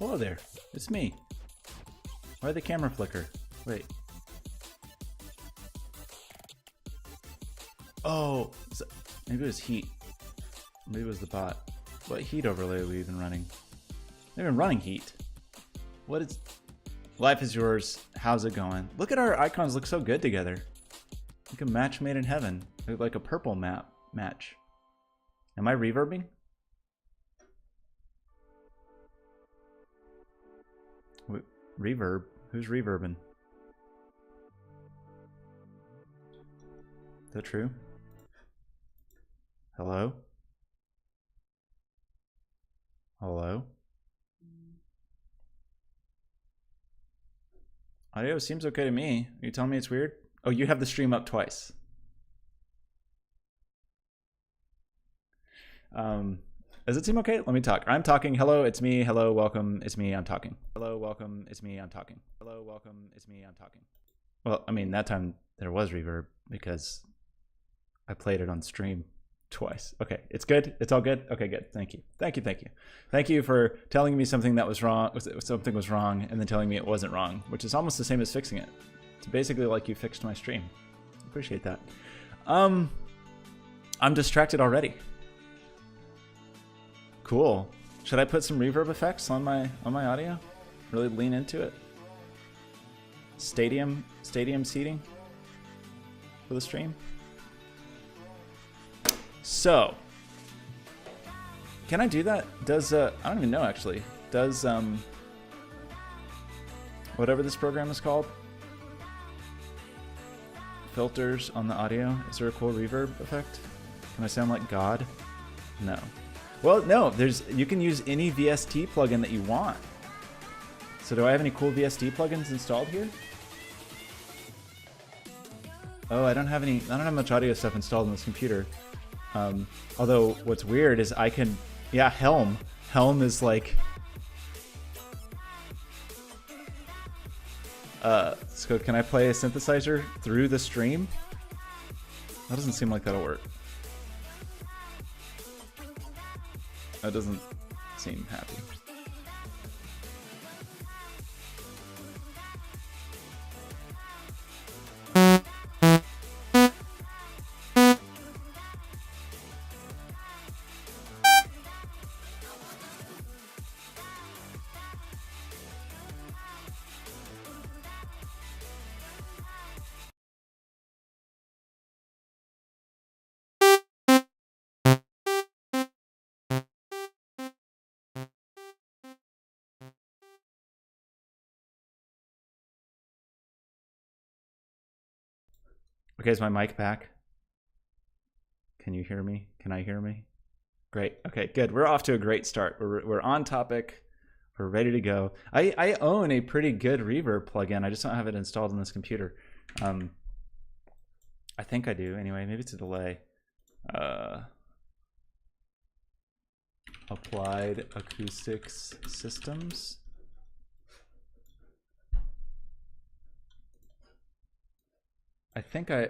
Hello there, it's me. Why did the camera flicker? Wait. Oh, maybe it was heat. Maybe it was the bot. What heat overlay are we even running? They've been running heat. What is... Life is yours. How's it going? Look at our icons, look so good together. Like a match made in heaven. Like a purple match. Am I reverbing? Reverb? Who's reverbing? Is that true? Hello? Hello? Audio seems okay to me. Are you telling me it's weird? Oh, you have the stream up twice. Does it seem okay? Let me talk. I'm talking. Hello, it's me. Hello, welcome. It's me. I'm talking. Hello, welcome. It's me. I'm talking. Hello, welcome. It's me. I'm talking. Well, I mean, that time there was reverb because I played it on stream twice. Okay, it's good. It's all good. Okay, good. Thank you. Thank you. Thank you. Thank you for telling me something that was wrong. Something was wrong, and then telling me it wasn't wrong, which is almost the same as fixing it. It's basically like you fixed my stream. Appreciate that. I'm distracted already. Cool. Should I put some reverb effects on my audio? Really lean into it. Stadium seating for the stream. So, can I do that? Does I don't even know actually. Does whatever this program is called, filters on the audio? Is there a cool reverb effect? Can I sound like God? No. Well, no, you can use any VST plugin that you want. So do I have any cool VST plugins installed here? Oh, I don't have much audio stuff installed on this computer. Although what's weird is I can, yeah, Helm. Helm is like, so can I play a synthesizer through the stream? That doesn't seem like that'll work. That doesn't seem happy. Okay, is my mic back? Can you hear me? Can I hear me? Great. Okay, good. We're off to a great start. We're on topic. We're ready to go. I own a pretty good reverb plugin. I just don't have it installed on this computer. I think I do. Anyway, maybe it's a delay. Applied Acoustics Systems. I think I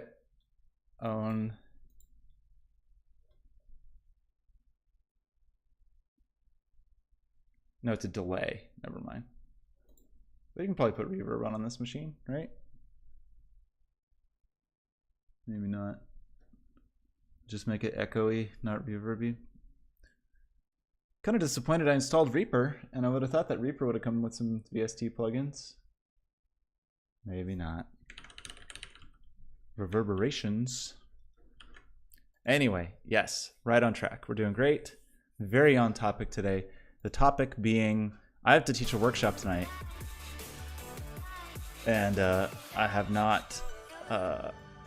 own... No, it's a delay. Never mind. But you can probably put reverb on this machine, right? Maybe not. Just make it echoey, not reverby. Kind of disappointed I installed Reaper, and I would have thought that Reaper would have come with some VST plugins. Maybe not. Reverberations. Anyway, yes, right on track. We're doing great. Very on topic today. The topic being, I have to teach a workshop tonight. And I have not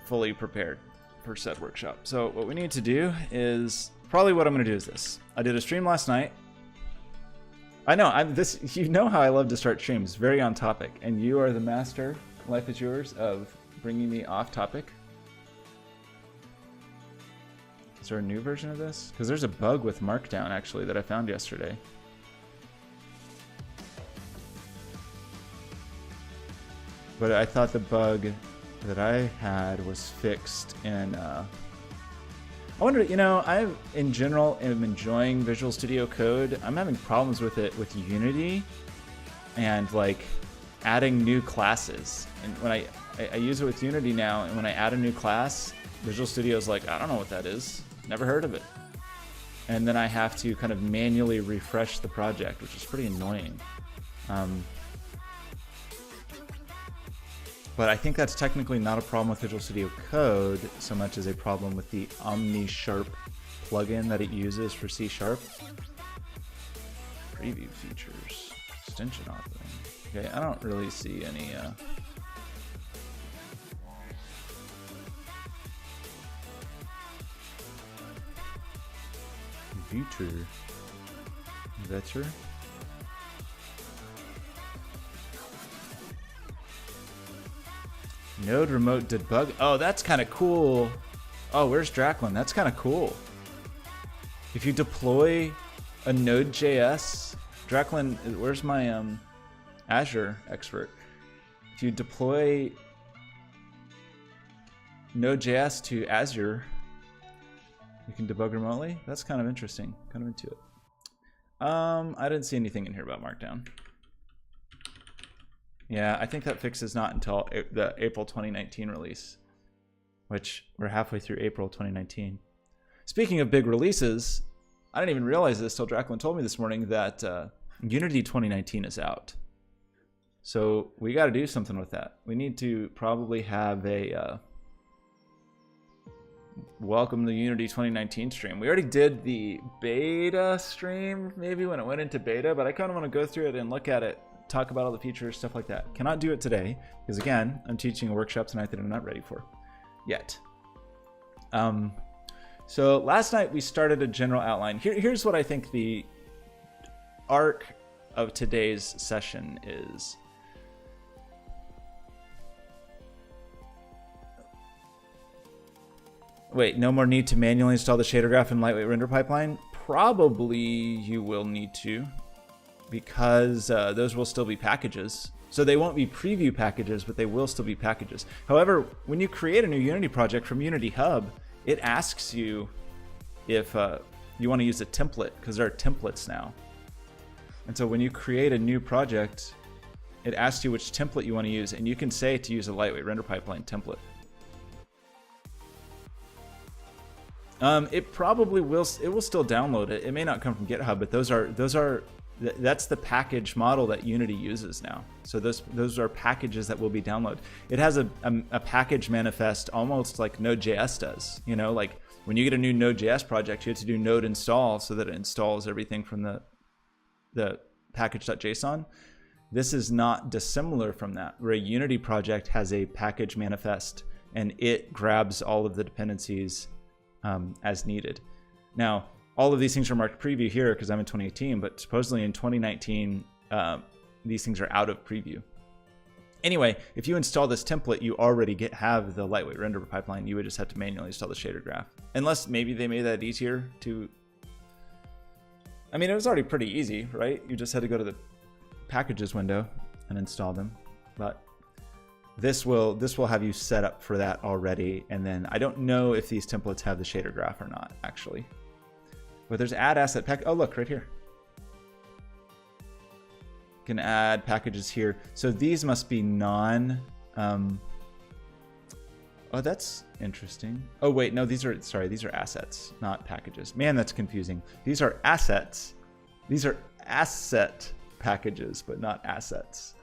fully prepared for said workshop. So what we need to do is, probably what I'm gonna do is this. I did a stream last night. I know, you know how I love to start streams, very on topic. And you are the master, life is yours, of bringing me off topic. Is there a new version of this? Because there's a bug with Markdown actually that I found yesterday. But I thought the bug that I had was fixed in, I wonder, you know, I in general am enjoying Visual Studio Code. I'm having problems with it with Unity. and like adding new classes. And when I use it with Unity now, and when I add a new class, Visual Studio's like, I don't know what that is. Never heard of it. And then I have to kind of manually refresh the project, which is pretty annoying. But I think that's technically not a problem with Visual Studio Code so much as a problem with the OmniSharp plugin that it uses for C#. Preview features, extension authoring. Okay, I don't really see any Vetter. Node remote debug. Oh, that's kind of cool. Oh, where's Draclin? That's kind of cool. If you deploy a Node.js, Draclin, where's my Azure expert? If you deploy Node.js to Azure, you can debug remotely. That's kind of interesting. Kind of into it. I didn't see anything in here about Markdown. Yeah, I think that fix is not until the April 2019 release, which we're halfway through April 2019. Speaking of big releases, I didn't even realize this till Draclin told me this morning that Unity 2019 is out. So we got to do something with that. We need to probably have a welcome to Unity 2019 stream. We already did the beta stream maybe when it went into beta, but I kind of want to go through it and look at it, talk about all the features, stuff like that. Cannot do it today because again, I'm teaching a workshop tonight that I'm not ready for yet. So last night we started a general outline. Here's what I think the arc of today's session is. Wait, no more need to manually install the shader graph and lightweight render pipeline? Probably you will need to, because those will still be packages. So they won't be preview packages, but they will still be packages. However, when you create a new Unity project from Unity Hub, it asks you if you want to use a template, because there are templates now. And so when you create a new project, it asks you which template you want to use, and you can say to use a lightweight render pipeline template. It probably will. It will still download it. It may not come from GitHub, but that's the package model that Unity uses now. So those are packages that will be downloaded. It has a package manifest almost like Node.js does. You know, like when you get a new Node.js project, you have to do node install so that it installs everything from the package.json. This is not dissimilar from that, where a Unity project has a package manifest and it grabs all of the dependencies as needed. Now, all of these things are marked preview here because I'm in 2018, but supposedly in 2019, these things are out of preview. Anyway, if you install this template, you already have the lightweight render pipeline. You would just have to manually install the shader graph. Unless maybe they made that easier to... I mean, it was already pretty easy, right? You just had to go to the packages window and install them. But this will have you set up for that already. And then I don't know if these templates have the shader graph or not, actually. But there's add asset pack. Oh, look right here. You can add packages here. So these must be non. Oh, that's interesting. Oh wait, no, these are assets, not packages. Man, that's confusing. These are assets. These are asset packages, but not assets.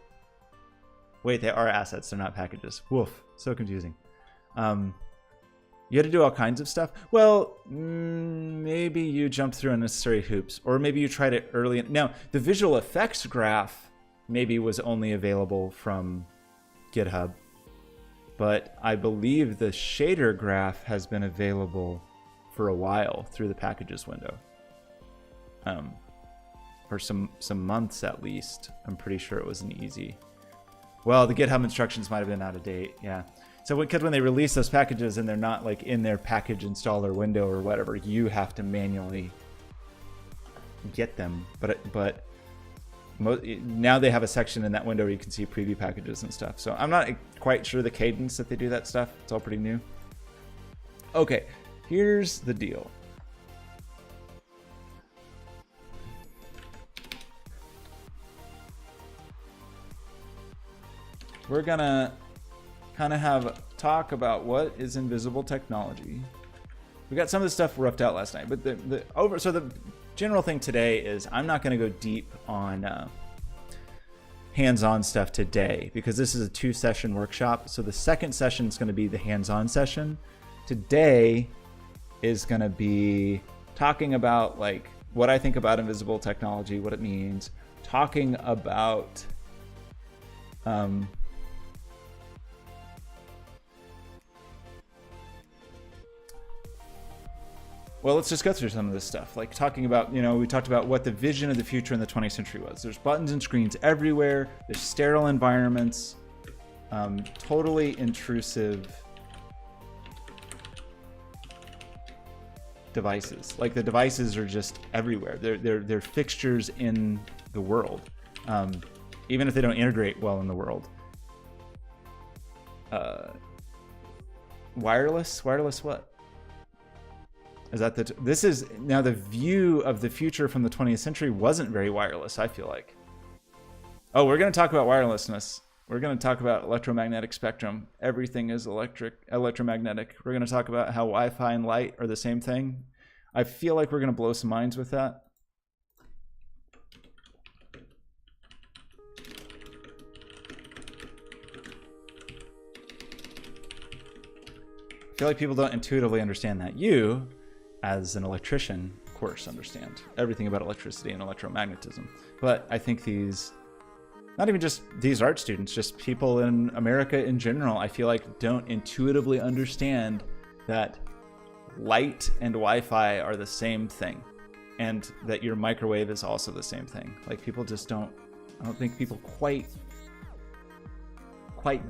Wait, they are assets. They're not packages. Woof. So confusing. You had to do all kinds of stuff. Well, maybe you jumped through unnecessary hoops, or maybe you tried it early. Now, the visual effects graph maybe was only available from GitHub, but I believe the shader graph has been available for a while through the packages window. For some months at least. I'm pretty sure it wasn't easy. Well, the GitHub instructions might have been out of date. Yeah. So because when they release those packages and they're not like in their package installer window or whatever, you have to manually get them. But now they have a section in that window where you can see preview packages and stuff. So I'm not quite sure the cadence that they do that stuff. It's all pretty new. Okay, here's the deal. we're gonna kind of have talk about what is invisible technology. We got some of the stuff roughed out last night, but so the general thing today is I'm not going to go deep on hands-on stuff today because this is a 2-session workshop. So the second session is going to be the hands-on session. Today is going to be talking about like what I think about invisible technology, what it means, talking about well, let's just go through some of this stuff. Like talking about, we talked about what the vision of the future in the 20th century was. There's buttons and screens everywhere. There's sterile environments, totally intrusive devices. Like the devices are just everywhere. They're fixtures in the world, even if they don't integrate well in the world. Wireless what? Is that this is now the view of the future from the 20th century wasn't very wireless, I feel like. Oh, we're going to talk about wirelessness. We're going to talk about electromagnetic spectrum. Everything is electromagnetic. We're going to talk about how Wi-Fi and light are the same thing. I feel like we're going to blow some minds with that. I feel like people don't intuitively understand that. You, as an electrician, of course, understand everything about electricity and electromagnetism. But I think not even just these art students, just people in America in general, I feel like don't intuitively understand that light and Wi-Fi are the same thing, and that your microwave is also the same thing. Like people just I don't think people quite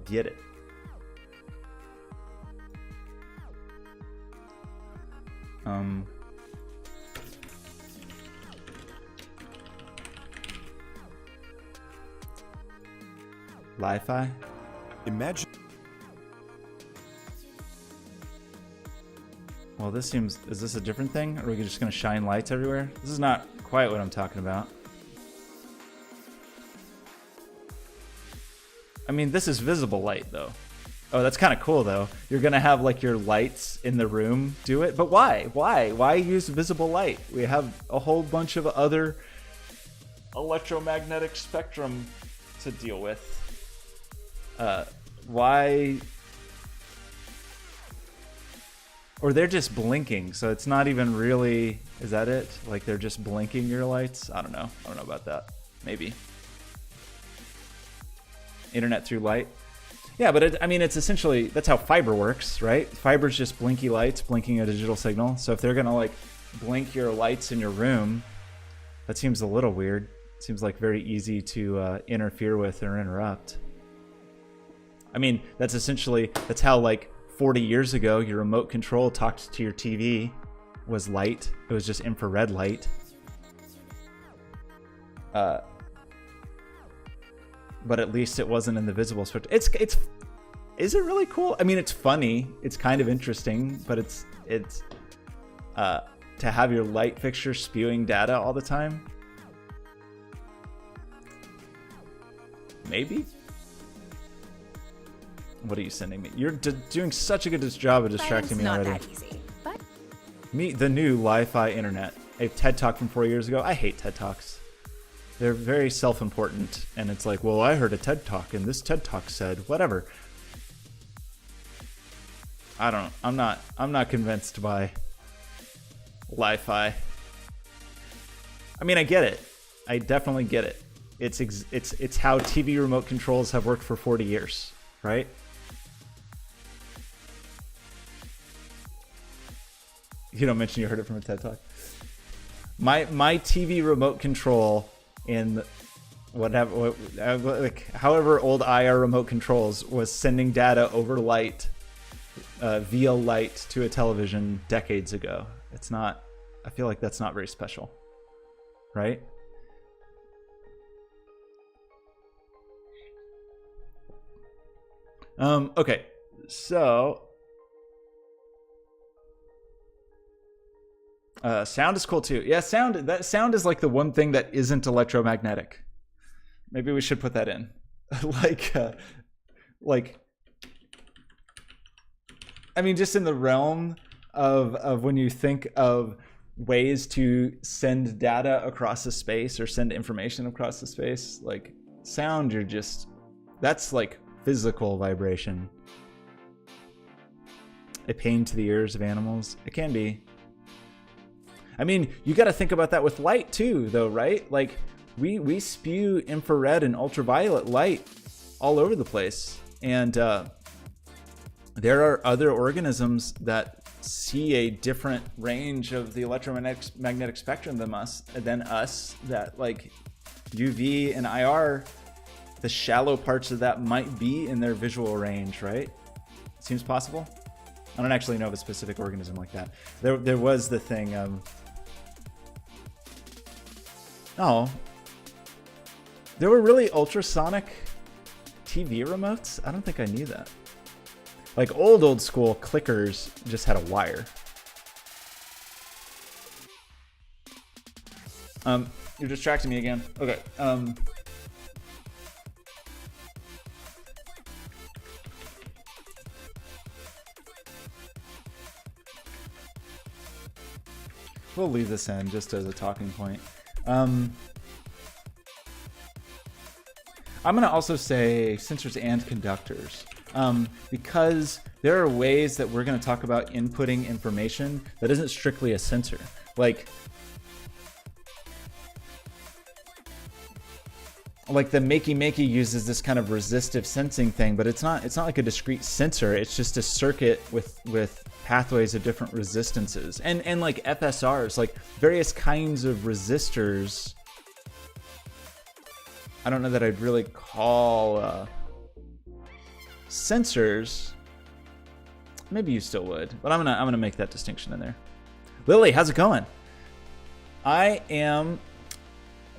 get it. Li-Fi? Imagine. Well, is this a different thing? Or are we just going to shine lights everywhere? This is not quite what I'm talking about. I mean, this is visible light, though. Oh, that's kind of cool, though. You're going to have, like, your lights in the room do it. But why? Why use visible light? We have a whole bunch of other electromagnetic spectrum to deal with. Why? Or they're just blinking, so it's not even really... Is that it? Like, they're just blinking your lights? I don't know. I don't know about that. Maybe. Internet through light? Yeah, but I mean, it's essentially, that's how fiber works, right? Fiber's just blinky lights, blinking a digital signal. So if they're gonna like blink your lights in your room, that seems a little weird. It seems like very easy to interfere with or interrupt. I mean, that's how like 40 years ago, your remote control talked to your TV was light. It was just infrared light. But at least it wasn't in the visible spectrum. Is it really cool? I mean, it's funny. It's kind of interesting, but it's to have your light fixture spewing data all the time. Maybe. What are you sending me? You're doing such a good job of distracting me already. Not that easy, but... Meet the new Li-Fi internet. A TED Talk from 4 years ago. I hate TED Talks. They're very self-important, and it's like, well, I heard a TED Talk, and this TED Talk said whatever. I don't know. I'm not convinced by Li-Fi. I mean, I get it. I definitely get it. It's how TV remote controls have worked for 40 years, right? You don't mention you heard it from a TED Talk. My TV remote control in whatever, like however old IR remote controls was sending data over light, via light to a television decades ago. It's not. I feel like that's not very special, right? Okay, so sound is cool too. Yeah, that sound is like the one thing that isn't electromagnetic. Maybe we should put that in. Like like, I mean, just in the realm of when you think of ways to send data across the space or send information across the space, like sound, you're just, that's like physical vibration. A pain to the ears of animals. It can be. I mean, you got to think about that with light too, though, right? Like we spew infrared and ultraviolet light all over the place. And there are other organisms that see a different range of the electromagnetic spectrum than us, that like UV and IR, the shallow parts of that might be in their visual range, right? Seems possible. I don't actually know of a specific organism like that. There was the thing, there were really ultrasonic TV remotes? I don't think I knew that. Like old school clickers just had a wire. You're distracting me again. Okay. We'll leave this in just as a talking point. I'm going to also say sensors and conductors, because there are ways that we're going to talk about inputting information that isn't strictly a sensor. Like the Makey uses this kind of resistive sensing thing, but it's not like a discrete sensor. It's just a circuit with pathways of different resistances, and like FSRs, like various kinds of resistors. I don't know that I'd really call sensors. Maybe you still would, but I'm gonna make that distinction in there. Lily, how's it going? I am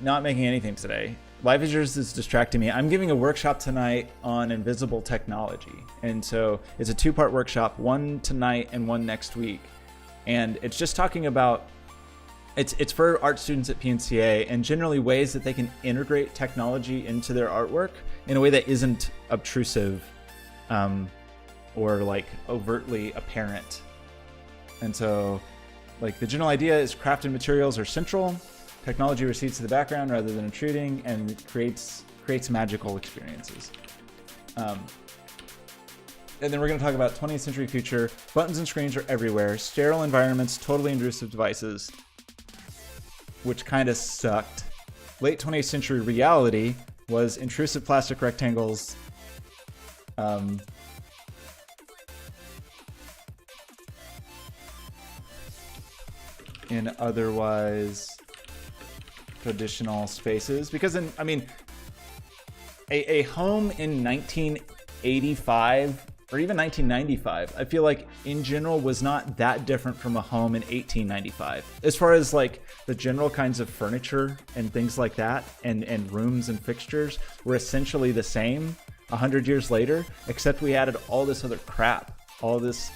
not making anything today. Live Visuals is distracting me. I'm giving a workshop tonight on invisible technology. And so it's a two-part workshop, one tonight and one next week. And it's just talking about, it's for art students at PNCA, and generally ways that they can integrate technology into their artwork in a way that isn't obtrusive or like overtly apparent. And so like the general idea is crafted materials are central. Technology recedes to the background rather than intruding, and creates magical experiences. And then we're going to talk about 20th century future. Buttons and screens are everywhere. Sterile environments, totally intrusive devices, which kind of sucked. Late 20th century reality was intrusive plastic rectangles. In otherwise traditional spaces, because I mean, a home in 1985 or even 1995, I feel like in general was not that different from a home in 1895, as far as like the general kinds of furniture and things like that, and rooms and fixtures were essentially the same 100 years later, except we added all this other crap, all these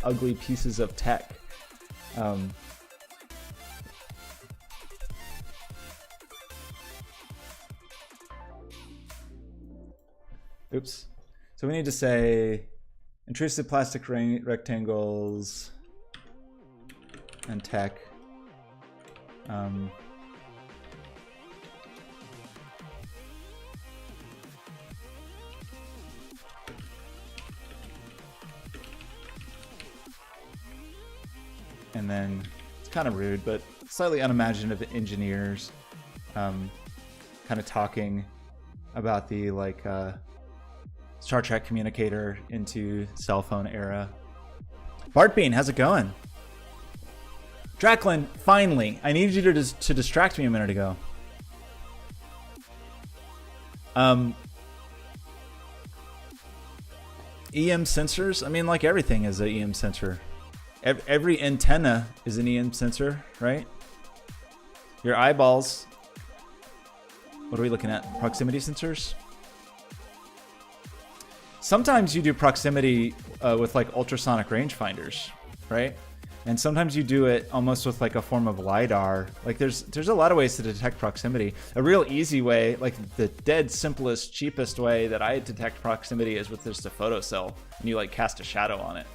ugly pieces of tech. Oops. So we need to say intrusive plastic rectangles and tech. And then it's kind of rude, but slightly unimaginative engineers kind of talking about the like Star Trek communicator into cell phone era. Bartbean, how's it going? Draclin, finally. I needed you to distract me a minute ago. EM sensors? I mean, like everything is an EM sensor. Every antenna is an EM sensor, right? Your eyeballs. What are we looking at? Proximity sensors? Sometimes you do proximity with like ultrasonic rangefinders, right? And sometimes you do it almost with like a form of LiDAR. Like there's a lot of ways to detect proximity. A real easy way, like the dead simplest, cheapest way that I detect proximity is with just a photocell, and you like cast a shadow on it.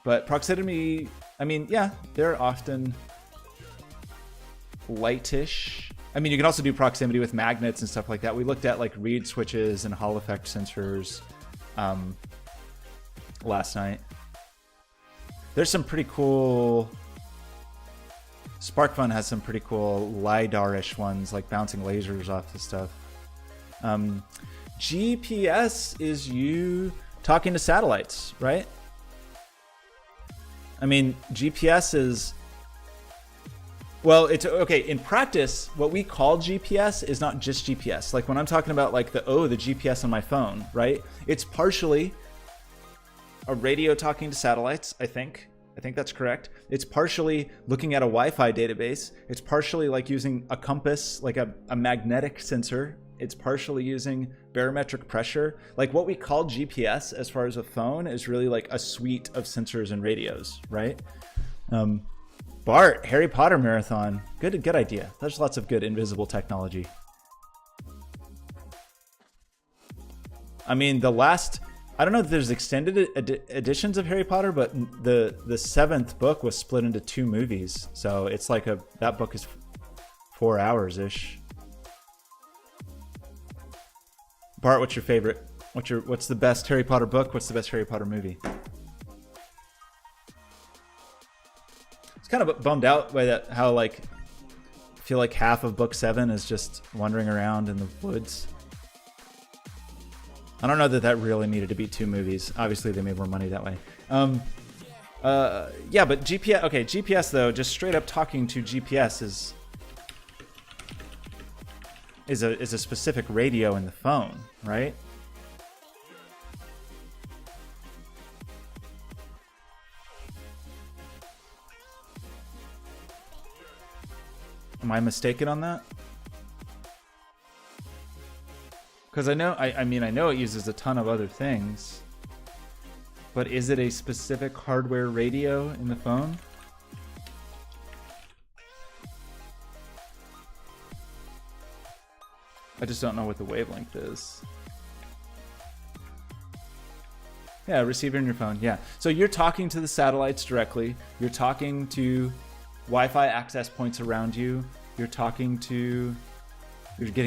But proximity, I mean, yeah, they're often lightish. I mean, you can also do proximity with magnets and stuff like that. We looked at like reed switches and Hall effect sensors last night. There's some pretty cool... SparkFun has some pretty cool LiDAR-ish ones, like bouncing lasers off the stuff. GPS is you talking to satellites, right? I mean, GPS is... Well, it's okay. In practice, what we call GPS is not just GPS. Like when I'm talking about like the GPS on my phone, right? It's partially a radio talking to satellites, I think that's correct. It's partially looking at a Wi-Fi database. It's partially like using a compass, like a magnetic sensor. It's partially using barometric pressure. Like what we call GPS as far as a phone is really like a suite of sensors and radios, right? Bart, Harry Potter marathon. Good idea. There's lots of good invisible technology. I mean, I don't know if there's extended editions of Harry Potter, but the 7th book was split into 2 movies. So it's like that book is 4 hours-ish. Bart, what's your favorite? What's the best Harry Potter book? What's the best Harry Potter movie? It's kind of bummed out by that, how like I feel like half of book 7 is just wandering around in the woods. I don't know that really needed to be 2 movies. Obviously, they made more money that way. Yeah, but GPS. Okay, GPS though, just straight up talking to GPS is a specific radio in the phone, right? Am I mistaken on that? Because I know, I mean, I know it uses a ton of other things, but is it a specific hardware radio in the phone? I just don't know what the wavelength is. Yeah, receiver in your phone, yeah. So you're talking to the satellites directly. You're talking to Wi-Fi access points around you. You're getting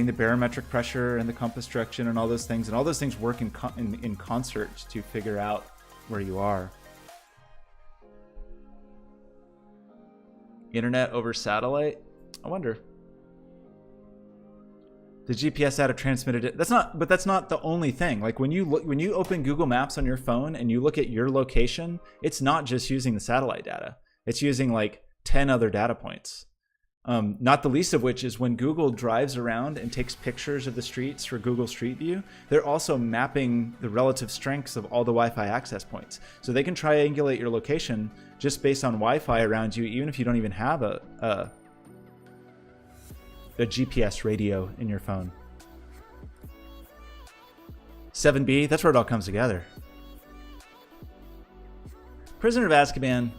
the barometric pressure and the compass direction and all those things. And all those things work in concert to figure out where you are. Internet over satellite? I wonder. The GPS data transmitted it. That's not the only thing. Like when you open Google Maps on your phone and you look at your location, it's not just using the satellite data. It's using like 10 other data points. Not the least of which is when Google drives around and takes pictures of the streets for Google Street View, they're also mapping the relative strengths of all the Wi-Fi access points. So they can triangulate your location just based on Wi-Fi around you, even if you don't even have a GPS radio in your phone. 7B, that's where it all comes together. Prisoner of Azkaban,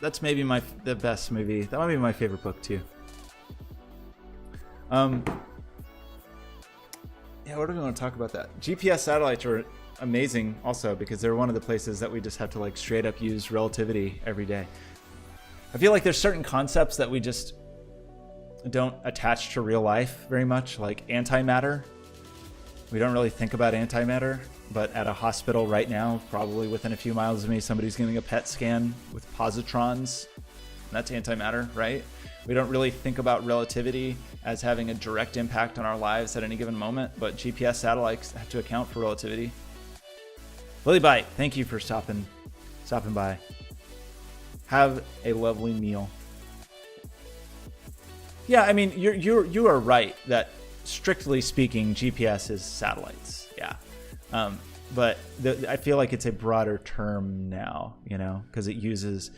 that's maybe the best movie. That might be my favorite book too. Yeah, what do we want to talk about that? GPS satellites are amazing also because they're one of the places that we just have to like straight up use relativity every day. I feel like there's certain concepts that we just don't attach to real life very much, like antimatter. We don't really think about antimatter, but at a hospital right now, probably within a few miles of me, somebody's getting a PET scan with positrons. That's antimatter, right? We don't really think about relativity as having a direct impact on our lives at any given moment, but GPS satellites have to account for relativity. Lily Bite, thank you for stopping by. Have a lovely meal. Yeah, I mean, you are right that strictly speaking, GPS is satellites. Yeah. But I feel like it's a broader term now, you know, because it uses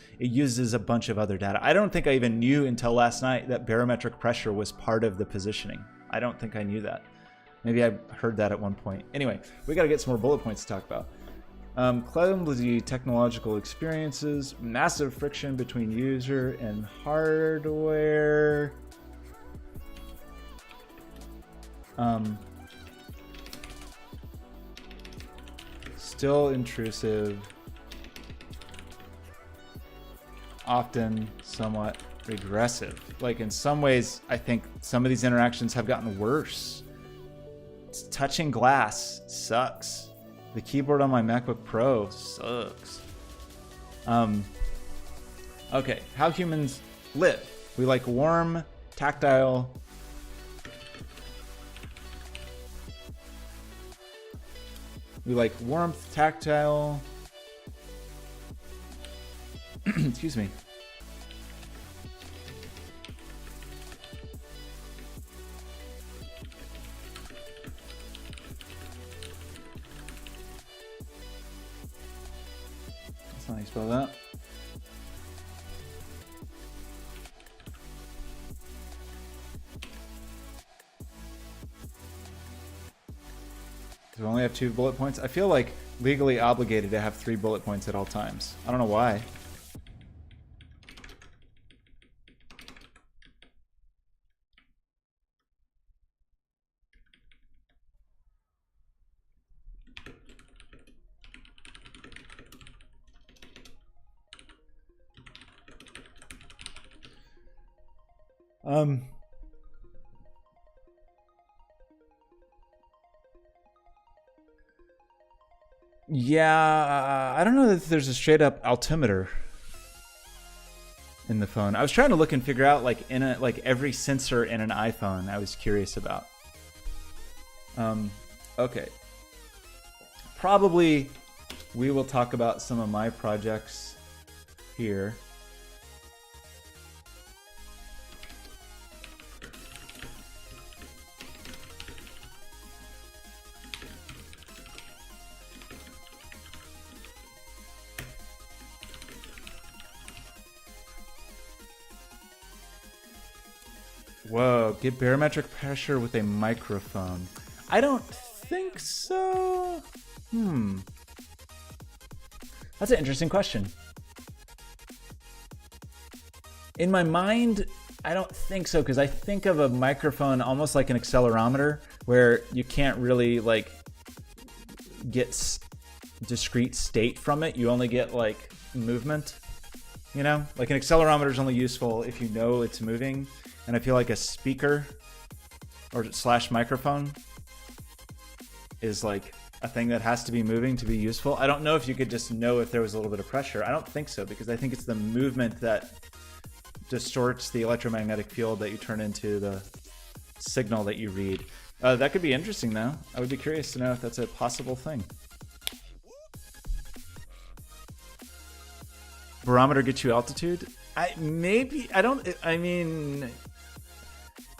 a bunch of other data. I don't think I even knew until last night that barometric pressure was part of the positioning. I don't think I knew that. Maybe I heard that at one point. Anyway, we got to get some more bullet points to talk about. Clumsy technological experiences, massive friction between user and hardware. Still intrusive, often somewhat regressive. Like in some ways, I think some of these interactions have gotten worse. Touching glass sucks. The keyboard on my MacBook Pro sucks. Okay, how humans live. We like warm, tactile. We like warmth, tactile. Excuse me. That's not how you spell that. Do we only have 2 bullet points? I feel like legally obligated to have 3 bullet points at all times. I don't know why. Yeah, I don't know that there's a straight up altimeter in the phone. I was trying to look and figure out like every sensor in an iPhone I was curious about. Okay. Probably we will talk about some of my projects here. Whoa, get barometric pressure with a microphone. I don't think so. That's an interesting question. In my mind, I don't think so, because I think of a microphone almost like an accelerometer, where you can't really like get discrete state from it. You only get like movement, you know? Like an accelerometer is only useful if you know it's moving. And I feel like a speaker or / microphone is like a thing that has to be moving to be useful. I don't know if you could just know if there was a little bit of pressure. I don't think so, because I think it's the movement that distorts the electromagnetic field that you turn into the signal that you read. That could be interesting though. I would be curious to know if that's a possible thing. Barometer gets you altitude?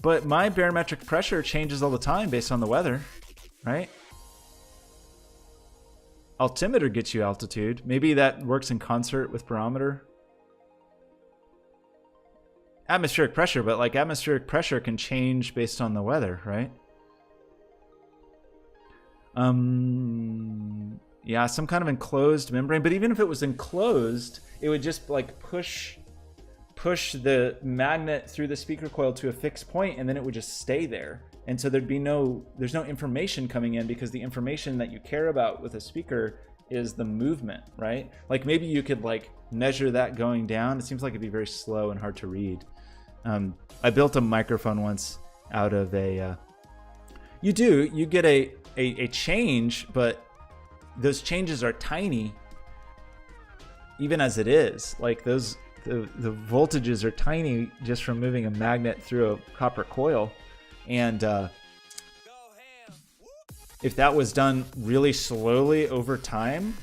But my barometric pressure changes all the time based on the weather, right? Altimeter gets you altitude. Maybe that works in concert with barometer. Atmospheric pressure, but like atmospheric pressure can change based on the weather, right? Yeah, some kind of enclosed membrane. But even if it was enclosed, it would just like push the magnet through the speaker coil to a fixed point, and then it would just stay there. And so there's no information coming in, because the information that you care about with a speaker is the movement, right? Like maybe you could like measure that going down. It seems like it'd be very slow and hard to read. I built a microphone once out of a, you get a change, but those changes are tiny even as it is. Like the voltages are tiny just from moving a magnet through a copper coil. And if that was done really slowly over time,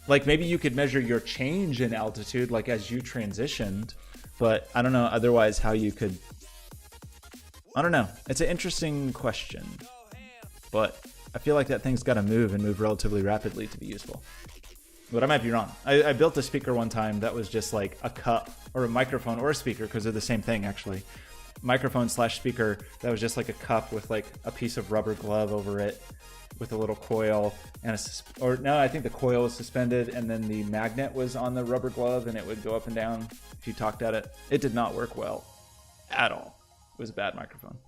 like maybe you could measure your change in altitude like as you transitioned, but I don't know otherwise how you could. I don't know. It's an interesting question, but I feel like that thing's got to move and move relatively rapidly to be useful. But I might be wrong. I built a speaker one time that was just like a cup or a microphone or a speaker, because they're the same thing actually. microphone slash speaker that was just like a cup with like a piece of rubber glove over it with a little coil and I think the coil was suspended and then the magnet was on the rubber glove and it would go up and down if you talked at it. It did not work well at all. It was a bad microphone.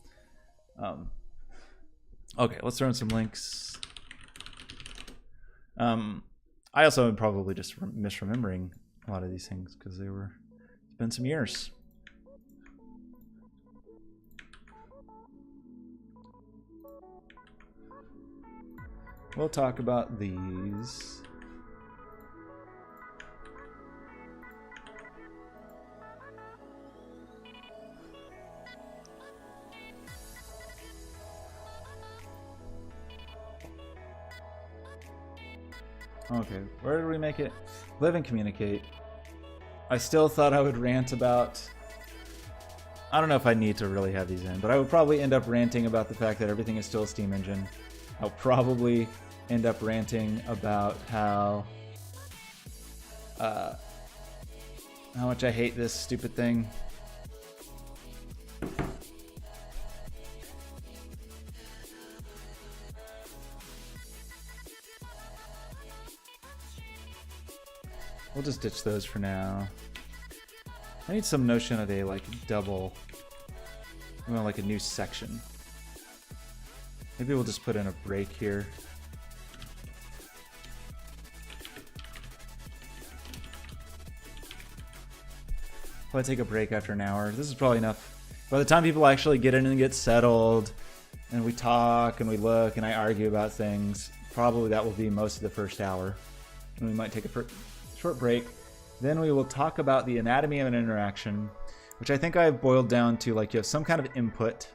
Okay, let's throw in some links. I also am probably just misremembering a lot of these things because it's been some years. We'll talk about these. Okay, where did we make it? Live and communicate. I still thought I would rant about... I don't know if I need to really have these in, but I would probably end up ranting about the fact that everything is still a steam engine. I'll probably end up ranting about how much I hate this stupid thing. We'll just ditch those for now. I need some notion of a like double, well, like a new section. Maybe we'll just put in a break here. Probably take a break after an hour. This is probably enough. By the time people actually get in and get settled, and we talk and we look and I argue about things, probably that will be most of the first hour. And we might take a short break. Then we will talk about the anatomy of an interaction, which I think I've boiled down to like you have some kind of input.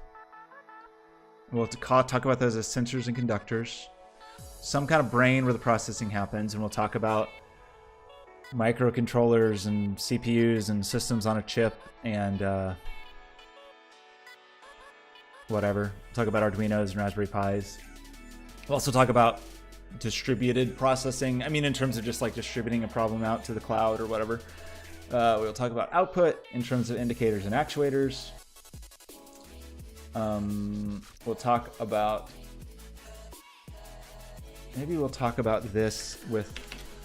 We'll talk about those as sensors and conductors. Some kind of brain where the processing happens, and we'll talk about microcontrollers and CPUs and systems on a chip and whatever. We'll talk about Arduinos and Raspberry Pis. We'll also talk about distributed processing. I mean, in terms of just like distributing a problem out to the cloud or whatever. We'll talk about output in terms of indicators and actuators. We'll talk about, maybe we'll talk about this with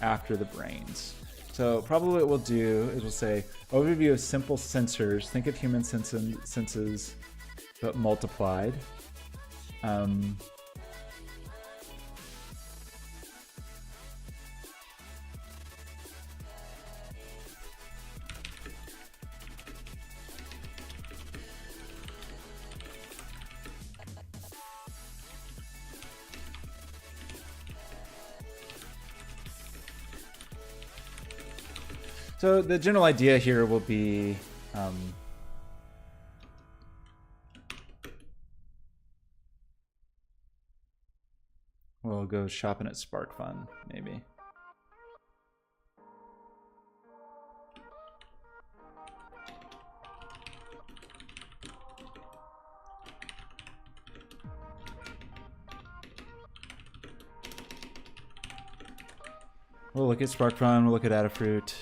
after the brains. So probably what we'll do is we'll say overview of simple sensors. Think of human senses, but multiplied. So the general idea here will be we'll go shopping at SparkFun, maybe. We'll look at SparkFun, we'll look at Adafruit.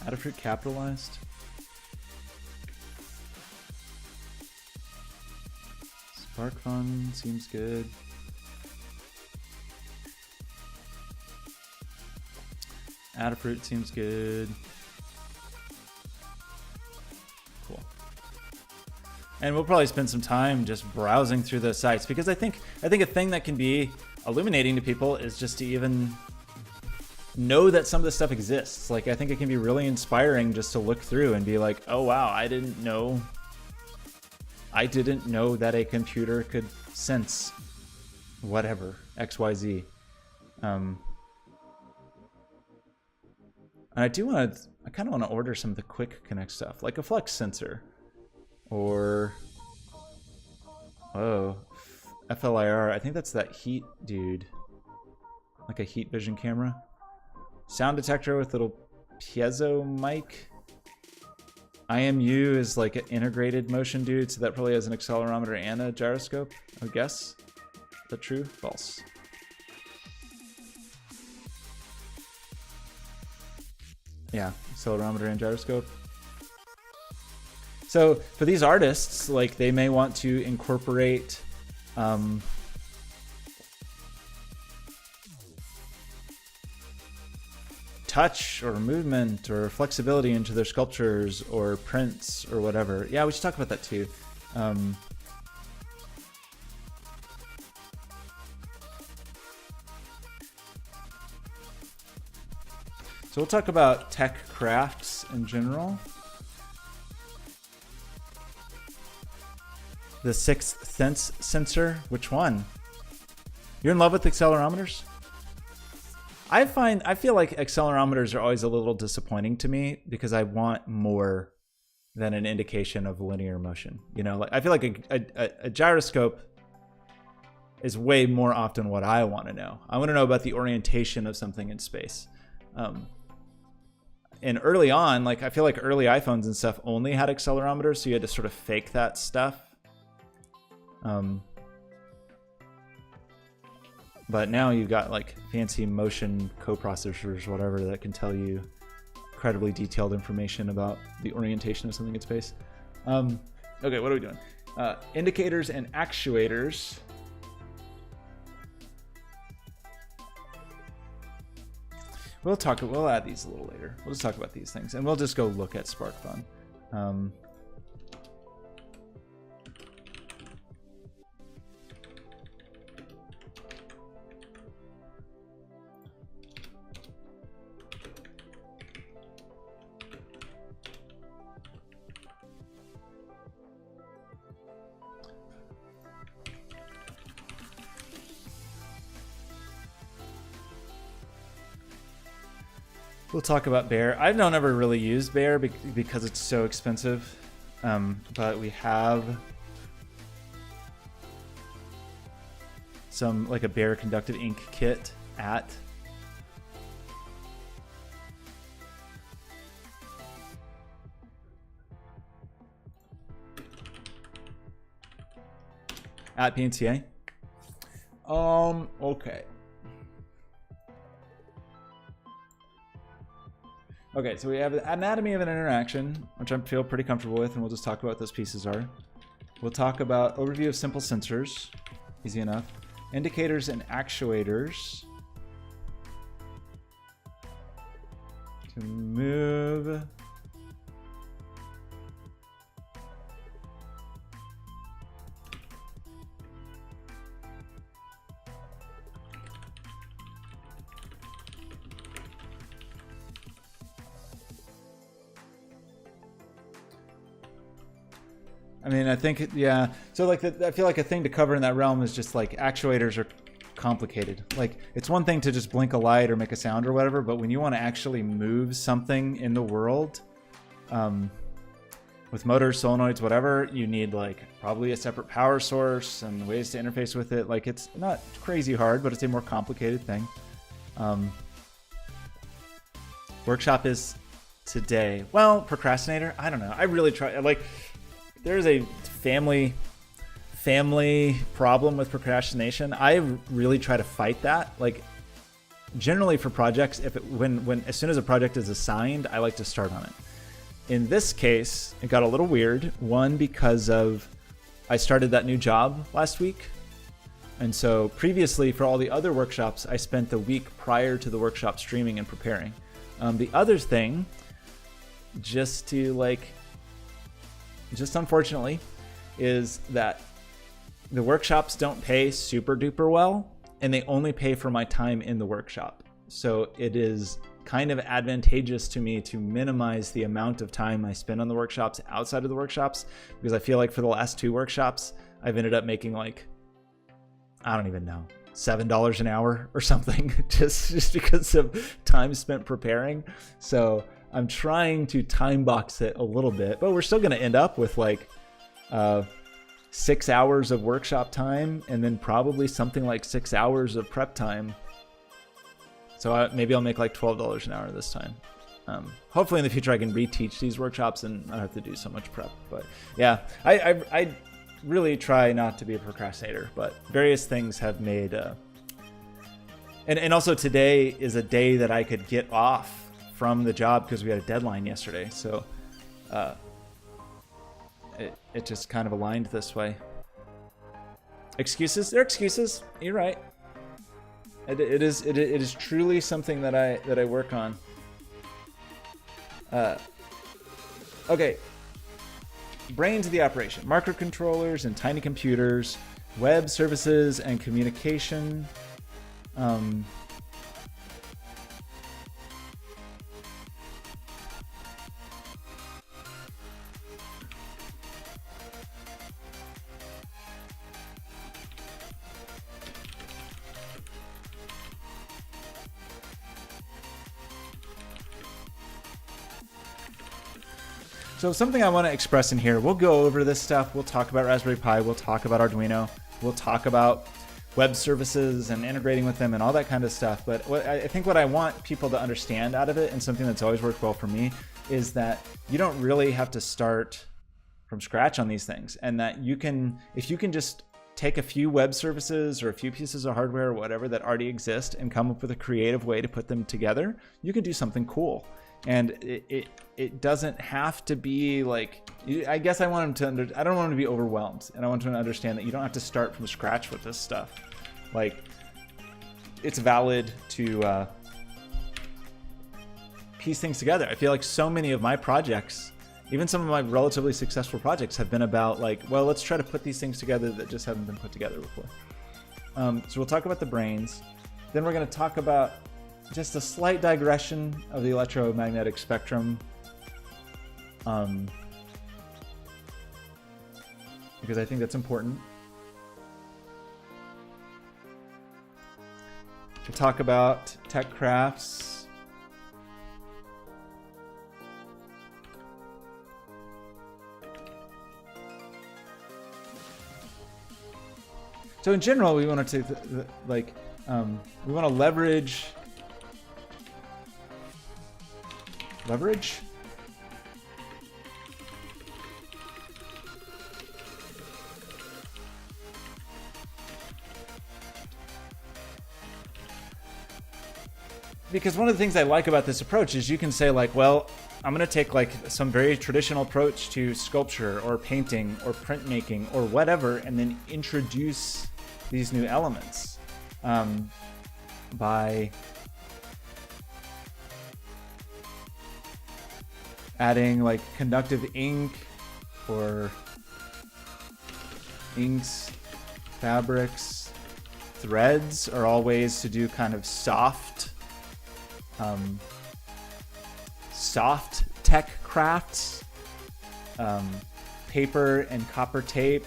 Adafruit capitalized. SparkFun seems good. Adafruit seems good. Cool. And we'll probably spend some time just browsing through those sites because I think a thing that can be illuminating to people is just to even know that some of this stuff exists. Like, I think it can be really inspiring just to look through and be like, oh wow, I didn't know that a computer could sense whatever, XYZ. And I I kind of want to order some of the quick connect stuff, like a flex sensor, or FLIR. I think that's that heat dude, like a heat vision camera. Sound detector with little piezo mic. IMU is like an integrated motion dude, so that probably has an accelerometer and a gyroscope, I would guess. Is that true? False. Yeah, accelerometer and gyroscope. So for these artists, like they may want to incorporate touch or movement or flexibility into their sculptures or prints or whatever. Yeah, we should talk about that too. So we'll talk about tech crafts in general. The sixth sense sensor, which one? You're in love with accelerometers? I feel like accelerometers are always a little disappointing to me because I want more than an indication of linear motion. You know, like I feel like a gyroscope is way more often what I want to know. I want to know about the orientation of something in space. And early on, like I feel like early iPhones and stuff only had accelerometers, so you had to sort of fake that stuff. But now you've got like fancy motion coprocessors, whatever, that can tell you incredibly detailed information about the orientation of something in space. Okay, what are we doing? Indicators and actuators. We'll add these a little later. We'll just talk about these things, and we'll just go look at SparkFun. We'll talk about Bear. I've never really used Bear because it's so expensive, but we have some like a Bear Conductive Ink kit at PNCA. Okay. Okay, so we have anatomy of an interaction, which I feel pretty comfortable with, and we'll just talk about what those pieces are. We'll talk about overview of simple sensors, easy enough. Indicators and actuators. To move. I mean, I think, yeah. So like, I feel like a thing to cover in that realm is just like actuators are complicated. Like it's one thing to just blink a light or make a sound or whatever, but when you want to actually move something in the world, with motors, solenoids, whatever, you need like probably a separate power source and ways to interface with it. Like it's not crazy hard, but it's a more complicated thing. Workshop is today. Well, procrastinator, I don't know. I really try, like, there's a family problem with procrastination. I really try to fight that. Like generally for projects, when as soon as a project is assigned, I like to start on it. In this case, it got a little weird. One, because I started that new job last week. And so previously for all the other workshops, I spent the week prior to the workshop streaming and preparing. The other thing, just unfortunately, is that the workshops don't pay super duper well, and they only pay for my time in the workshop. So it is kind of advantageous to me to minimize the amount of time I spend on the workshops outside of the workshops, because I feel like for the last 2 workshops, I've ended up making like, I don't even know, $7 an hour or something, just because of time spent preparing. So I'm trying to time box it a little bit, but we're still going to end up with like 6 hours of workshop time and then probably something like 6 hours of prep time. So maybe I'll make like $12 an hour this time. Hopefully in the future I can reteach these workshops and not have to do so much prep. But yeah, I really try not to be a procrastinator, but various things have made... And also today is a day that I could get off from the job because we had a deadline yesterday. So it just kind of aligned this way. Excuses? They're excuses. You're right. It is truly something that I work on. Okay. Brains of the operation. Microcontrollers and tiny computers, web services and communication. So something I want to express in here, we'll go over this stuff. We'll talk about Raspberry Pi. We'll talk about Arduino. We'll talk about web services and integrating with them and all that kind of stuff. But I think what I want people to understand out of it, and something that's always worked well for me, is that you don't really have to start from scratch on these things. And that you can, if you can just take a few web services or a few pieces of hardware or whatever that already exist and come up with a creative way to put them together, you can do something cool. And it doesn't have to be like, I guess I want them to I don't want them to be overwhelmed, and I want them to understand that you don't have to start from scratch with this stuff. Like, it's valid to piece things together. I feel like so many of my projects, even some of my relatively successful projects, have been about like, well, let's try to put these things together that just haven't been put together before. So we'll talk about the brains. Then we're going to talk about just a slight digression of the electromagnetic spectrum, because I think that's important. We'll talk about tech crafts. So in general, we want to we want to leverage. Because one of the things I like about this approach is you can say like, well, I'm going to take like some very traditional approach to sculpture or painting or printmaking or whatever, and then introduce these new elements by adding like conductive ink or inks, fabrics, threads are all ways to do kind of soft tech crafts. Paper and copper tape.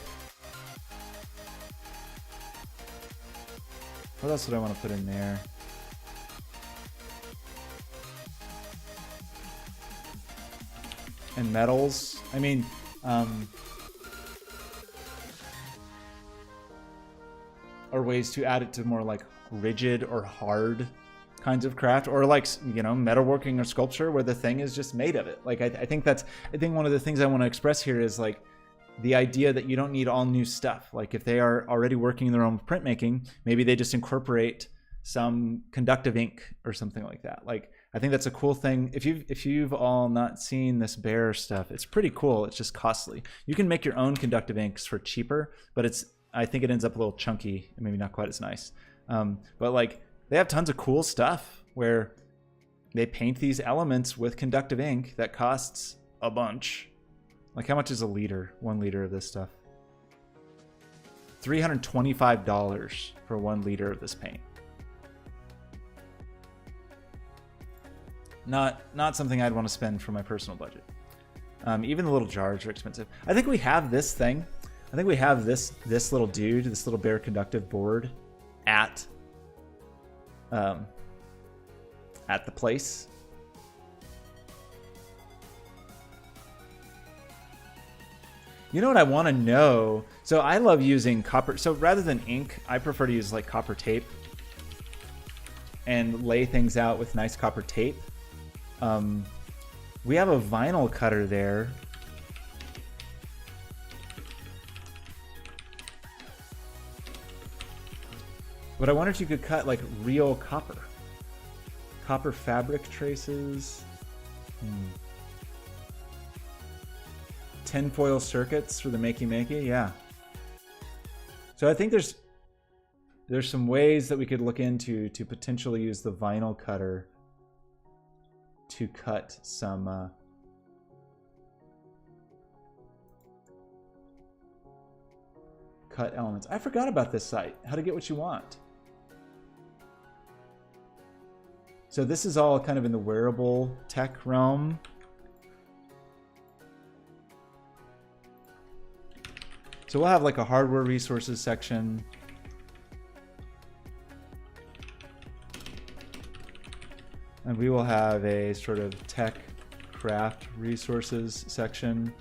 What else would I want to put in there? And metals. I mean, are ways to add it to more like rigid or hard kinds of craft, or like, you know, metalworking or sculpture where the thing is just made of it. Like I think one of the things I want to express here is like the idea that you don't need all new stuff. Like if they are already working in their own printmaking, maybe they just incorporate some conductive ink or something like that. Like I think that's a cool thing. If you've all not seen this Bear stuff, it's pretty cool. It's just costly. You can make your own conductive inks for cheaper, but I think it ends up a little chunky and maybe not quite as nice. But like they have tons of cool stuff where they paint these elements with conductive ink that costs a bunch. Like how much is 1 liter of this stuff? $325 for 1 liter of this paint. Not something I'd want to spend for my personal budget. Even the little jars are expensive. I think we have this thing. I think we have this little dude, this little Bear conductive board at the place. You know what I want to know? So I love using copper. So rather than ink, I prefer to use like copper tape and lay things out with nice copper tape. We have a vinyl cutter there. But I wonder if you could cut like real copper. Copper fabric traces. Tinfoil circuits for the makey, yeah. So I think there's some ways that we could look into to potentially use the vinyl cutter to cut some cut elements. I forgot about this site, how to get what you want. So this is all kind of in the wearable tech realm. So we'll have like a hardware resources section. And we will have a sort of tech craft resources section.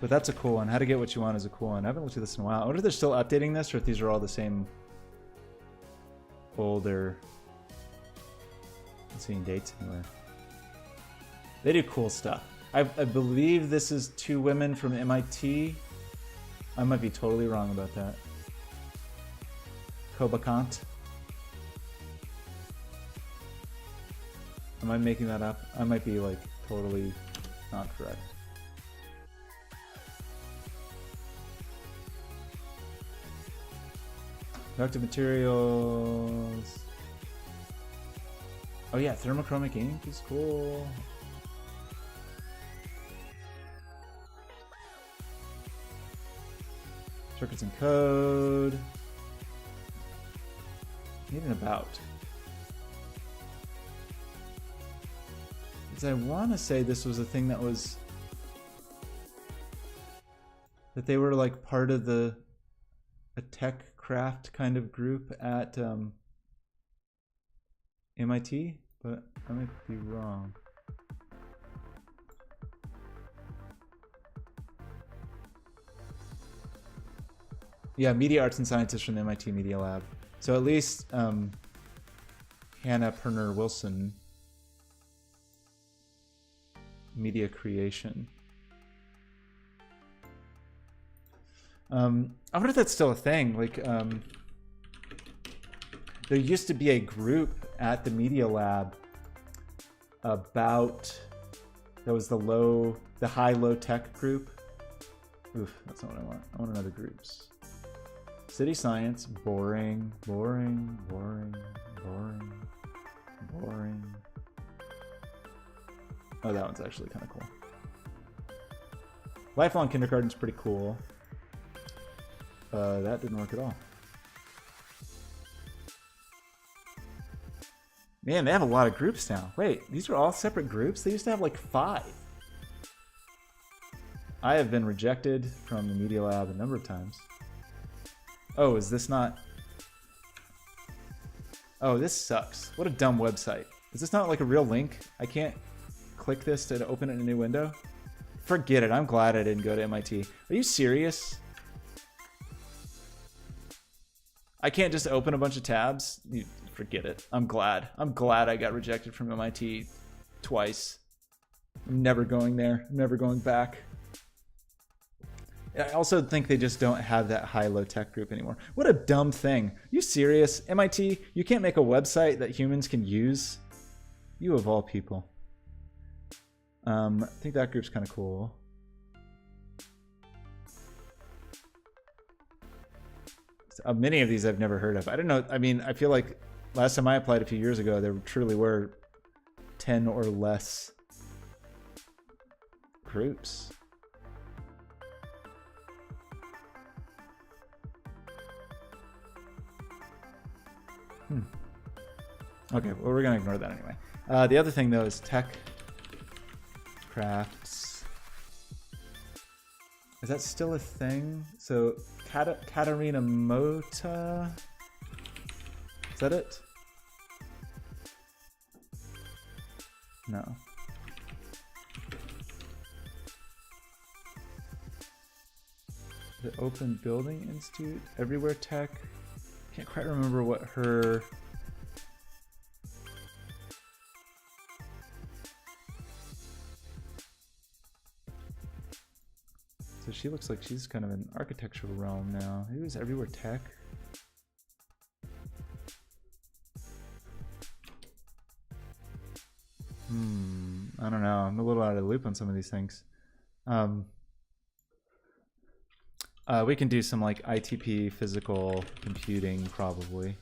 But that's a cool one. How to get what you want is a cool one. I haven't looked at this in a while. I wonder if they're still updating this or if these are all the same older. I'm seeing dates anywhere. They do cool stuff. I believe this is 2 women from MIT. I might be totally wrong about that. Kobakant. Am I making that up? I might be like totally not correct. Conductive materials. Oh yeah, thermochromic ink is cool. Circuits and code. Need an about. Because I want to say this was a thing that was... that they were like part of a tech craft kind of group at MIT, but I might be wrong. Yeah, media arts and scientists from the MIT Media Lab. So at least Hannah Perner Wilson, media creation. I wonder if that's still a thing. Like, there used to be a group at the Media Lab about, that was the high-low tech group. Oof, that's not what I want. I want another groups. City science, boring, boring, boring, boring, boring. Oh, that one's actually kind of cool. Lifelong kindergarten's pretty cool. That didn't work at all. Man, they have a lot of groups now. Wait, these are all separate groups? They used to have like 5. I have been rejected from the Media Lab a number of times. Oh, is this not... Oh, this sucks. What a dumb website. Is this not like a real link? I can't click this to open it in a new window? Forget it. I'm glad I didn't go to MIT. Are you serious? I can't just open a bunch of tabs? Forget it. I'm glad. I'm glad I got rejected from MIT twice. I'm never going there. I'm never going back. I also think they just don't have that high-low tech group anymore. What a dumb thing. Are you serious? MIT, you can't make a website that humans can use? You of all people. I think that group's kind of cool. Many of these I've never heard of. I don't know. I mean, I feel like last time I applied a few years ago, there truly were 10 or less groups. Okay, well, we're going to ignore that anyway. The other thing, though, is tech crafts. Is that still a thing? So, Katarina Mota? Is that it? The Open Building Institute, Everywhere Tech. Can't quite remember what her... So she looks like she's kind of in architectural realm now. Who is Everywhere Tech? I don't know. I'm a little out of the loop on some of these things. We can do some like ITP physical computing probably.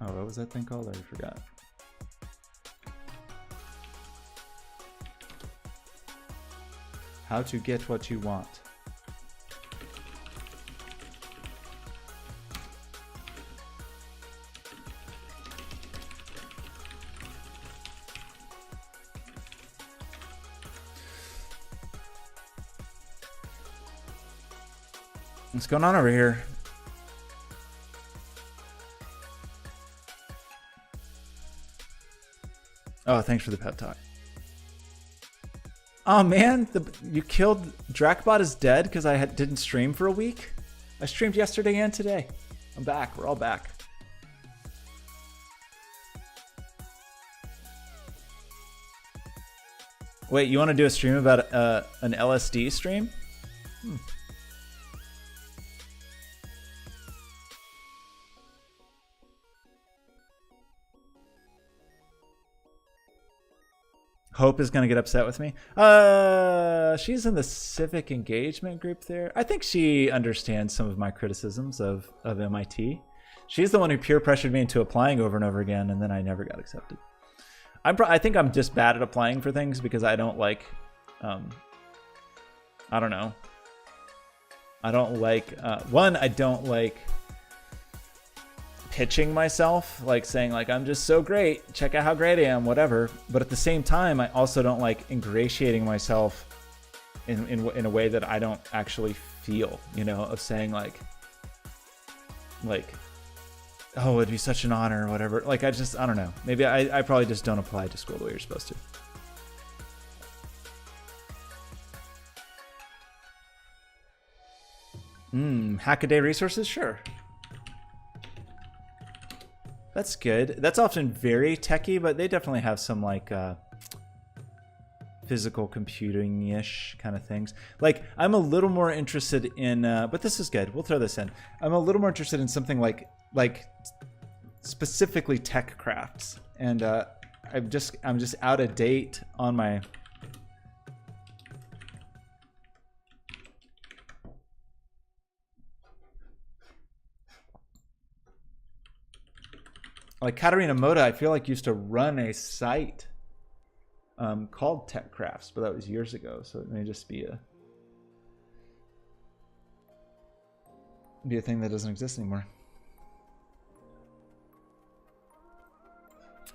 Oh, what was that thing called? I forgot. How to get what you want. What's going on over here? Oh, thanks for the pep talk. Oh man, you killed Drakbot is dead because I didn't stream for a week? I streamed yesterday and today. I'm back. We're all back. Wait, you want to do a stream about an LSD stream? Hope is going to get upset with me. She's in the civic engagement group there. I think she understands some of my criticisms of MIT. She's the one who peer pressured me into applying over and over again, and then I never got accepted. I think I'm just bad at applying for things because I don't like, I don't know. I don't like, I don't like pitching myself, like saying like I'm just so great, check out how great I am, whatever. But at the same time, I also don't like ingratiating myself in a way that I don't actually feel, you know, of saying like oh, it'd be such an honor or whatever. Like I don't know. Maybe I probably just don't apply to school the way you're supposed to. Hackaday resources, sure. That's good. That's often very techy, but they definitely have some like physical computing-ish kind of things. Like I'm a little more interested in, but this is good. We'll throw this in. I'm a little more interested in something like specifically tech crafts, and I'm just out of date on my. Like Katarina Moda, I feel like used to run a site called Tech Crafts, but that was years ago, so it may just be a thing that doesn't exist anymore.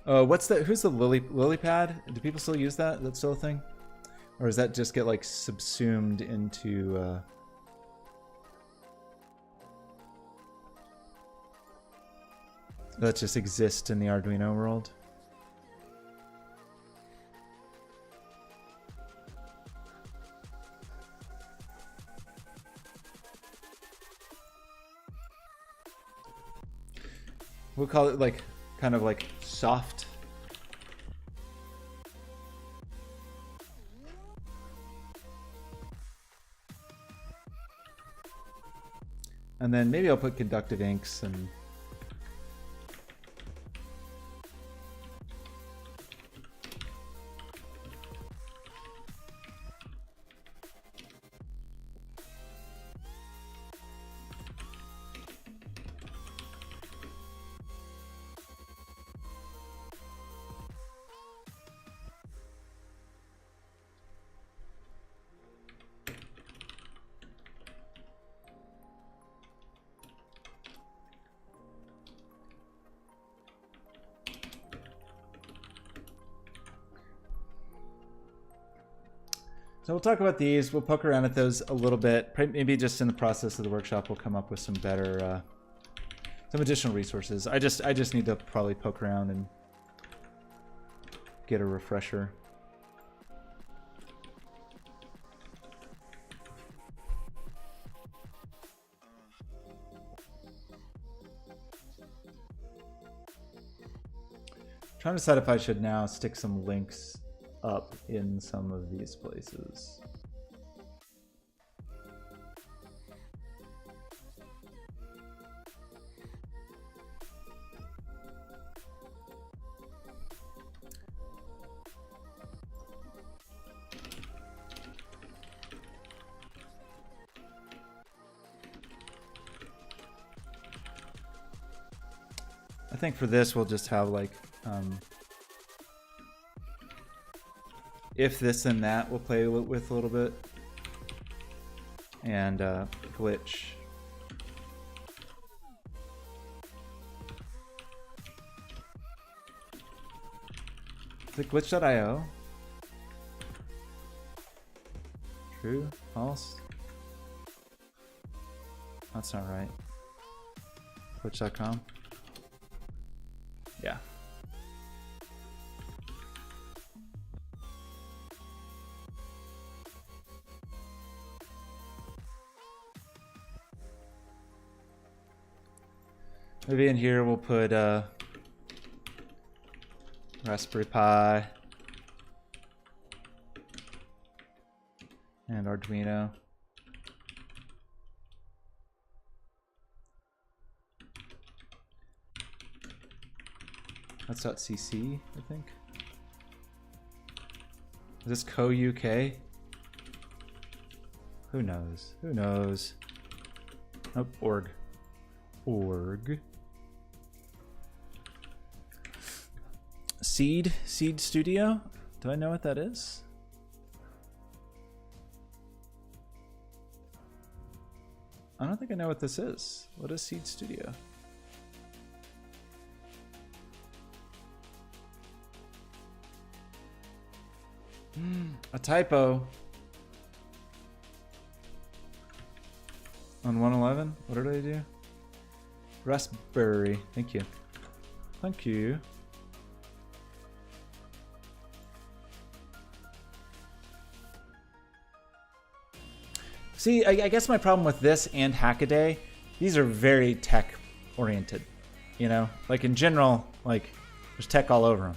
What's that? Who's the lily pad? Do people still use that? That's still a thing, or does that just get like subsumed into? That just exists in the Arduino world. We'll call it like kind of like soft. And then maybe I'll put conductive inks and so we'll talk about these. We'll poke around at those a little bit. Maybe just in the process of the workshop, we'll come up with some better, some additional resources. I just need to probably poke around and get a refresher. Trying to decide if I should now stick some links up in some of these places. I think for this we'll just have like if this and that we'll play with a little bit, and glitch. Is it glitch.io? True? False? That's not right. Glitch.com? Yeah. Maybe in here we'll put Raspberry Pi and Arduino. That's .cc, I think. Is this co-UK? Who knows? Who knows? Nope, org. Org. Seed Studio? Do I know what that is? I don't think I know what this is. What is Seed Studio? A typo. On 111? What did I do? Raspberry. Thank you. Thank you. See, I guess my problem with this and Hackaday, these are very tech oriented, you know? Like in general, like there's tech all over them.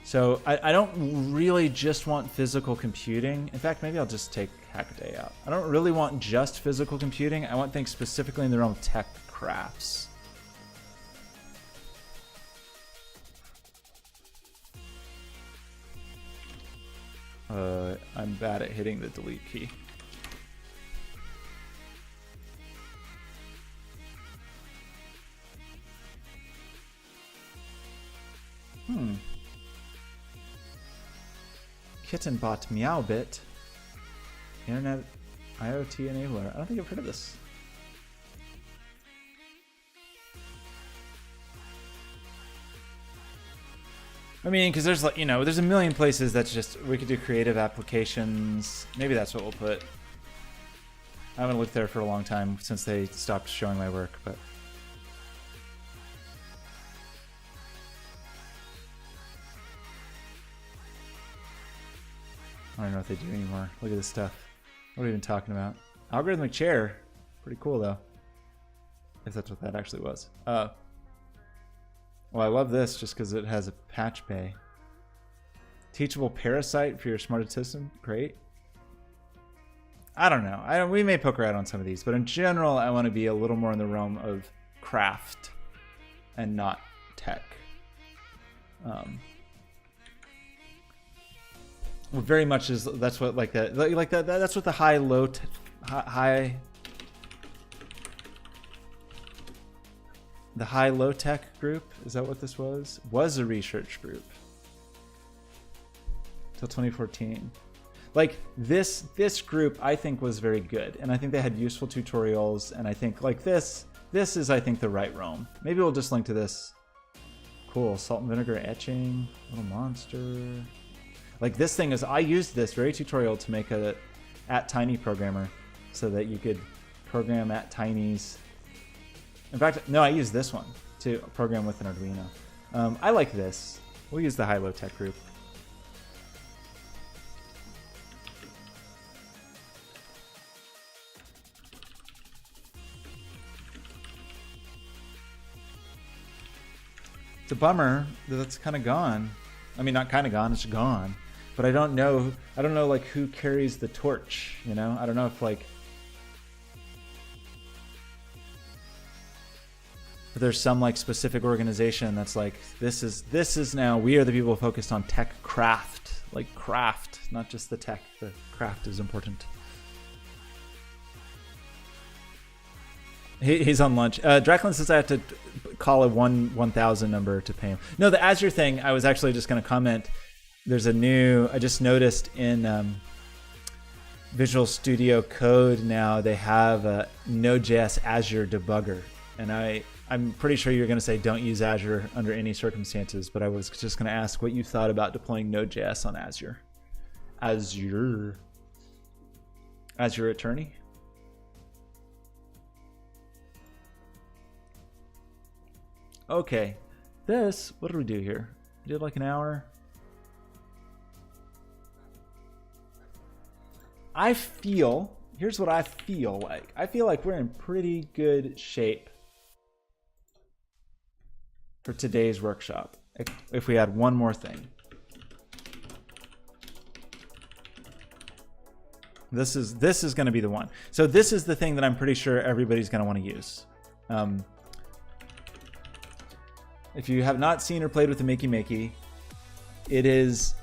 So I don't really just want physical computing. In fact, maybe I'll just take Hackaday out. I don't really want just physical computing. I want things specifically in the realm of tech crafts. I'm bad at hitting the delete key. Kittenbot Meowbit. Internet IoT enabler. I don't think I've heard of this. I mean, because there's like, you know, there's a million places that's just, we could do creative applications. Maybe that's what we'll put. I haven't looked there for a long time since they stopped showing my work, but. I don't know what they do anymore. Look at this stuff. What are we even talking about? Algorithmic chair. Pretty cool though. If that's what that actually was. Well, I love this just because it has a patch bay. Teachable parasite for your smart system. Great. I don't know. We may poke around on some of these, but in general, I want to be a little more in the realm of craft and not tech. Very much is that's what like that that's what the high low tech group, is that what this was a research group till 2014. Like this group I think was very good, and I think they had useful tutorials, and I think like this is I think the right realm. Maybe we'll just link to this. Cool. Salt and vinegar etching, little monster. Like this thing is, I used this very tutorial to make a @tiny programmer so that you could program @tinys. In fact, no, I used this one to program with an Arduino. I like this. We'll use the high-low tech group. It's a bummer that that's kind of gone. I mean, not kind of gone, it's gone. But I don't know like who carries the torch, you know? I don't know if like if there's some like specific organization that's like this is now we are the people focused on tech craft, like craft, not just the tech. The craft is important. He's on lunch. Draclin says I have to call a 1,000 number to pay him. No, the Azure thing, I was actually just going to comment. There's a new, I just noticed in Visual Studio Code now, they have a Node.js Azure debugger. And I'm pretty sure you're going to say don't use Azure under any circumstances, but I was just going to ask what you thought about deploying Node.js on Azure. Azure Attorney? Okay, what did we do here? We did like an hour. Here's what I feel like. I feel like we're in pretty good shape for today's workshop. If we had one more thing. This is going to be the one. So this is the thing that I'm pretty sure everybody's going to want to use. If you have not seen or played with the Makey Makey, it is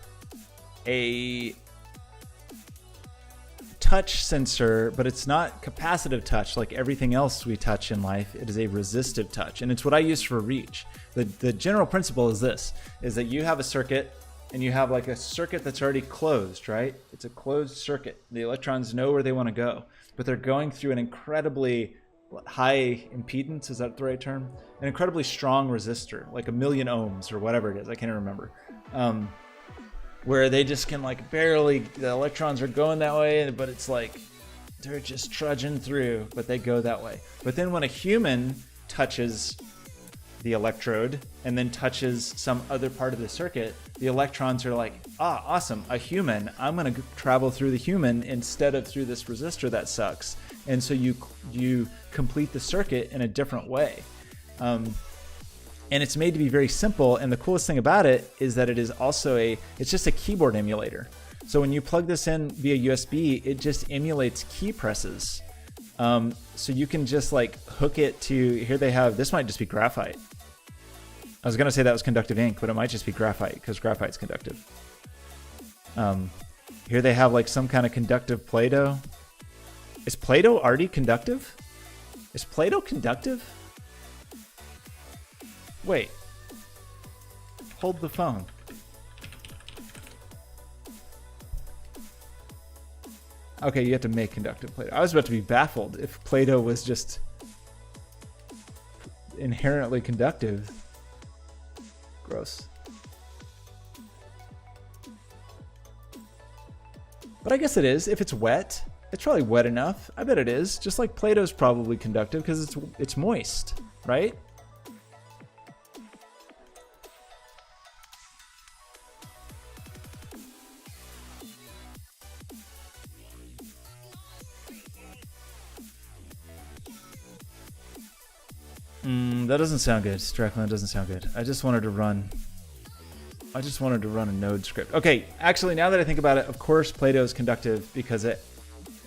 a touch sensor, but it's not capacitive touch like everything else we touch in life. It is a resistive touch, and it's what I use for reach. The general principle is this, is that you have a circuit, and you have like a circuit that's already closed, right? It's a closed circuit. The electrons know where they want to go, but they're going through an incredibly high impedance, is that the right term? An incredibly strong resistor, like 1,000,000 ohms or whatever it is, I can't remember. Where they just can like barely, the electrons are going that way, but it's like they're just trudging through, but they go that way. But then when a human touches the electrode and then touches some other part of the circuit, the electrons are like, ah, awesome, a human. I'm going to travel through the human instead of through this resistor that sucks. And so you complete the circuit in a different way. And it's made to be very simple. And the coolest thing about it is that it is also it's just a keyboard emulator. So when you plug this in via USB, it just emulates key presses. So you can just like hook it to, here they have, this might just be graphite. I was gonna say that was conductive ink, but it might just be graphite because graphite's conductive. Here they have like some kind of conductive Play-Doh. Is Play-Doh already conductive? Is Play-Doh conductive? Wait. Hold the phone. Okay, you have to make conductive Play-Doh. I was about to be baffled if Play-Doh was just inherently conductive. Gross. But I guess it is. If it's wet, it's probably wet enough. I bet it is. Just like Play-Doh's probably conductive because it's moist, right? That doesn't sound good. Dracula doesn't sound good. I just wanted to run a node script. Okay, actually, now that I think about it, of course Play-Doh is conductive because it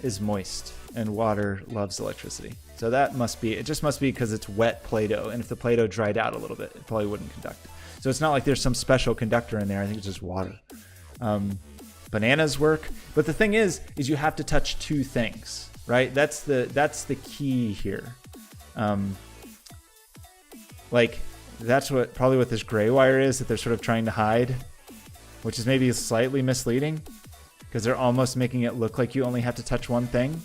is moist and water loves electricity. So that must be, it just must be because it's wet Play-Doh, and if the Play-Doh dried out a little bit, it probably wouldn't conduct. So it's not like there's some special conductor in there. I think it's just water. Bananas work, but the thing is you have to touch two things, right? That's the key here. Like, that's probably what this gray wire is that they're sort of trying to hide, which is maybe slightly misleading because they're almost making it look like you only have to touch one thing,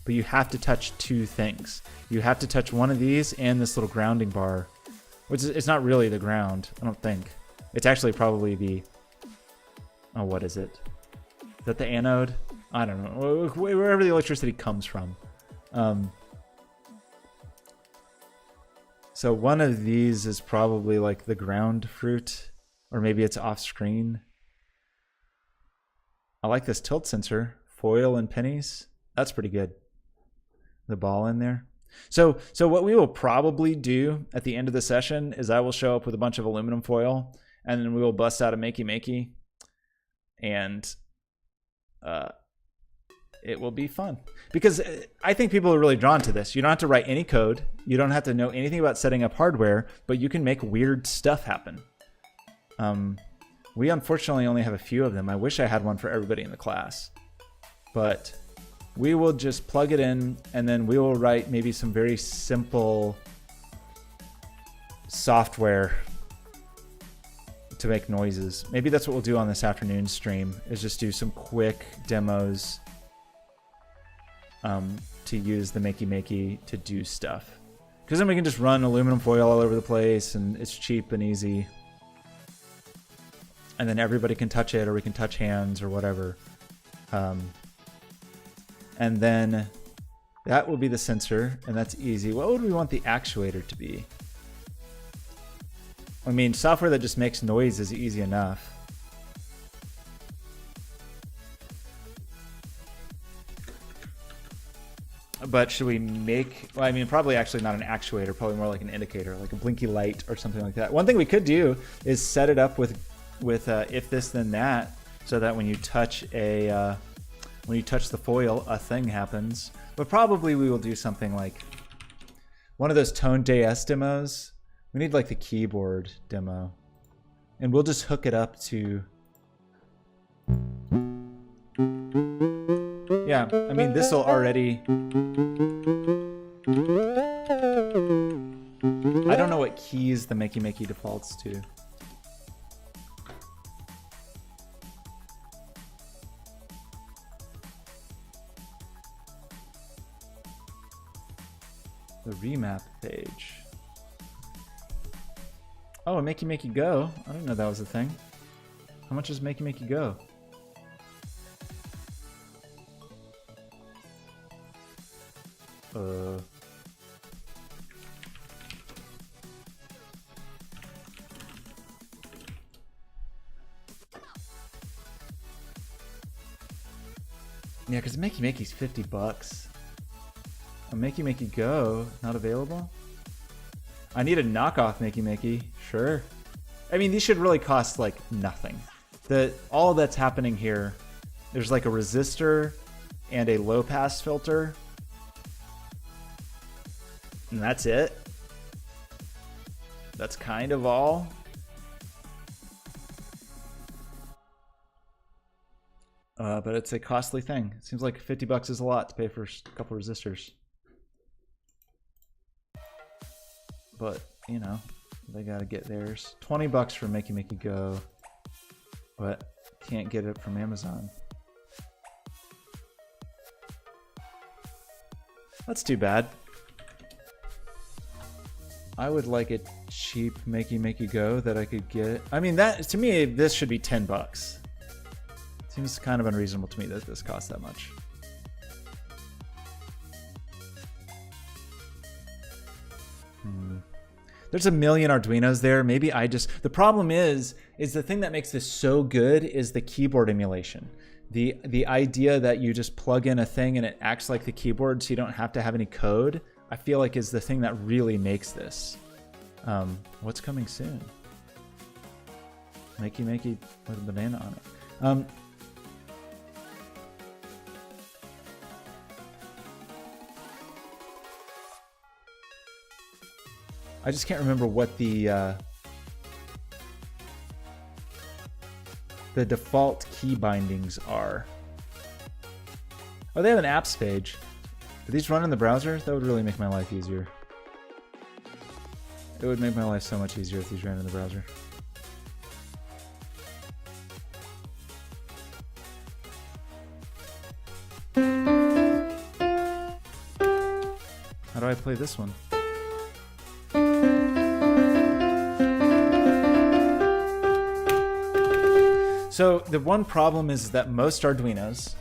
but you have to touch two things. You have to touch one of these and this little grounding bar, which is, it's not really the ground, I don't think. It's actually probably the, oh, what is it? Is that the anode? I don't know, wherever the electricity comes from. So one of these is probably like the ground fruit, Or maybe it's off screen. I like this tilt sensor, foil and pennies. That's pretty good. The ball in there. So what we will probably do at the end of the session is I will show up with a bunch of aluminum foil, and then we will bust out a makey, and it will be fun. Because I think people are really drawn to this. You don't have to write any code. You don't have to know anything about setting up hardware, but you can make weird stuff happen. We unfortunately only have a few of them. I wish I had one for everybody in the class. But we will just plug it in, and then we will write maybe some very simple software to make noises. Maybe that's what we'll do on this afternoon stream, is just do some quick demos to use the makey to do stuff. Because then we can just run aluminum foil all over the place, and it's cheap and easy. And then everybody can touch it, or we can touch hands or whatever. And then that will be the sensor, and that's easy. What would we want the actuator to be? I mean, software that just makes noise is easy enough. But should we make, well, I mean, probably actually not an actuator, probably more like an indicator, like a blinky light or something like that. One thing we could do is set it up with if this then that, so that when you touch the foil, a thing happens. But probably we will do something like one of those Tone.js demos. We need like the keyboard demo, and we'll just hook it up to. Yeah, I mean, this will already. I don't know what keys the makey defaults to. The remap page. Oh, a makey go. I didn't know that was a thing. How much does makey go? Yeah, because makey's $50. A makey go, not available? I need a knockoff makey. Sure. I mean, these should really cost like nothing. All that's happening here, there's like a resistor and a low pass filter. And that's it. That's kind of all. But it's a costly thing. It seems like $50 is a lot to pay for a couple resistors. But, you know, they gotta get theirs. $20 for makey go, but can't get it from Amazon. That's too bad. I would like a cheap makey go that I could get. I mean, that to me, this should be $10. Seems kind of unreasonable to me that this costs that much. There's a million Arduinos there. Maybe the problem is the thing that makes this so good is the keyboard emulation. The idea that you just plug in a thing and it acts like the keyboard so you don't have to have any code, I feel like is the thing that really makes this. What's coming soon? Makey with a banana on it. I just can't remember what the default key bindings are. Oh, they have an apps page. Do these run in the browser? That would really make my life easier. It would make my life so much easier if these ran in the browser. How do I play this one? So the one problem is that most Arduinos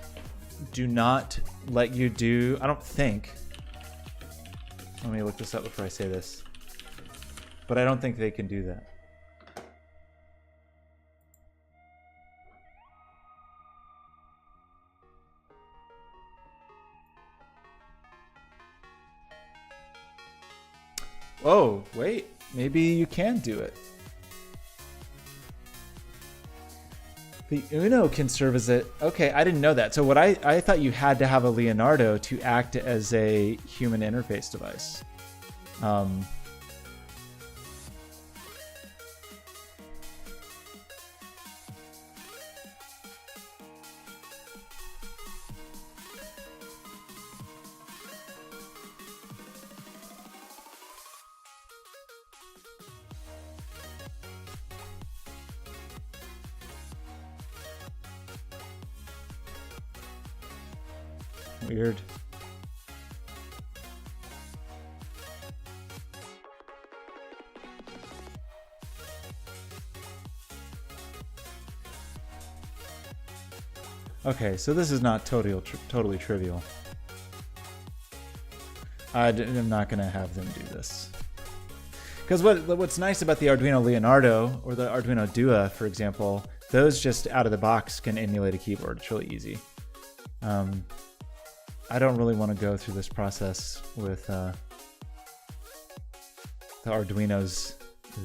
do not let you do, I don't think, let me look this up before I say this, but I don't think they can do that. Oh, wait, maybe you can do it. The Uno can serve as a... Okay, I didn't know that. So what I thought you had to have a Leonardo to act as a human interface device. Weird. Okay, so this is not totally trivial. I'm not going to have them do this. Because what's nice about the Arduino Leonardo or the Arduino Dua, for example, those just out of the box can emulate a keyboard. It's really easy. I don't really want to go through this process with the Arduinos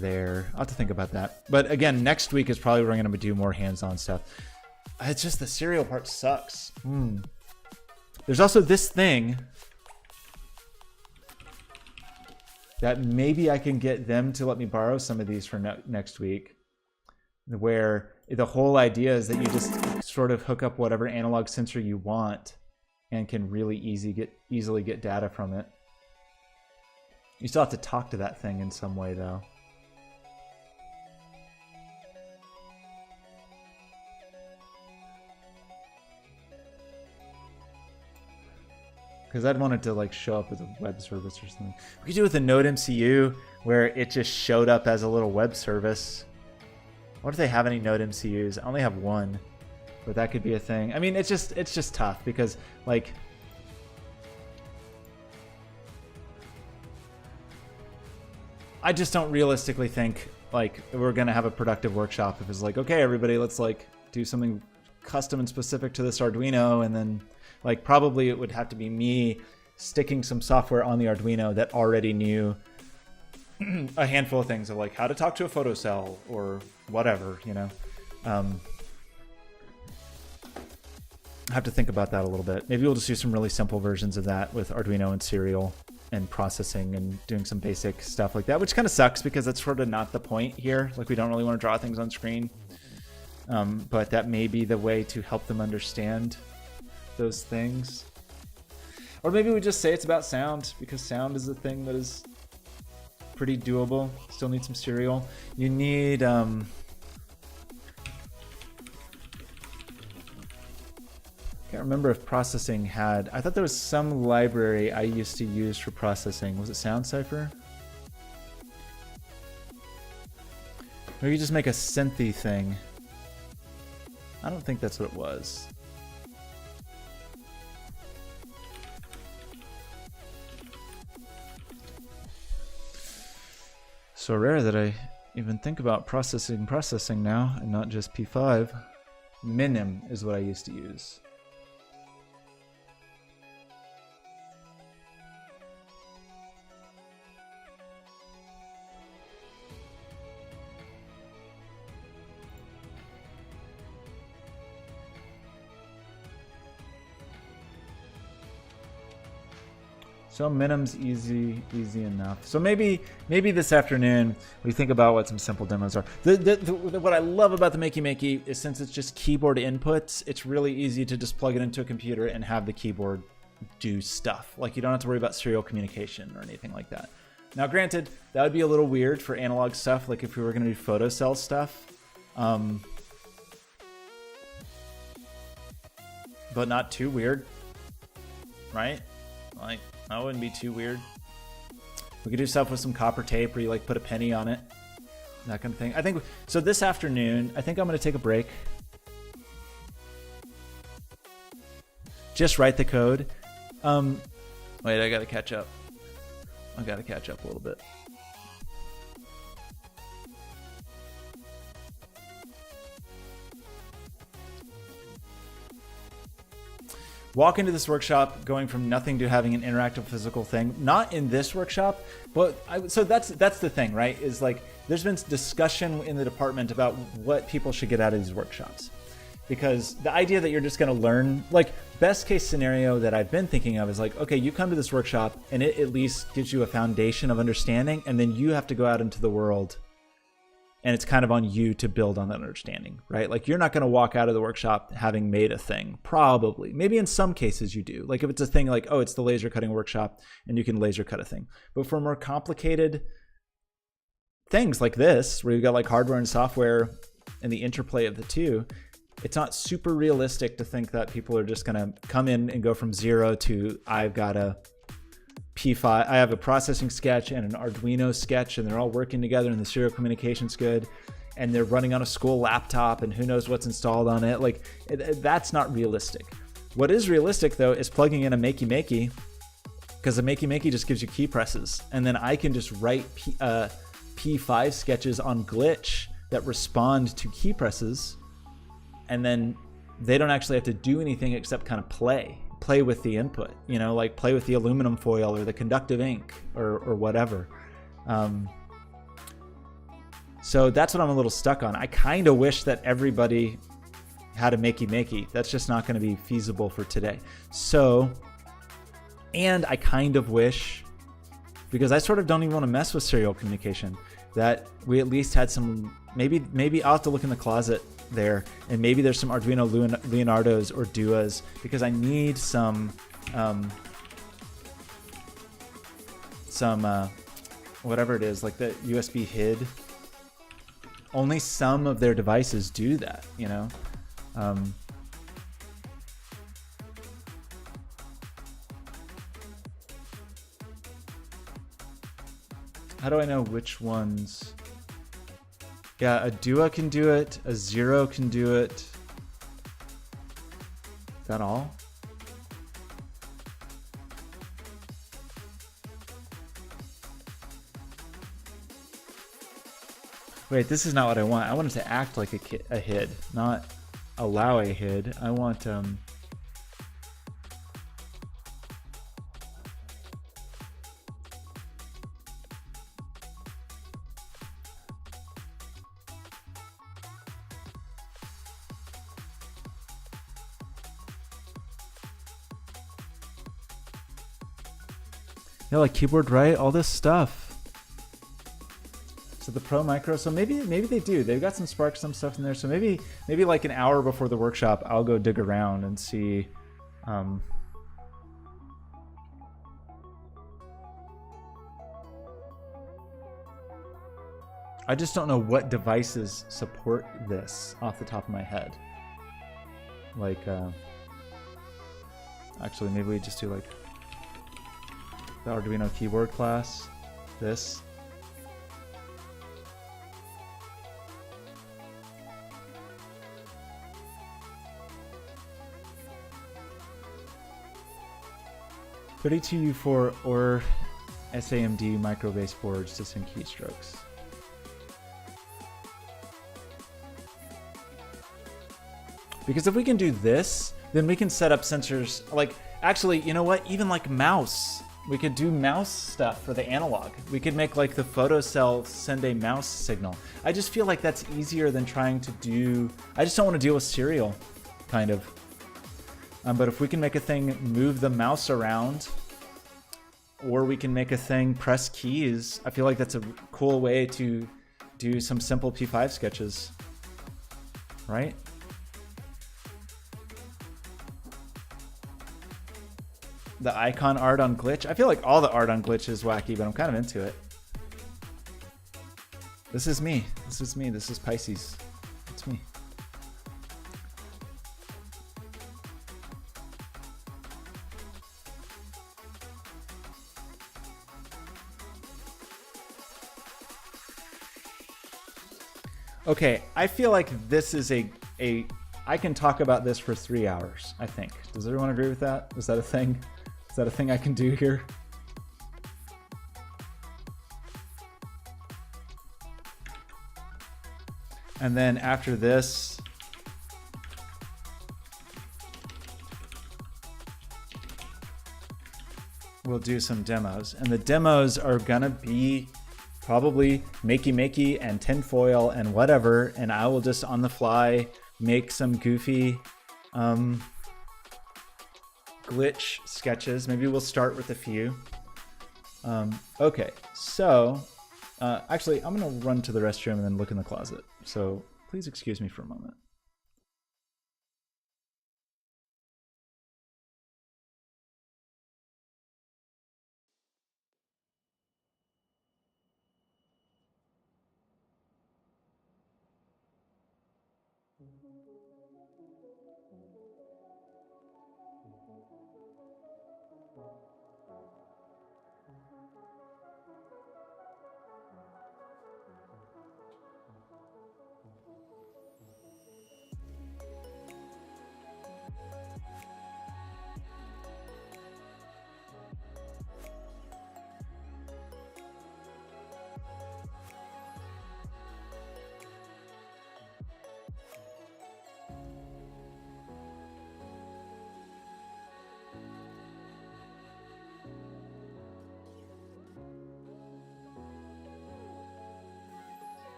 there. I'll have to think about that. But again, next week is probably where I'm going to do more hands-on stuff. It's just the serial part sucks. There's also this thing that maybe I can get them to let me borrow some of these for next week, where the whole idea is that you just sort of hook up whatever analog sensor you want and can really easily get data from it. You still have to talk to that thing in some way, though. Because I'd want it to like show up as a web service or something. We could do it with a Node MCU where it just showed up as a little web service. What if they have any Node MCUs? I only have one. But that could be a thing. I mean, it's just tough because, like, I just don't realistically think, like, we're going to have a productive workshop if it's like, okay, everybody, let's, like, do something custom and specific to this Arduino. And then, like, probably it would have to be me sticking some software on the Arduino that already knew a handful of things of, like, how to talk to a photocell or whatever, you know. I have to think about that a little bit. Maybe we'll just do some really simple versions of that with Arduino and serial and processing and doing some basic stuff like that, which kind of sucks because that's sort of not the point here. Like, we don't really want to draw things on screen. But that may be the way to help them understand those things. Or maybe we just say it's about sound, because sound is a thing that is pretty doable. Still need some serial. You need... I can't remember if processing had... I thought there was some library I used to use for processing. Was it Sound Cipher? Or you just make a synthy thing. I don't think that's what it was. So rare that I even think about processing now and not just P5. Minim is what I used to use. So minim's easy enough. So maybe this afternoon we think about what some simple demos are. What I love about the Makey is since it's just keyboard inputs, it's really easy to just plug it into a computer and have the keyboard do stuff. Like, you don't have to worry about serial communication or anything like that. Now, granted, that would be a little weird for analog stuff, like if we were going to do photocell stuff. But not too weird, right? Like, that wouldn't be too weird. We could do stuff with some copper tape where you like put a penny on it, that kind of thing. I think so. This afternoon, I think I'm going to take a break. Just write the code. Wait, I got to catch up. I got to catch up a little bit. walk into this workshop going from nothing to having an interactive physical thing. Not in this workshop, but so that's the thing, right? Is like there's been discussion in the department about what people should get out of these workshops. Because the idea that you're just going to learn, like best case scenario that I've been thinking of is like, okay, you come to this workshop and it at least gives you a foundation of understanding, and then you have to go out into the world and it's kind of on you to build on that understanding, right? Like you're not going to walk out of the workshop having made a thing, probably. Maybe in some cases you do. Like if it's a thing like, oh, it's the laser cutting workshop and you can laser cut a thing. But for more complicated things like this, where you've got like hardware and software and the interplay of the two, it's not super realistic to think that people are just going to come in and go from 0 to I've got a P5, I have a processing sketch and an Arduino sketch, and they're all working together and the serial communication's good, and they're running on a school laptop and who knows what's installed on it. Like that's not realistic. What is realistic though is plugging in a makey, because a makey just gives you key presses, and then I can just write P5 sketches on Glitch that respond to key presses, and then they don't actually have to do anything except kind of play with the input, you know, like play with the aluminum foil or the conductive ink or whatever. So that's what I'm a little stuck on. I kind of wish that everybody had a makey. That's just not going to be feasible for today. So, and I kind of wish, because I sort of don't even want to mess with serial communication, that we at least had some, maybe I'll have to look in the closet there, and maybe there's some Arduino Leonardos or Duas, because I need some whatever it is, like the USB HID. Only some of their devices do that, you know. How do I know which ones? Yeah, a Dua can do it, a Zero can do it. Is that all? Wait, this is not what I want. I want it to act like a HID, not allow a HID. I want yeah, like keyboard right, all this stuff. So the Pro Micro, so maybe they do. They've got some Spark, some stuff in there. So maybe like an hour before the workshop, I'll go dig around and see. I just don't know what devices support this off the top of my head. Like, actually, maybe we just do like the Arduino keyboard class, this. (32U4) or SAMD micro baseboards to send keystrokes. Because if we can do this, then we can set up sensors like, actually, you know what? Even like mouse. We could do mouse stuff for the analog. We could make like the photocell send a mouse signal. I just feel like that's easier than trying to do, I just don't want to deal with serial, kind of. But if we can make a thing move the mouse around, or we can make a thing press keys, I feel like that's a cool way to do some simple P5 sketches, right? The icon art on Glitch. I feel like all the art on Glitch is wacky, but I'm kind of into it. This is me. This is me. This is Pisces. It's me. Okay, I feel like this is I can talk about this for 3 hours, I think. Does everyone agree with that? Is that a thing? Is that a thing I can do here? And then after this, we'll do some demos. And the demos are gonna be probably makey and tinfoil and whatever, and I will just on the fly make some goofy glitch sketches. Maybe we'll start with a few. Okay, so actually I'm gonna run to the restroom and then look in the closet. So please excuse me for a moment.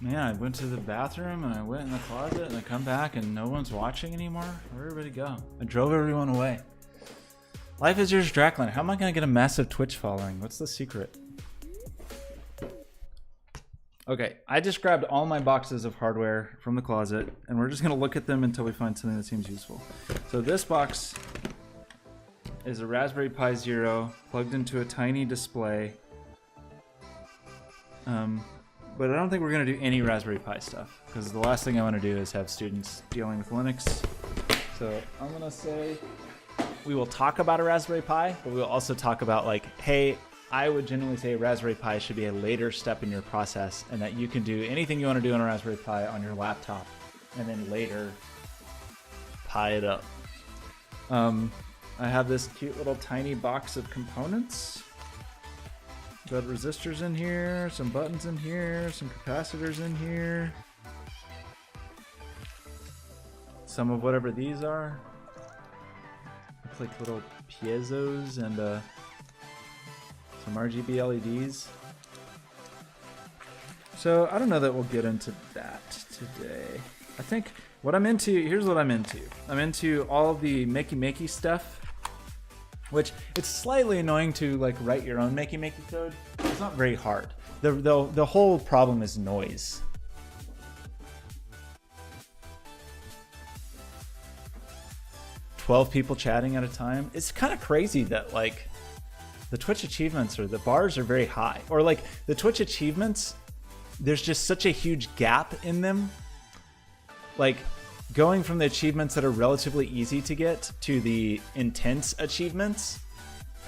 Man, I went to the bathroom and I went in the closet and I come back and no one's watching anymore. Where'd everybody go? I drove everyone away. Life is yours, Draclin. How am I gonna get a massive Twitch following? What's the secret? Okay, I just grabbed all my boxes of hardware from the closet and we're just gonna look at them until we find something that seems useful. So this box is a Raspberry Pi Zero plugged into a tiny display. But I don't think we're going to do any Raspberry Pi stuff because the last thing I want to do is have students dealing with Linux. So I'm going to say we will talk about a Raspberry Pi, but we'll also talk about like, hey, I would generally say Raspberry Pi should be a later step in your process and that you can do anything you want to do on a Raspberry Pi on your laptop and then later Pi it up. I have this cute little tiny box of components. Got resistors in here, some buttons in here, some capacitors in here. Some of whatever these are. Looks like little piezos and some RGB LEDs. So I don't know that we'll get into that today. I think what I'm into, here's what I'm into. I'm into all the makey stuff, which it's slightly annoying to like write your own makey code. It's not very hard. The whole problem is noise. "12 people chatting at a time." It's kind of crazy that like the Twitch achievements or the bars are very high, or like the Twitch achievements, there's just such a huge gap in them. Like going from the achievements that are relatively easy to get to the intense achievements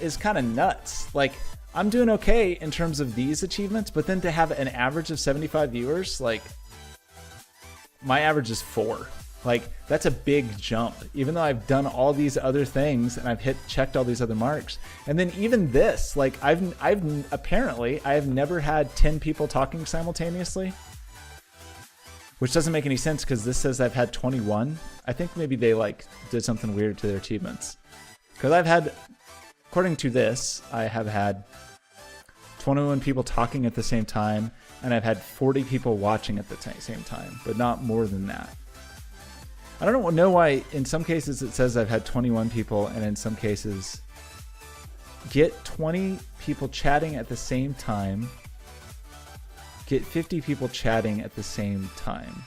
is kind of nuts. Like I'm doing okay in terms of these achievements, but then to have an average of 75 viewers, like my average is 4. Like that's a big jump, even though I've done all these other things and I've checked all these other marks. And then even this, like I've apparently I have never had 10 people talking simultaneously, which doesn't make any sense because this says I've had 21. I think maybe they like did something weird to their achievements, because I've had, according to this, I have had 21 people talking at the same time, and I've had 40 people watching at the same time, but not more than that. I don't know why in some cases it says I've had 21 people, and in some cases get 20 people chatting at the same time, get 50 people chatting at the same time.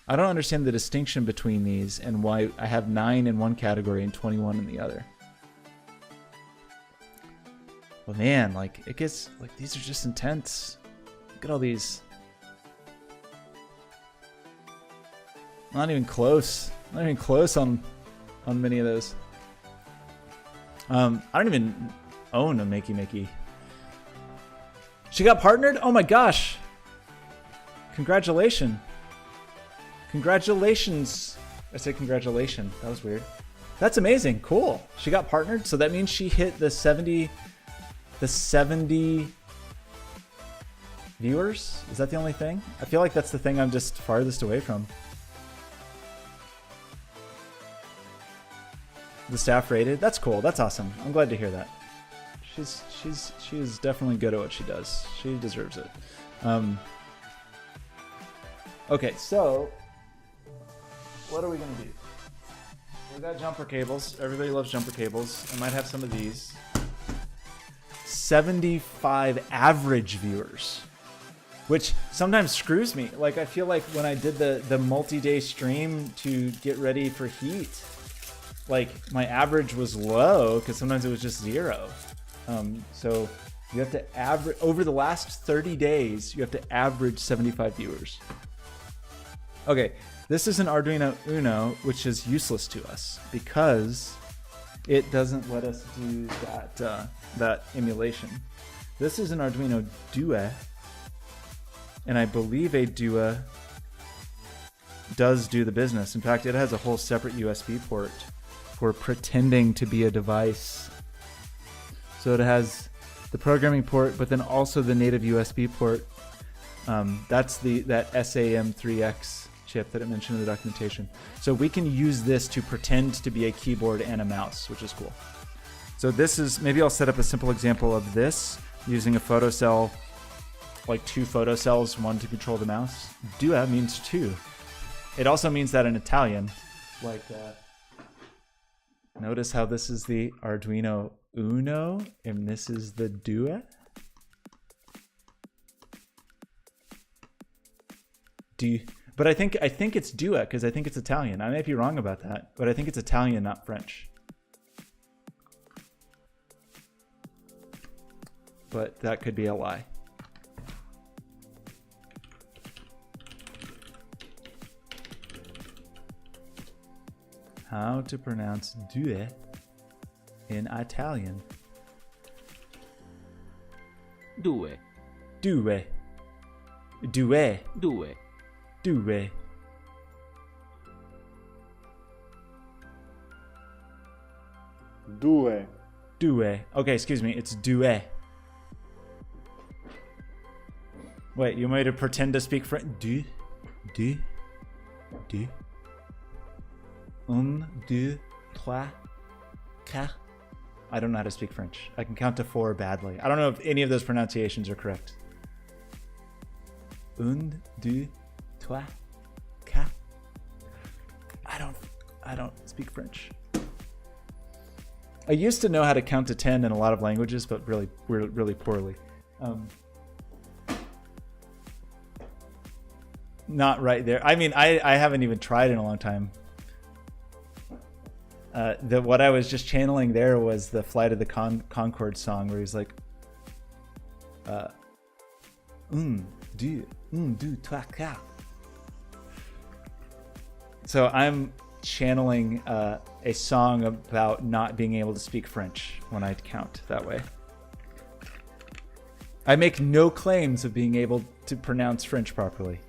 I don't understand the distinction between these and why I have 9 in one category and 21 in the other. But man, like it gets, like these are just intense. Look at all these. Not even close. Not even close on many of those. I don't even own a Makey. She got partnered? Oh my gosh. Congratulations. Congratulations. I said congratulations. That was weird. That's amazing. Cool. She got partnered, so that means she hit the 70 viewers? Is that the only thing? I feel like that's the thing I'm just farthest away from. The staff rated. That's cool. That's awesome. I'm glad to hear that. She's definitely good at what she does. She deserves it. Okay, so what are we gonna do? We got jumper cables. Everybody loves jumper cables. I might have some of these. 75 average viewers, which sometimes screws me. Like I feel like when I did the multi-day stream to get ready for Heat, like my average was low because sometimes it was just 0. So you have to average over the last 30 days, you have to average 75 viewers. Okay, this is an Arduino Uno, which is useless to us because it doesn't let us do that emulation. This is an Arduino Duo, and I believe a Duo does do the business. In fact, it has a whole separate USB port for pretending to be a device. So it has the programming port, but then also the native USB port. That's that SAM3X chip that it mentioned in the documentation. So we can use this to pretend to be a keyboard and a mouse, which is cool. So this is, maybe I'll set up a simple example of this using a photocell, like 2 photocells, 1 to control the mouse. Due means 2. It also means that in Italian, like notice how this is the Arduino Uno and this is the Duo. But I think it's Duo because I think it's Italian. I may be wrong about that, but I think it's Italian, not French. But that could be a lie. How to pronounce Due in Italian? Due. Due. Due. Due. Due. Due. Due. Okay, excuse me. It's Due. Wait, you want me to pretend to speak French? Deux. Deux. Deux. Un, deux, trois, quatre. I don't know how to speak French. I can count to 4 badly. I don't know if any of those pronunciations are correct. Un, deux, trois, quatre. I don't speak French. I used to know how to count to 10 in a lot of languages, but really poorly. Not right there. I mean, I haven't even tried in a long time. What I was just channeling there was the Flight of the Conchord song, where he's like, un, deux, trois, quatre. So I'm channeling a song about not being able to speak French when I count that way. I make no claims of being able to pronounce French properly.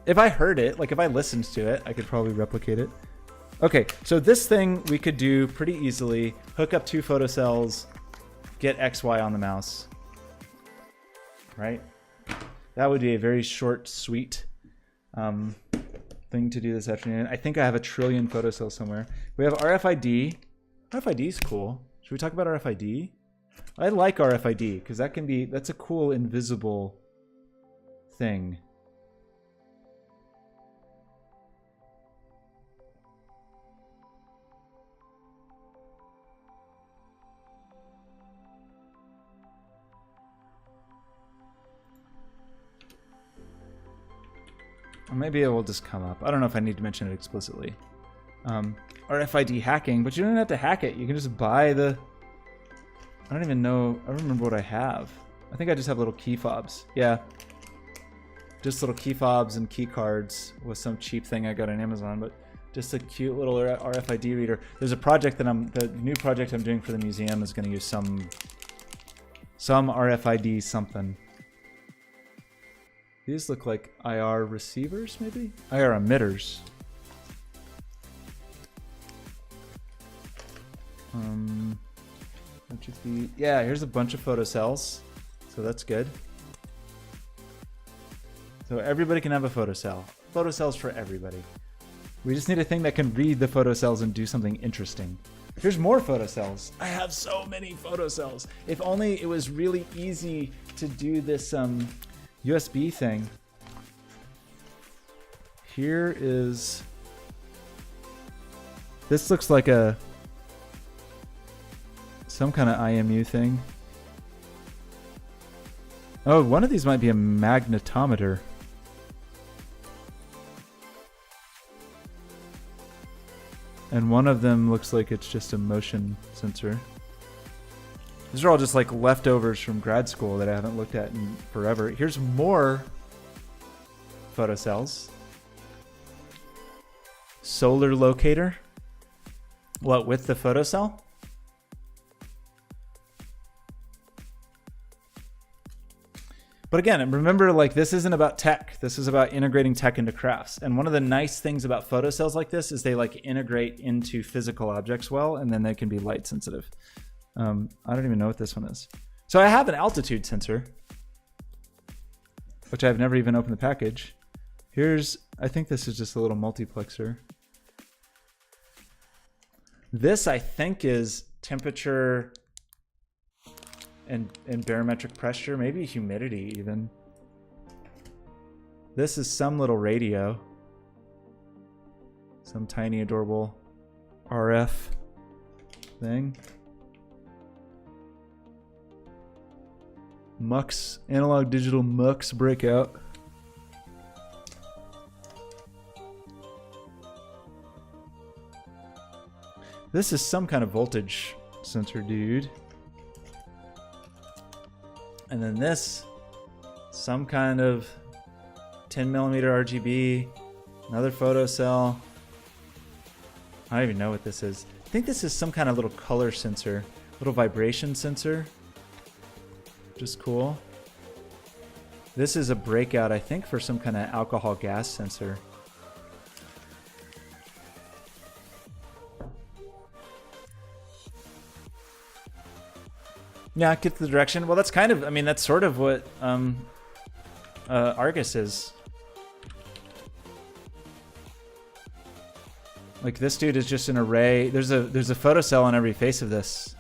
If I heard it, like if I listened to it, I could probably replicate it. Okay, so this thing we could do pretty easily. Hook up 2 photocells, get XY on the mouse. Right? That would be a very short, sweet thing to do this afternoon. I think I have a trillion photocells somewhere. We have RFID. RFID is cool. Should we talk about RFID? I like RFID because that's a cool invisible thing. Or maybe it will just come up. I don't know if I need to mention it explicitly. RFID hacking, but you don't have to hack it. You can just buy the... I don't even know. I don't remember what I have. I think I just have little key fobs. Yeah. Just little key fobs and key cards with some cheap thing I got on Amazon, but just a cute little RFID reader. There's a project that the new project I'm doing for the museum is going to use some RFID something. These look like IR receivers, maybe? IR emitters. Yeah, here's a bunch of photocells. So that's good. So everybody can have a photocell. Photocells for everybody. We just need a thing that can read the photocells and do something interesting. Here's more photocells. I have so many photocells. If only it was really easy to do this USB thing. Here is... This looks like some kind of IMU thing. Oh, one of these might be a magnetometer. And one of them looks like it's just a motion sensor. These are all just like leftovers from grad school that I haven't looked at in forever. Here's more photocells. Solar locator. What, with the photocell? But again, remember, like, this isn't about tech. This is about integrating tech into crafts. And one of the nice things about photocells like this is they like integrate into physical objects well, and then they can be light sensitive. I don't even know what this one is. So I have an altitude sensor, which I've never even opened the package. I think this is just a little multiplexer. This, I think, is temperature and barometric pressure, maybe humidity even. This is some little radio. Some tiny adorable RF thing. Mux, analog digital mux breakout. This is some kind of voltage sensor, dude. And then this, some kind of 10mm RGB, another photocell. I don't even know what this is. I think this is some kind of little color sensor, little vibration sensor. Just cool. This is a breakout, I think, for some kind of alcohol gas sensor. Yeah, get the direction. Well, that's kind of, I mean, that's sort of what Argus is. Like, this dude is just an array. There's a photocell on every face of this.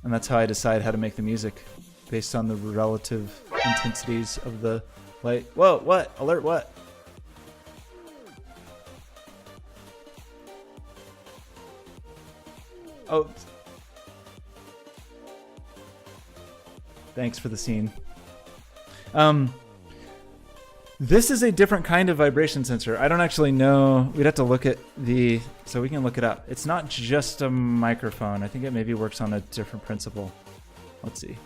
And that's how I decide how to make the music, based on the relative intensities of the light. Whoa, what? Alert, what? Oh. Thanks for the scene. This is a different kind of vibration sensor. I don't actually know. We'd have to look at the... So we can look it up. It's not just a microphone. I think it maybe works on a different principle. Let's see.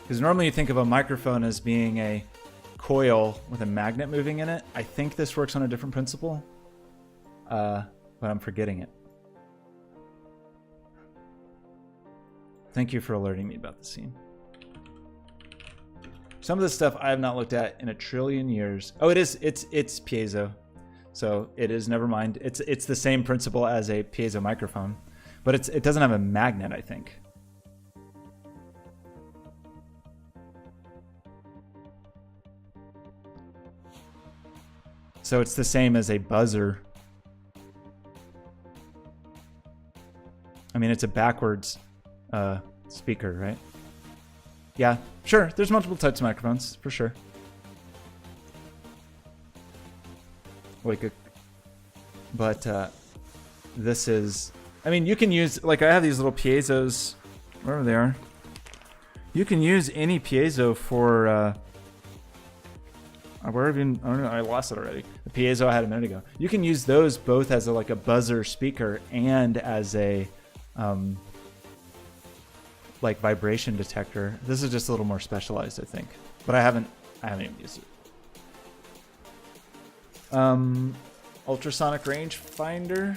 Because normally you think of a microphone as being a coil with a magnet moving in it. I think this works on a different principle. But I'm forgetting it. Thank you for alerting me about the scene. Some of this stuff I have not looked at in a trillion years. Oh, it is. It's piezo. So it is, never mind. It's the same principle as a piezo microphone. But it doesn't have a magnet, I think. So it's the same as a buzzer. I mean, it's a backwards speaker, right? Yeah, sure. There's multiple types of microphones, for sure. But this is... I mean, you can use... Like, I have these little piezos, wherever they are. You can use any piezo for... where have you... I don't know, I lost it already. The piezo I had a minute ago. You can use those both as like a buzzer speaker and as a... like vibration detector. This is just a little more specialized, I think, but I haven't even used it. Ultrasonic range finder.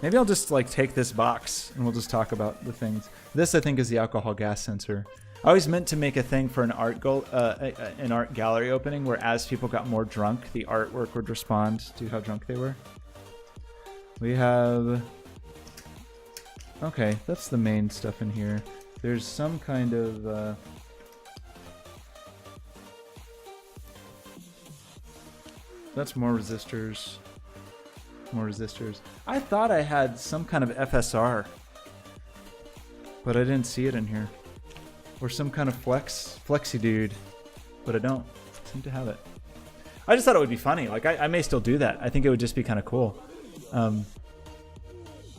Maybe I'll just like take this box and we'll just talk about the things. This I think is the alcohol gas sensor. I always meant to make a thing for an art gallery opening where as people got more drunk, the artwork would respond to how drunk they were. We have... Okay, that's the main stuff in here. There's some kind of... That's more resistors. More resistors. I thought I had some kind of FSR, but I didn't see it in here. Or some kind of flexi dude, but I don't seem to have it. I just thought it would be funny. Like, I may still do that. I think it would just be kind of cool.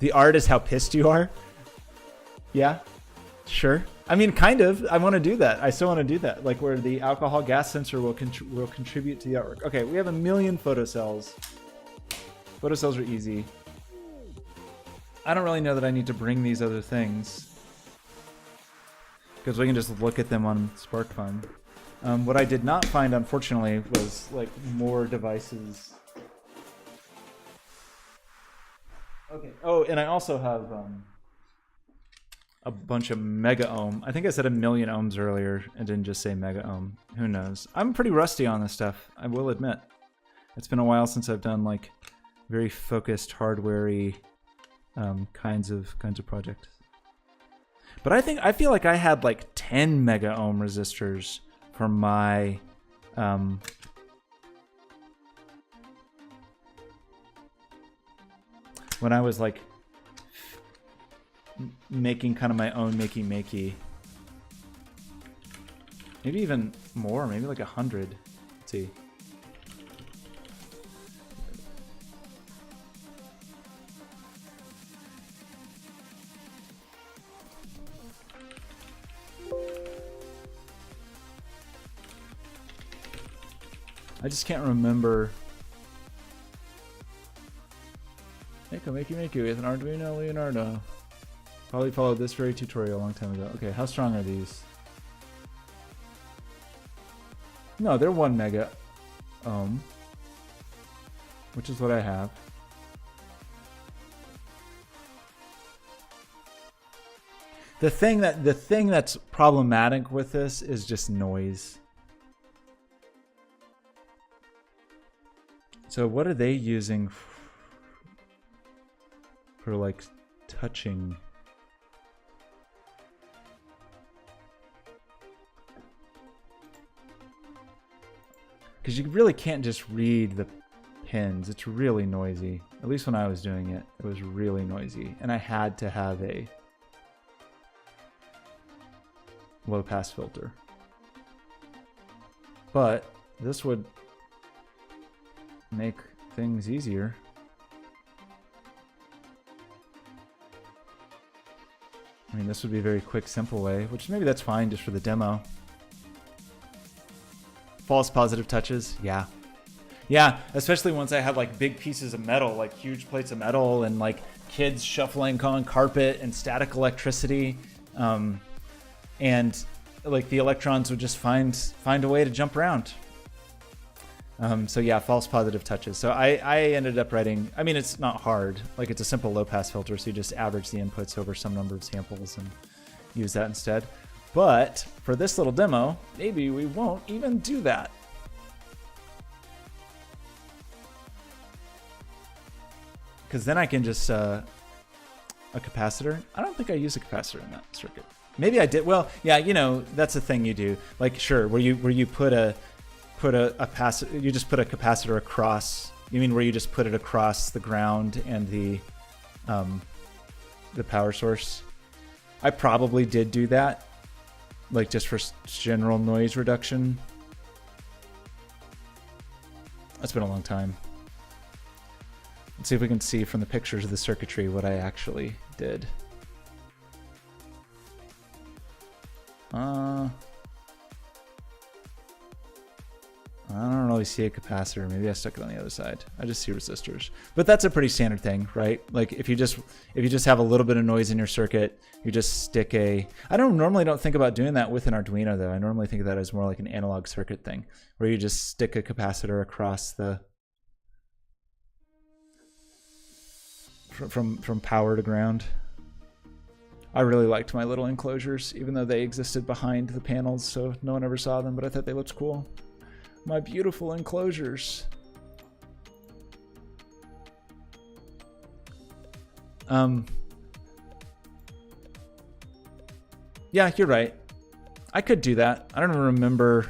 The art is how pissed you are. Yeah, sure. I mean, kind of. I want to do that. I still want to do that. Like where the alcohol gas sensor will contribute to the artwork. Okay, we have a million photocells. Photocells are easy. I don't really know that I need to bring these other things, because we can just look at them on SparkFun. What I did not find, unfortunately, was like more devices. Okay. Oh, and I also have a bunch of mega ohm. I think I said a million ohms earlier and didn't just say mega ohm. Who knows? I'm pretty rusty on this stuff, I will admit. It's been a while since I've done like very focused hardware-y kinds of projects. But I feel like I had like 10 mega ohm resistors for my when I was like making kind of my own makey. Maybe even more, maybe like 100. Let's see. I just can't remember. Makey with an Arduino Leonardo. Probably followed this very tutorial a long time ago. Okay, how strong are these? No, they're 1 mega ohm, which is what I have. The thing that's problematic with this is just noise. So what are they using for like touching? Because you really can't just read the pins. It's really noisy. At least when I was doing it, it was really noisy. And I had to have a low pass filter. But this would make things easier. I mean, this would be a very quick, simple way, which maybe that's fine just for the demo. False positive touches, yeah. Yeah, especially once I have like big pieces of metal, like huge plates of metal and like kids shuffling on carpet and static electricity. And like the electrons would just find a way to jump around. So yeah, false positive touches. So I ended up writing, I mean, it's not hard. Like it's a simple low pass filter. So you just average the inputs over some number of samples and use that instead. But for this little demo, maybe we won't even do that. Because then I can just, a capacitor. I don't think I use a capacitor in that circuit. Maybe I did. Well, yeah, you know, that's the thing you do. Like, sure, where you put a you just put a capacitor across. You mean where you just put it across the ground and the power source? I probably did do that, like just for general noise reduction. That's been a long time. Let's see if we can see from the pictures of the circuitry what I actually did. I don't really see a capacitor. Maybe I stuck it on the other side. I just see resistors. But that's a pretty standard thing, right? Like if you just have a little bit of noise in your circuit, you just stick a... I normally don't think about doing that with an Arduino though. I normally think of that as more like an analog circuit thing, where you just stick a capacitor across the... from power to ground. I really liked my little enclosures, even though they existed behind the panels, so no one ever saw them, but I thought they looked cool. My beautiful enclosures. Yeah, you're right. I could do that. I don't remember,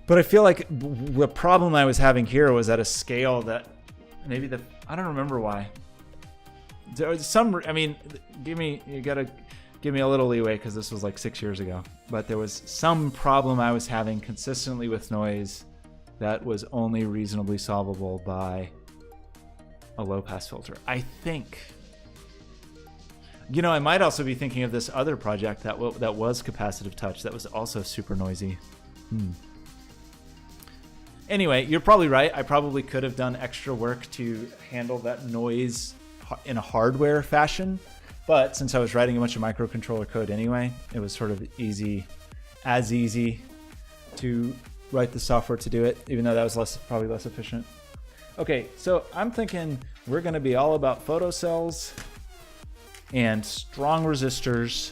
but I feel like the problem I was having here was at a scale that maybe I don't remember why. There was some, I mean, you gotta give me a little leeway because this was like 6 years ago, but there was some problem I was having consistently with noise that was only reasonably solvable by a low pass filter, I think. You know, I might also be thinking of this other project that was capacitive touch that was also super noisy. Anyway, you're probably right. I probably could have done extra work to handle that noise in a hardware fashion, but since I was writing a bunch of microcontroller code anyway, it was sort of easy to write the software to do it, even though that was probably less efficient. Okay, so I'm thinking we're going to be all about photocells and strong resistors,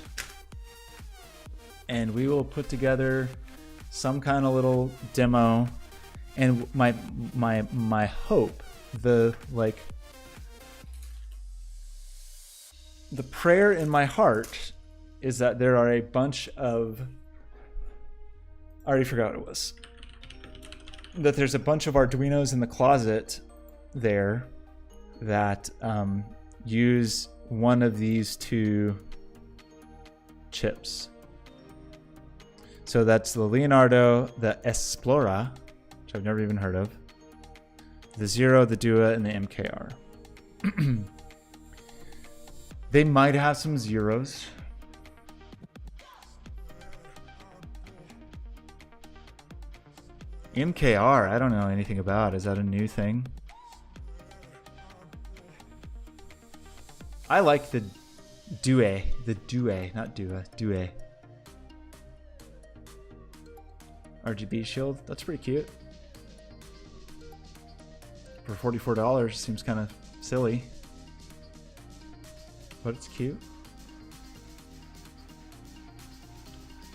and we will put together some kind of little demo. And my hope, the prayer in my heart is that there are a bunch of, I already forgot what it was, that there's a bunch of Arduinos in the closet there that use one of these two chips. So that's the Leonardo, the Esplora, which I've never even heard of, the Zero, the Dua, and the MKR. They might have some zeros. MKR, I don't know anything about. Is that a new thing? I like the Due, not Dua, Due. RGB shield, that's pretty cute. For $44, seems kind of silly. But it's cute.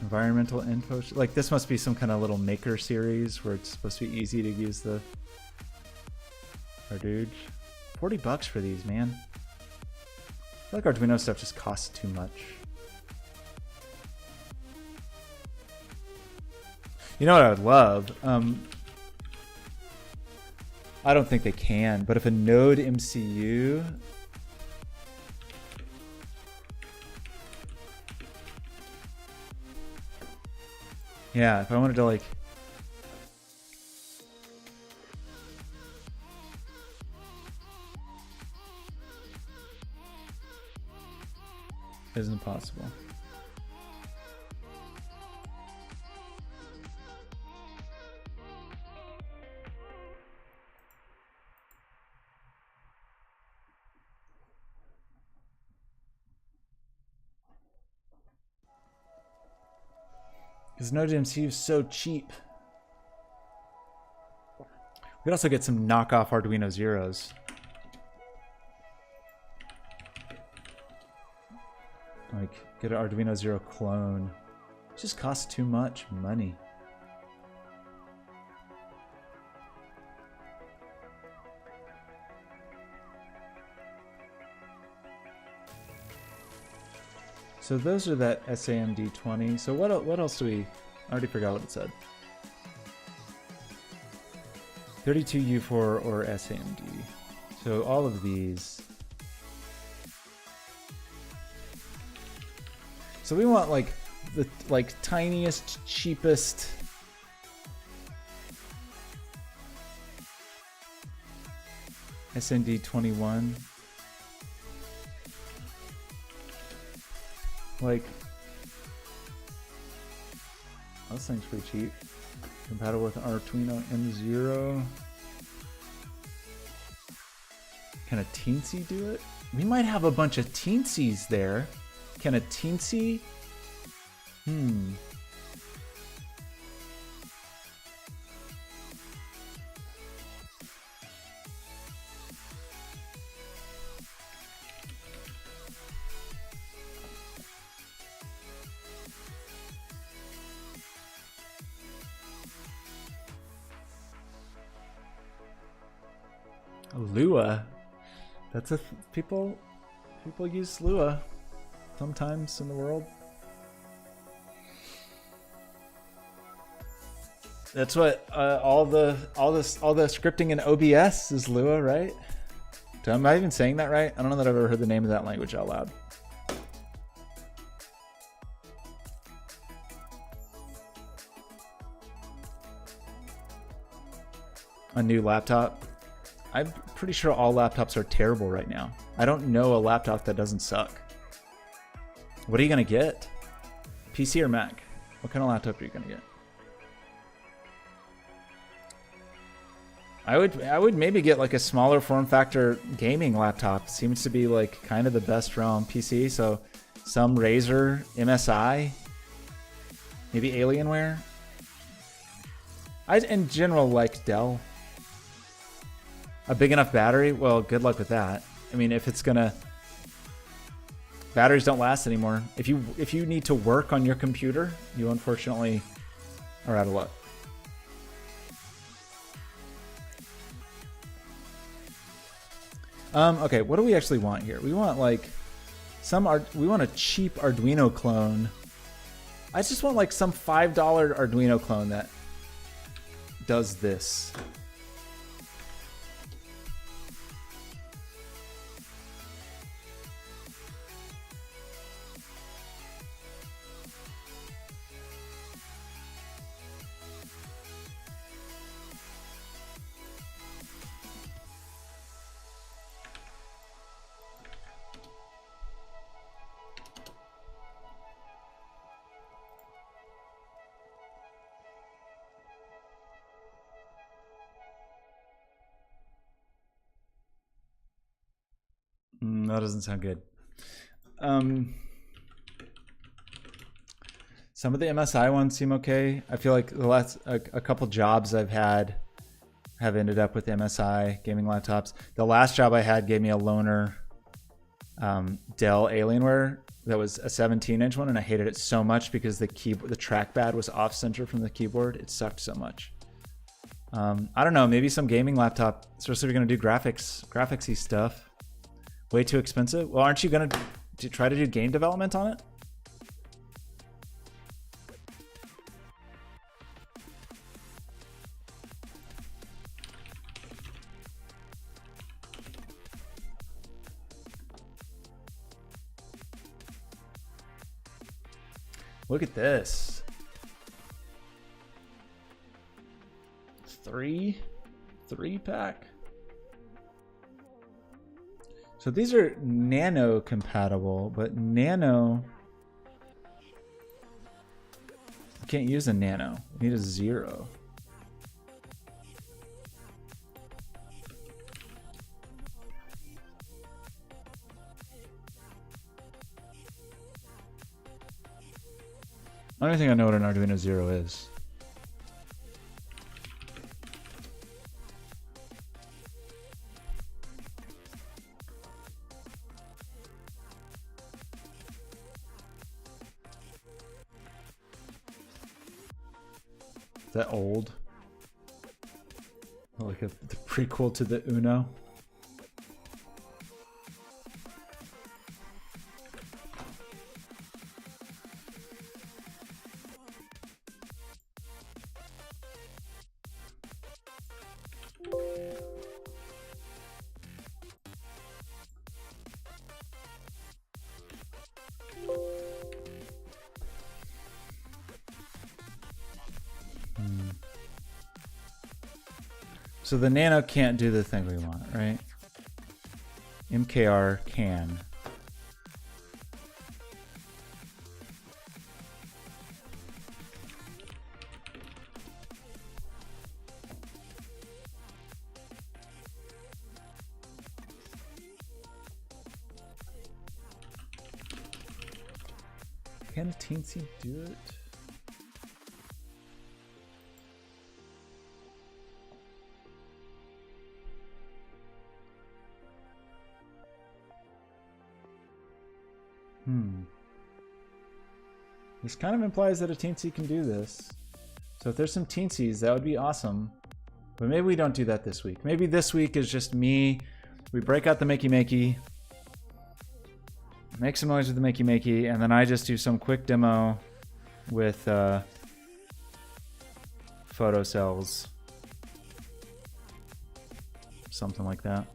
Environmental info. Like this must be some kind of little maker series where it's supposed to be easy to use the Arduino. $40 for these, man. I feel like Arduino stuff just costs too much. You know what I would love? I don't think they can, but if a node MCU Yeah, if I wanted to like... Isn't possible. Because Node MCU is so cheap. We could also get some knockoff Arduino Zeros. Like, get an Arduino Zero clone. It just costs too much money. So those are that SAMD20. So what else do we... I already forgot what it said. 32U4 or SAMD. So all of these. So we want like the tiniest, cheapest. SND21. Like, this thing's pretty cheap. Compatible with Arduino M0. Can a Teensy do it? We might have a bunch of Teensies there. Can a Teensy? Lua. That's a people use Lua sometimes in the world. That's what all the scripting in OBS is Lua, right? Am I even saying that right? I don't know that I've ever heard the name of that language out loud. A new laptop. I'm pretty sure all laptops are terrible right now. I don't know a laptop that doesn't suck. What are you gonna get? PC or Mac? What kind of laptop are you gonna get? I would maybe get like a smaller form factor gaming laptop. Seems to be like kind of the best realm PC. So some Razer, MSI, maybe Alienware. I in general like Dell. A big enough battery? Well, good luck with that. I mean, if it's gonna... Batteries don't last anymore. If you need to work on your computer, you unfortunately are out of luck. Okay, what do we actually want here? We want like we want a cheap Arduino clone. I just want like some $5 Arduino clone that does this. That doesn't sound good. Some of the MSI ones seem okay. I feel like the last a couple jobs I've had have ended up with MSI gaming laptops. The last job I had gave me a loaner Dell Alienware that was a 17-inch one, and I hated it so much because the trackpad was off center from the keyboard. It sucked so much. I don't know, maybe some gaming laptop, especially if you're gonna do graphicsy stuff. Way too expensive? Well, aren't you gonna try to do game development on it? Look at this. three pack. So these are nano compatible, but nano, you can't use a nano. You need a 0. I don't think I know what an Arduino 0 is. Is that old? Like the prequel to the Uno? So the nano can't do the thing we want, right? MKR can. Can a teensy do it? This kind of implies that a teensy can do this. So if there's some teensies, that would be awesome. But maybe we don't do that this week. Maybe this week is just me. We break out the Makey Makey, make some noise with the Makey Makey, and then I just do some quick demo with photocells. Something like that.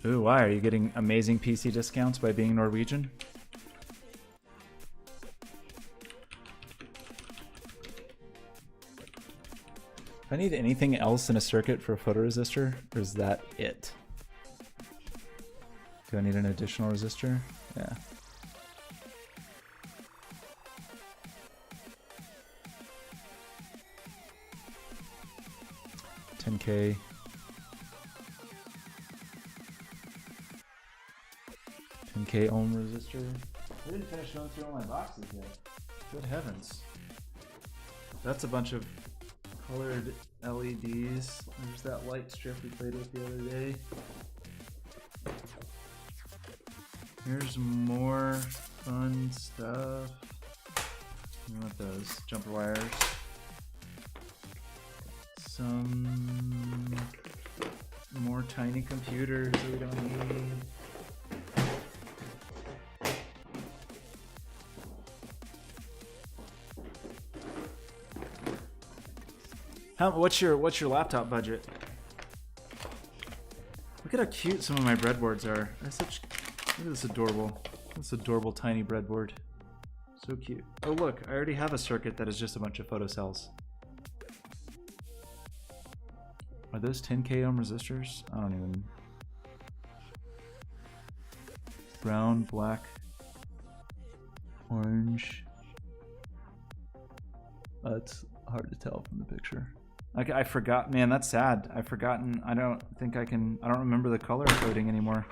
Ooh, why? Are you getting amazing PC discounts by being Norwegian? Do I need anything else in a circuit for a photoresistor, or is that it? Do I need an additional resistor? Yeah. $10K. 10K ohm resistor. I didn't finish going through all my boxes yet. Good heavens. That's a bunch of colored LEDs. There's that light strip we played with the other day. Here's more fun stuff. I want those jumper wires. Some more tiny computers that we don't need. What's your laptop budget? Look at how cute some of my breadboards are. Look at this adorable tiny breadboard. So cute. Oh look, I already have a circuit that is just a bunch of photocells. Are those 10K ohm resistors? I don't even. Brown, black, orange. It's hard to tell from the picture. I forgot, man, that's sad. I've forgotten. I don't remember the color coding anymore.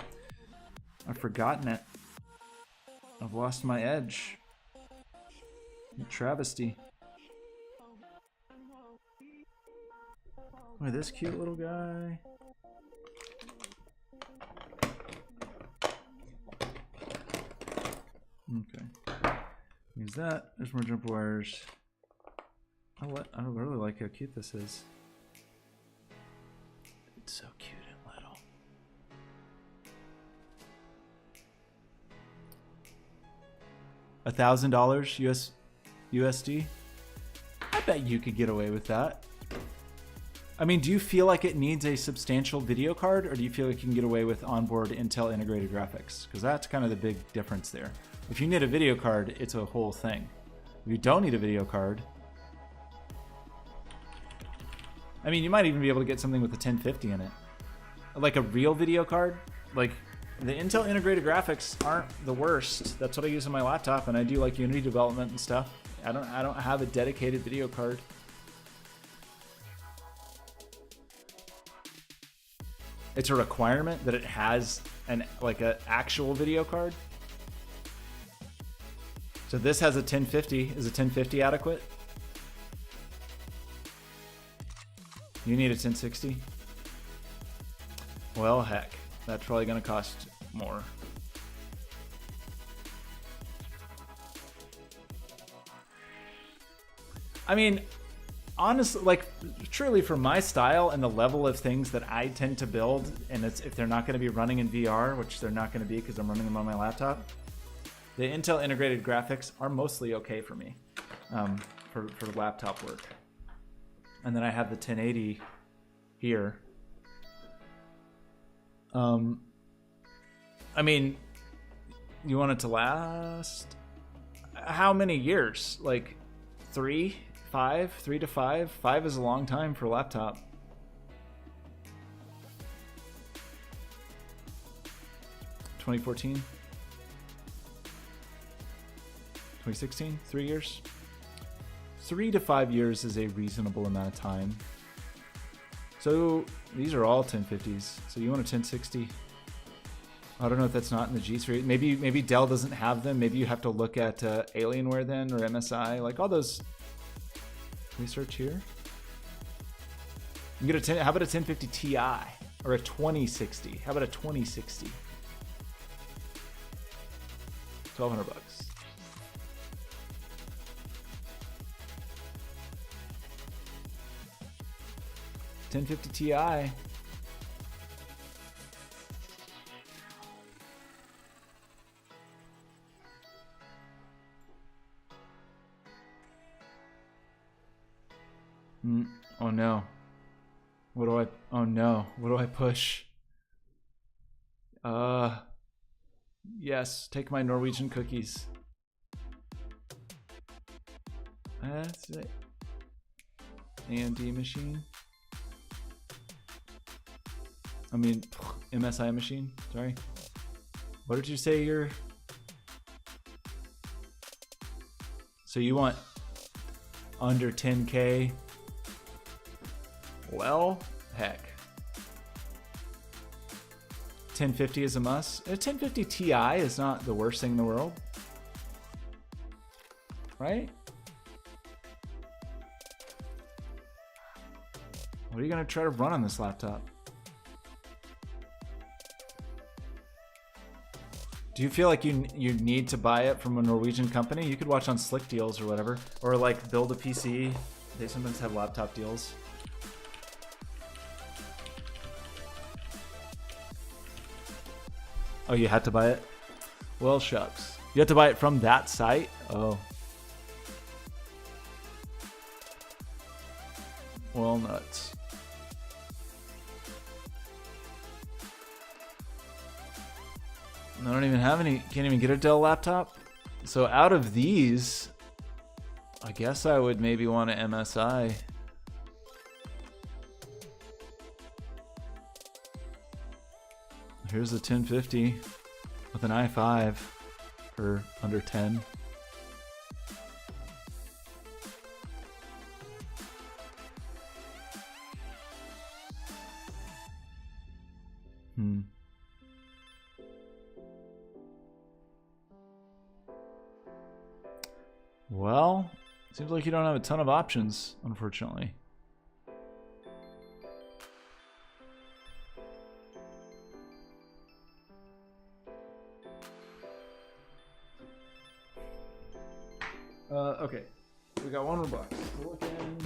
I've forgotten it. I've lost my edge. Travesty. Look at this cute little guy. Okay. Use that. There's more jumper wires. I really like how cute this is. It's so cute and little. $1,000 USD? I bet you could get away with that. I mean, do you feel like it needs a substantial video card, or do you feel like you can get away with onboard Intel integrated graphics? Because that's kind of the big difference there. If you need a video card, it's a whole thing. If you don't need a video card, I mean, you might even be able to get something with a 1050 in it. Like a real video card. Like, the Intel integrated graphics aren't the worst. That's what I use on my laptop, and I do like Unity development and stuff. I don't have a dedicated video card. It's a requirement that it has an actual video card. So this has a 1050. Is a 1050 adequate? You need a 1060? Well, heck, that's probably going to cost more. I mean, honestly, like, truly for my style and the level of things that I tend to build, and if they're not going to be running in VR, which they're not going to be because I'm running them on my laptop, the Intel integrated graphics are mostly okay for me for laptop work. And then I have the 1080 here. I mean, you want it to last how many years? Like 3 to 5? 5 is a long time for a laptop. (2014) 2016, 3 years. 3 to 5 years is a reasonable amount of time. So these are all 1050s. So you want a 1060? I don't know if that's not in the G series. Maybe Dell doesn't have them. Maybe you have to look at Alienware then, or MSI, like all those. Research here. You can get a how about a 1050 Ti or a 2060? How about a 2060? $1,200. 1050 Ti. Oh no. Oh no. What do I push? Yes, take my Norwegian cookies. That's it. AMD machine. I mean, MSI machine. Sorry. What did you say you're... So you want under 10K? Well, heck. 1050 is a must. A 1050 Ti is not the worst thing in the world. Right? What are you going to try to run on this laptop? Do you feel like you need to buy it from a Norwegian company? You could watch on Slick Deals or whatever. Or like Build a PC. They sometimes have laptop deals. Oh, you had to buy it? Well, shucks. You had to buy it from that site? Oh. Well, nuts. I don't even have any, can't even get a Dell laptop. So out of these, I guess I would maybe want an MSI. Here's a 1050 with an i5 for under 10. Well, seems like you don't have a ton of options, unfortunately. Okay, we got one more box. Look in.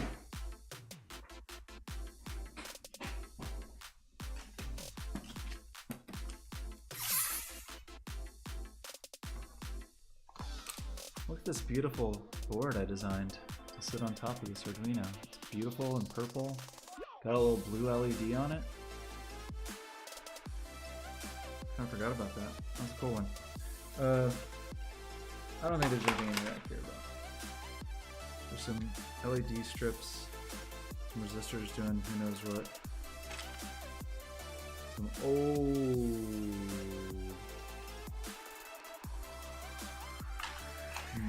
Look at this beautiful board I designed to sit on top of this Arduino. It's beautiful and purple. Got a little blue LED on it. I forgot about that. That's a cool one. I don't think there's anything in here I care about. There's some LED strips, some resistors doing who knows what. Some old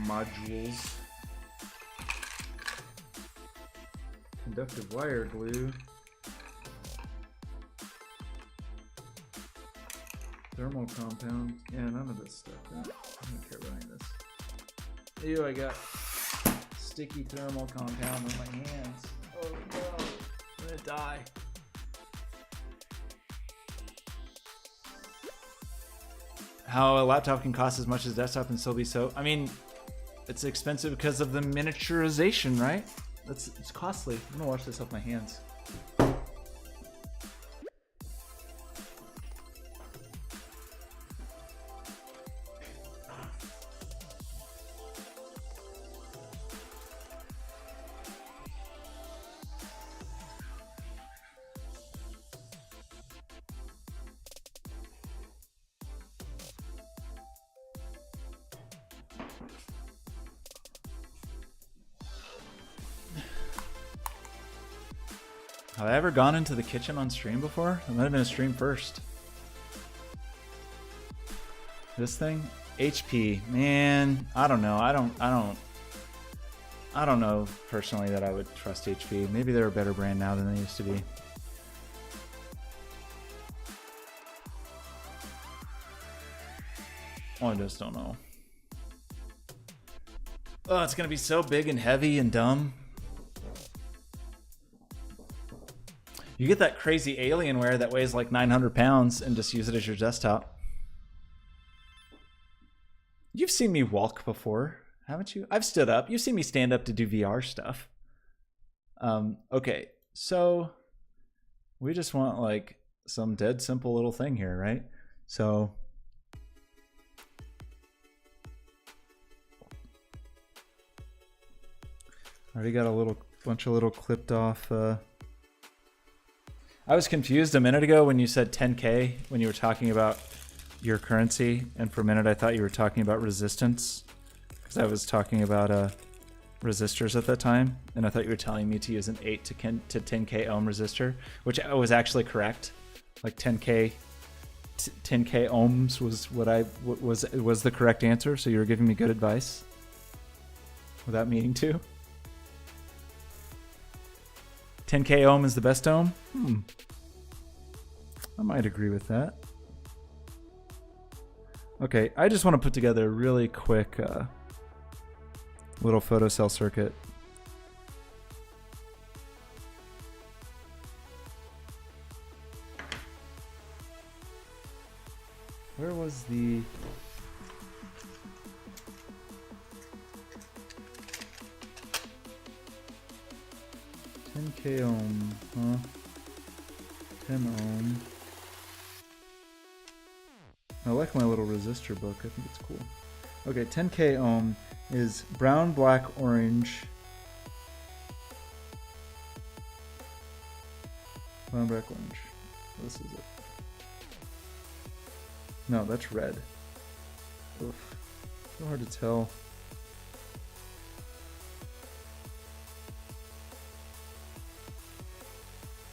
modules. Conductive wire glue. Thermal compound. Yeah, none of this stuff. I don't care about any of this. Ew, I got sticky thermal compound on my hands. Oh no, I'm gonna die. How a laptop can cost as much as a desktop and still be so. I mean, it's expensive because of the miniaturization, right? It's costly. I'm gonna wash this off my hands. Have I ever gone into the kitchen on stream before? It might have been a stream first. This thing? HP. Man, I don't know. I don't know personally that I would trust HP. Maybe they're a better brand now than they used to be. Oh, I just don't know. Oh, it's gonna be so big and heavy and dumb. You get that crazy Alienware that weighs like 900 pounds and just use it as your desktop. You've seen me walk before, haven't you? I've stood up. You've seen me stand up to do VR stuff. Okay, so we just want like some dead simple little thing here, right? So I already got a bunch of little clipped off. I was confused a minute ago when you said 10K when you were talking about your currency, and for a minute I thought you were talking about resistance because I was talking about resistors at that time, and I thought you were telling me to use an 8 to 10K ohm resistor, which was actually correct. Like 10K ohms was what was the correct answer. So you were giving me good advice without meaning to. 10K ohm is the best ohm? I might agree with that. Okay, I just want to put together a really quick little photocell circuit. Where was the... $10K ohm, huh? 10 ohm. I like my little resistor book. I think it's cool. Okay, 10K ohm is brown, black, orange. Brown, black, orange. This is it. No, that's red. Oof. So hard to tell.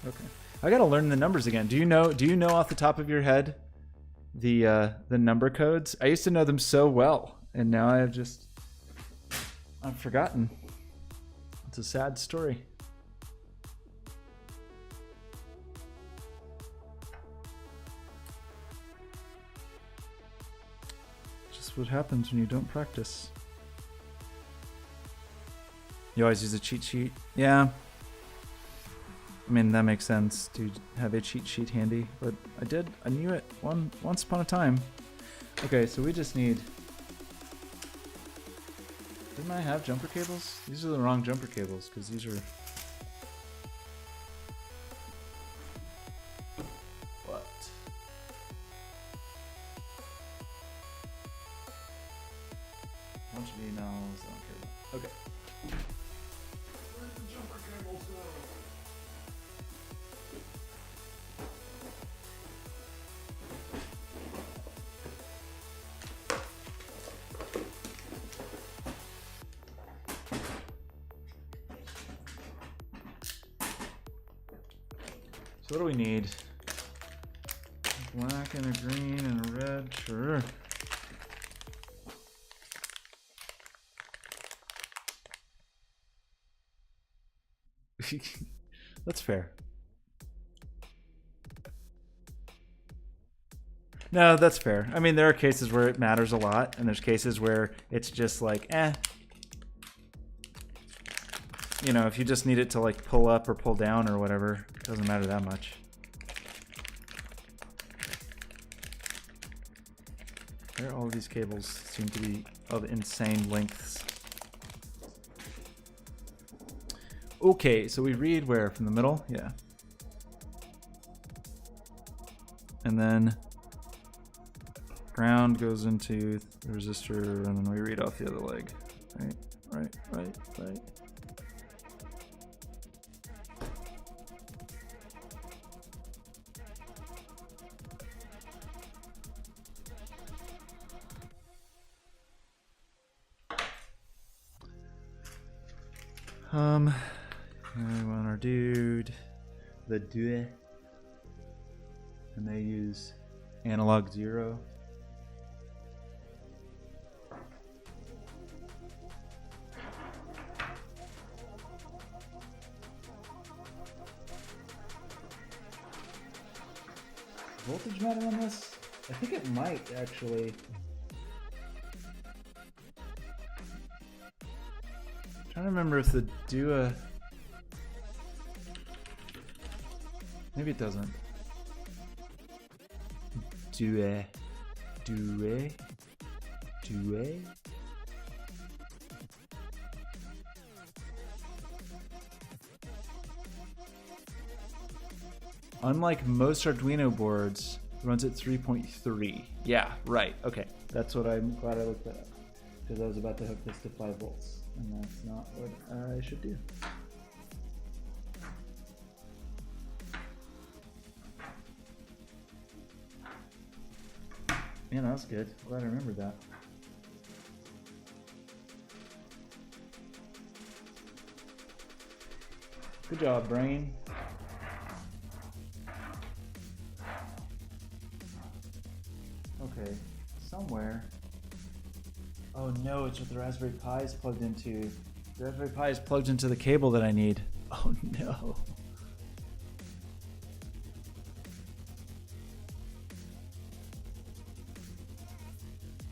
Okay, I gotta learn the numbers again. Do you know off the top of your head the number codes? I used to know them so well, and now I've forgotten. It's a sad story. Just what happens when you don't practice. You always use a cheat sheet? Yeah. I mean, that makes sense to have a cheat sheet handy, but I knew it once upon a time. Okay, so we just need... Didn't I have jumper cables? These are the wrong jumper cables, because these are... What? A bunch of emails, I don't care about. Okay. Where's the jumper cables go? So what do we need? Black and a green and a red, sure. That's fair. No, that's fair. I mean, there are cases where it matters a lot, and there's cases where it's just like, eh. You know, if you just need it to like pull up or pull down or whatever, it doesn't matter that much. All of these cables seem to be of insane lengths. Okay, so we read where? From the middle? Yeah. And then ground goes into the resistor, and then we read off the other leg. Right, right, right, right. We want our dude, the dude, and they use analog 0. Voltage matter on this? I think it might actually. I'm trying to remember if the Dua. Maybe it doesn't. Due. Unlike most Arduino boards, it runs at 3.3. Yeah, right. Okay, that's what I'm glad I looked that up, because I was about to hook this to 5 volts, and that's not what I should do. Yeah, that's good. Glad I remembered that. Good job, brain. Okay, somewhere. Oh no, it's what the Raspberry Pi is plugged into. The Raspberry Pi is plugged into the cable that I need. Oh no.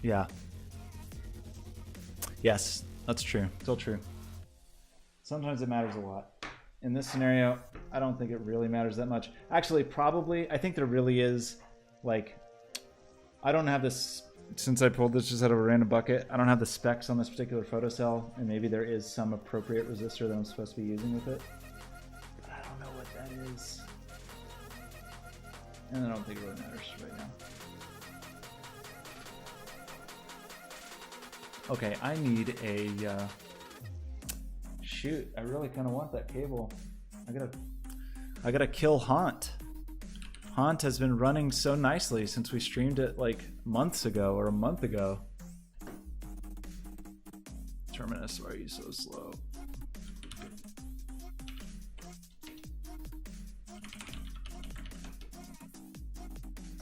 Yeah. Yes, that's true. Still true. Sometimes it matters a lot. In this scenario, I don't think it really matters that much. Actually, probably, I think there really is, like, I don't have this, since I pulled this just out of a random bucket, I don't have the specs on this particular photocell, and maybe there is some appropriate resistor that I'm supposed to be using with it. But I don't know what that is. And I don't think it really matters right now. Okay, I need a, shoot, I really kind of want that cable. I gotta kill Haunt. Haunt has been running so nicely since we streamed it like months ago or a month ago. Terminus, why are you so slow?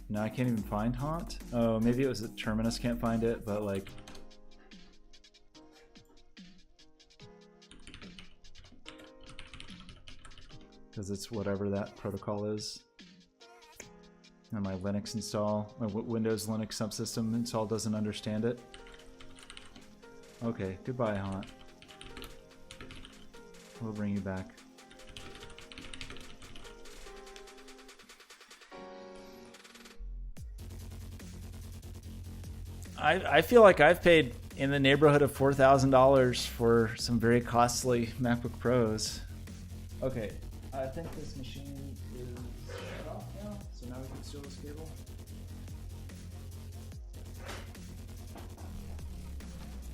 No, I can't even find Haunt. Oh, maybe it was that Terminus can't find it, but like, because it's whatever that protocol is. And my Linux install, my Windows Linux subsystem install doesn't understand it. Okay, goodbye, Haunt. We'll bring you back. I feel like I've paid in the neighborhood of $4,000 for some very costly MacBook Pros. Okay. I think this machine is shut off now, so now we can steal this cable.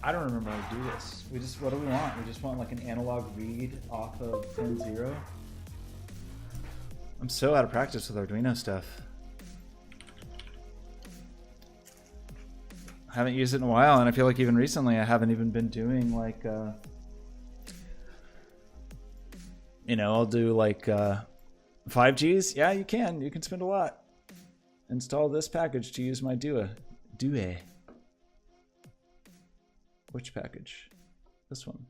I don't remember how to do this. What do we want? We just want like an analog read off of pin 0. I'm so out of practice with Arduino stuff. I haven't used it in a while, and I feel like even recently I haven't even been doing like, you know, I'll do like 5Gs? Yeah, you can. You can spend a lot. Install this package to use my Due. Which package? This one.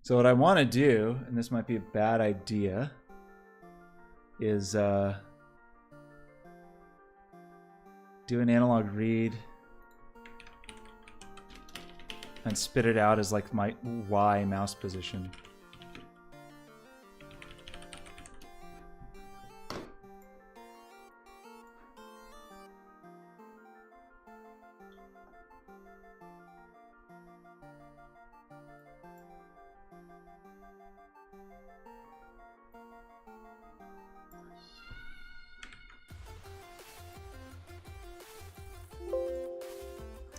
So what I want to do, and this might be a bad idea, is do an analog read and spit it out as like my Y mouse position.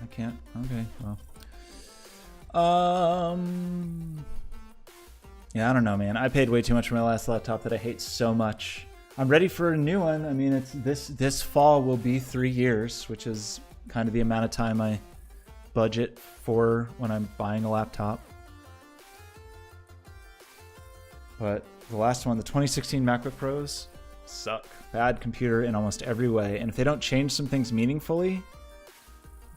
I can't. Okay, well. Yeah, I don't know, man. I paid way too much for my last laptop that I hate so much. I'm ready for a new one. I mean, it's this fall will be 3 years, which is kind of the amount of time I budget for when I'm buying a laptop. But the last one, the 2016 MacBook Pros, suck. Bad computer in almost every way. And if they don't change some things meaningfully,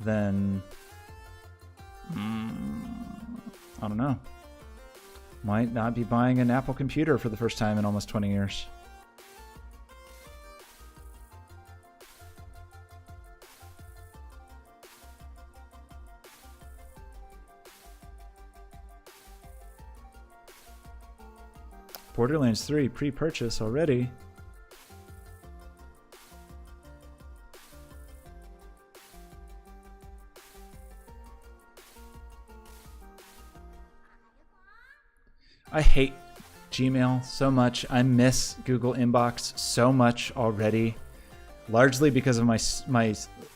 then I don't know. Might not be buying an Apple computer for the first time in almost 20 years. Borderlands 3 pre-purchase already. I hate Gmail so much. I miss Google Inbox so much already, largely because of my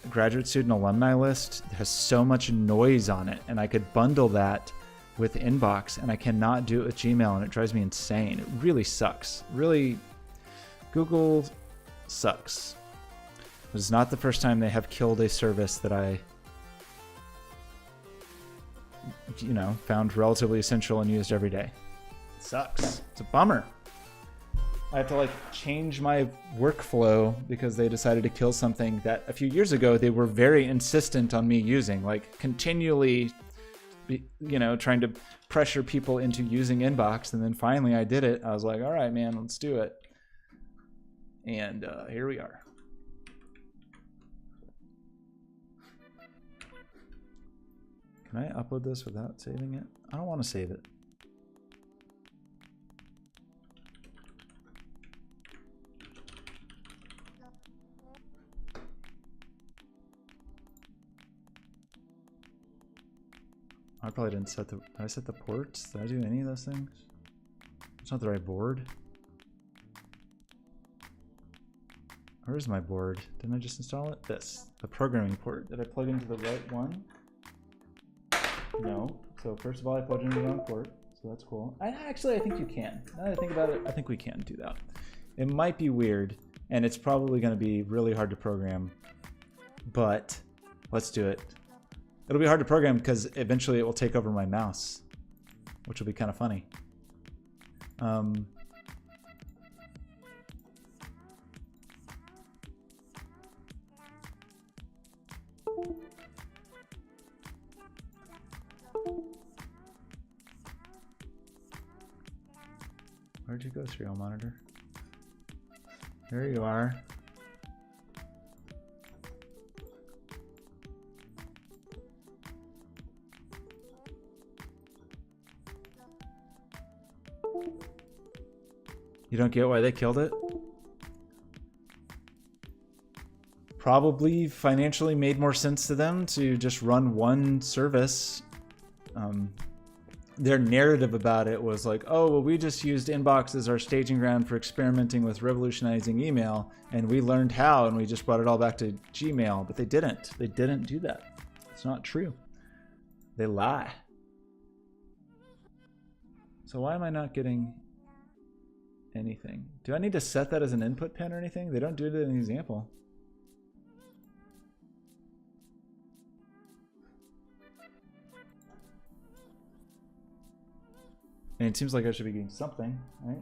graduate student alumni list. It has so much noise on it, and I could bundle that with Inbox, and I cannot do it with Gmail, and it drives me insane. It really sucks. Really, Google sucks. This is not the first time they have killed a service that I, found relatively essential and used every day. Sucks. It's a bummer. I have to change my workflow because they decided to kill something that a few years ago they were very insistent on me using, continually, trying to pressure people into using Inbox. And then finally I did it. I was like, all right, man, let's do it. And here we are. Can I upload this without saving it? I don't want to save it. I probably didn't set the... Did I set the ports? Did I do any of those things? It's not the right board. Where is my board? Didn't I just install it? This. The programming port. Did I plug into the right one? No. So first of all, I plugged into the wrong port. So that's cool. I think you can. Now that I think about it, I think we can do that. It might be weird, and it's probably going to be really hard to program. But let's do it. It'll be hard to program because eventually it will take over my mouse, which will be kind of funny. Where'd you go, serial monitor? There you are. You don't get why they killed it? Probably financially made more sense to them to just run one service. Their narrative about it was like, oh, well, we just used Inbox as our staging ground for experimenting with revolutionizing email, and we learned how, and we just brought it all back to Gmail. But they didn't. They didn't do that. It's not true. They lie. So why am I not getting anything? Do I need to set that as an input pin or anything? They don't do it in the example. And it seems like I should be getting something, right?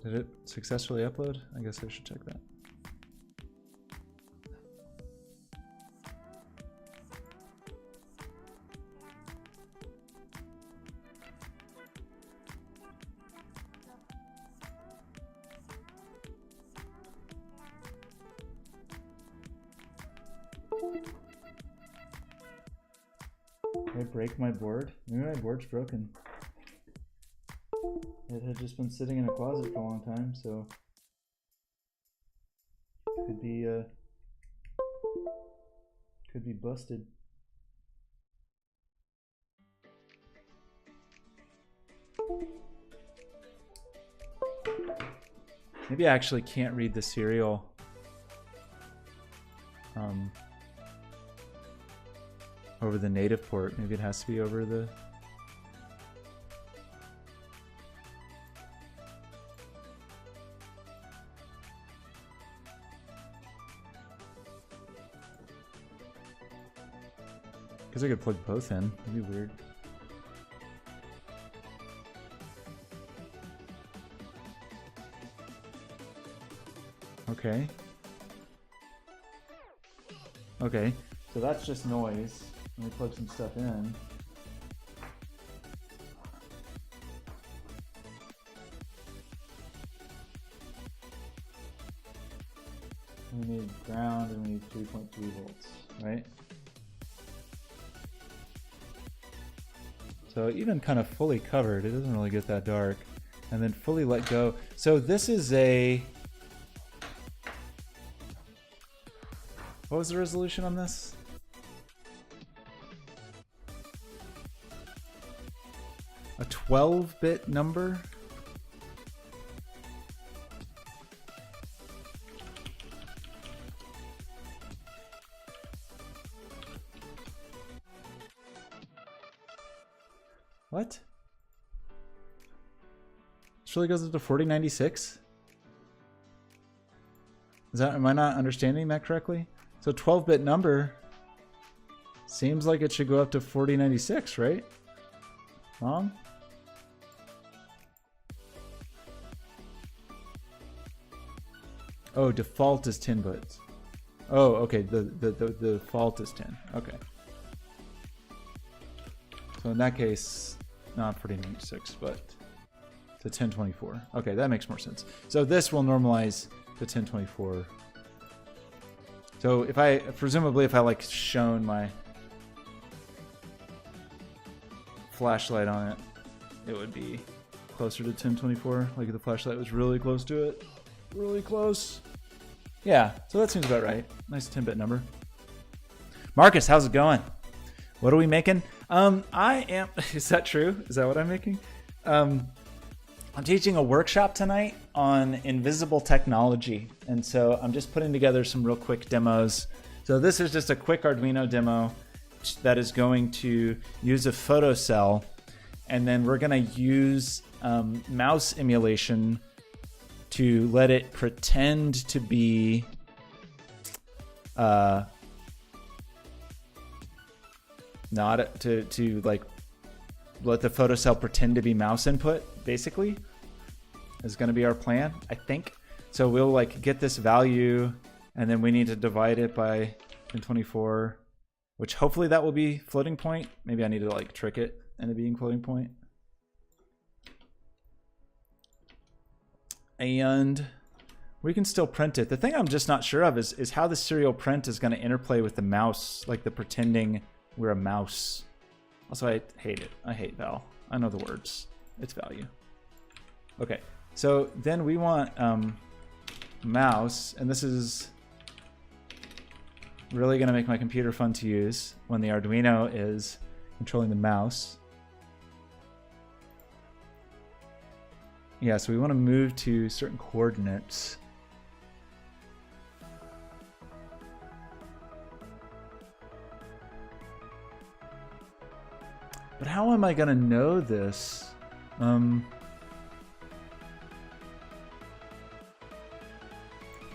Did it successfully upload? I guess I should check that. Did I break my board? Maybe my board's broken. It had just been sitting in a closet for a long time, so could be busted. Maybe I actually can't read the serial over the native port. Maybe it has to be over the... Because I could plug both in. That'd be weird. Okay. Okay, so that's just noise. Let me plug some stuff in. We need ground and we need 3.3 volts, right? So even kind of fully covered, it doesn't really get that dark. And then fully let go. So this is a... What was the resolution on this? A 12-bit number? What? This really goes up to 4096? Am I not understanding that correctly? So 12-bit number seems like it should go up to 4096, right? Wrong? Oh, default is 10 bits. Oh, okay. The default is 10. Okay. So in that case, not 4096, but to 1024. Okay, that makes more sense. So this will normalize to 1024. So if I, presumably if I like shone my flashlight on it, it would be closer to 1024. Like if the flashlight was really close to it. Really close. Yeah, so that seems about right. Nice 10-bit number. Marcus, how's it going? What are we making? I am, is that true? Is that what I'm making? I'm teaching a workshop tonight on invisible technology. And so I'm just putting together some real quick demos. So this is just a quick Arduino demo that is going to use a photocell. And then we're gonna use mouse emulation to let it pretend to be not to like let the photocell pretend to be mouse input, basically, is going to be our plan, I think. So we'll like get this value and then we need to divide it by 1024, which hopefully that will be floating point. Maybe I need to like trick it into being floating point. And we can still print it. The thing I'm just not sure of is how the serial print is going to interplay with the mouse, like the pretending we're a mouse. Also, I hate it. I hate val. I know the words. It's value. Okay, so then we want mouse, and this is really going to make my computer fun to use when the Arduino is controlling the mouse. Yeah, so we want to move to certain coordinates. But how am I gonna know this?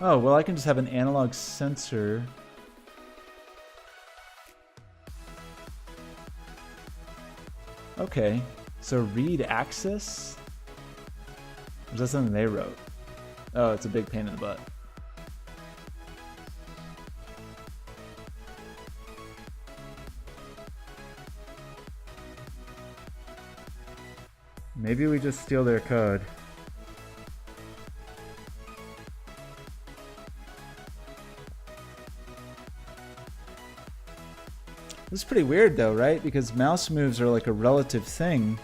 Oh, well, I can just have an analog sensor. Okay, so read axis? Or is that something they wrote? Oh, it's a big pain in the butt. Maybe we just steal their code. This is pretty weird though, right? Because mouse moves are like a relative thing.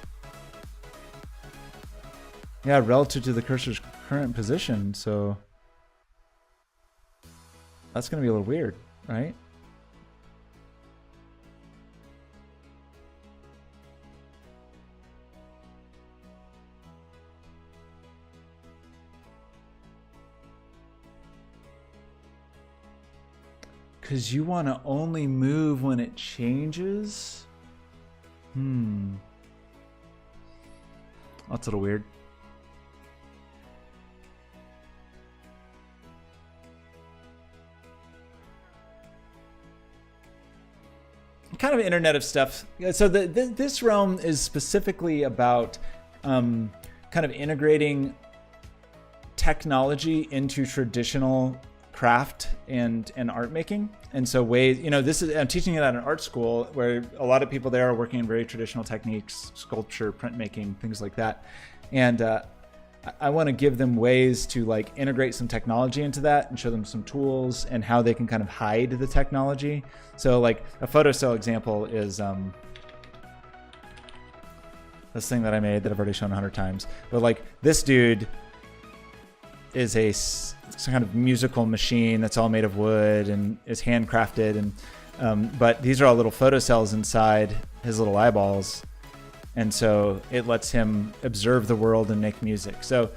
Yeah, relative to the cursor's current position, so that's gonna be a little weird, right? Because you want to only move when it changes? That's a little weird. Kind of Internet of Stuff. So this realm is specifically about kind of integrating technology into traditional craft and art making. And so ways, you know, I'm teaching it at an art school where a lot of people there are working in very traditional techniques, sculpture, printmaking, things like that. And I want to give them ways to like integrate some technology into that and show them some tools and how they can kind of hide the technology. So like a photocell example is this thing that I made that I've already shown 100 times. But like this dude is some kind of musical machine that's all made of wood and is handcrafted, and but these are all little photocells inside his little eyeballs, and so it lets him observe the world and make music. So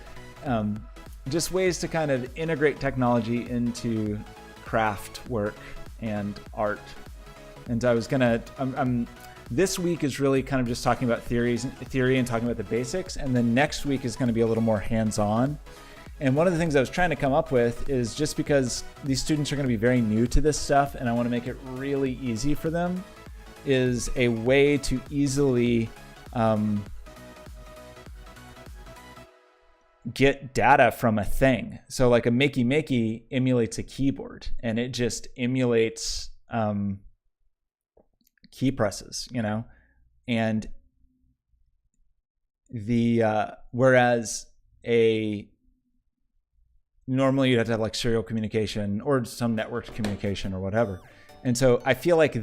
just ways to kind of integrate technology into craft work and art. And I was gonna this week is really kind of just talking about theory and talking about the basics, and then next week is going to be a little more hands-on. And one of the things I was trying to come up with is, just because these students are going to be very new to this stuff and I want to make it really easy for them, is a way to easily get data from a thing. So like a makey emulates a keyboard, and it just emulates key presses, you know? And whereas normally you'd have to have like serial communication or some networked communication or whatever. And so I feel like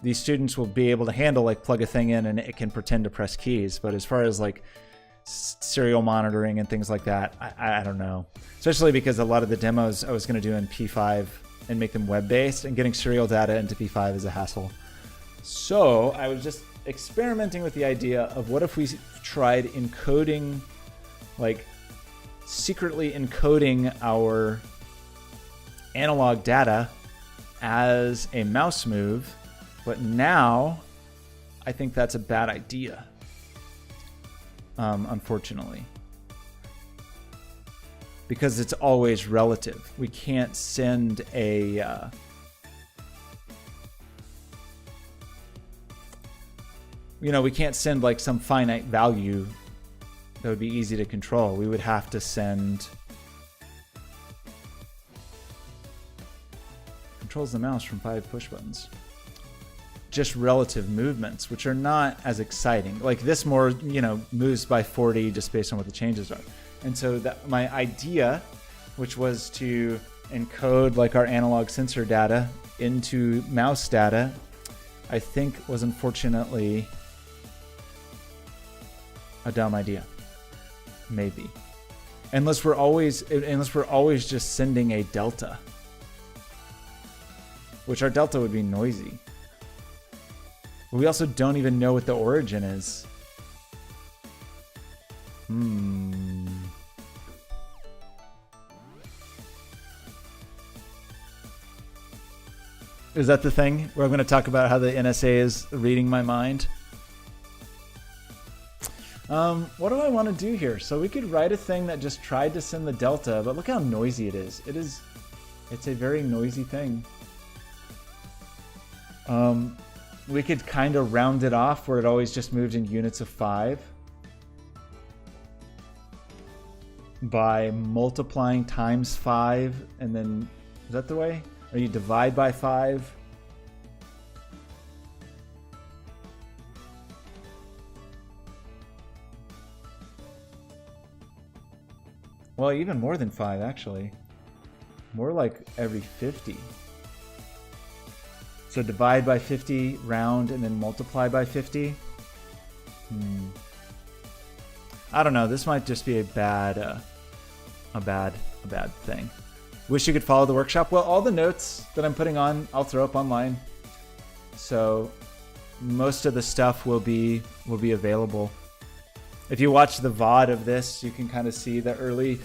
these students will be able to handle, like, plug a thing in and it can pretend to press keys. But as far as like serial monitoring and things like that, I don't know. Especially because a lot of the demos I was going to do in P5 and make them web-based, and getting serial data into P5 is a hassle. So I was just experimenting with the idea of, what if we tried encoding, like secretly encoding our analog data as a mouse move. But now I think that's a bad idea, unfortunately, because it's always relative. We can't send we can't send like some finite value that would be easy to control. We would have to send controls the mouse from 5 push buttons. Just relative movements, which are not as exciting. Like this more, moves by 40 just based on what the changes are. And so that my idea, which was to encode like our analog sensor data into mouse data, I think was unfortunately a dumb idea. Maybe. Unless we're always just sending a delta, which our delta would be noisy. We also don't even know what the origin is. Is that the thing where I'm going to talk about how the NSA is reading my mind? What do I want to do here? So we could write a thing that just tried to send the delta, but look how noisy it is. It's a very noisy thing. We could kind of round it off where it always just moved in units of 5 by multiplying times 5, and then, is that the way? Or you divide by 5? Well, even more than 5, actually. More like every 50. So divide by 50, round, and then multiply by 50. I don't know. This might just be a bad thing. Wish you could follow the workshop. Well, all the notes that I'm putting on, I'll throw up online. So most of the stuff will be available. If you watch the VOD of this, you can kind of see the early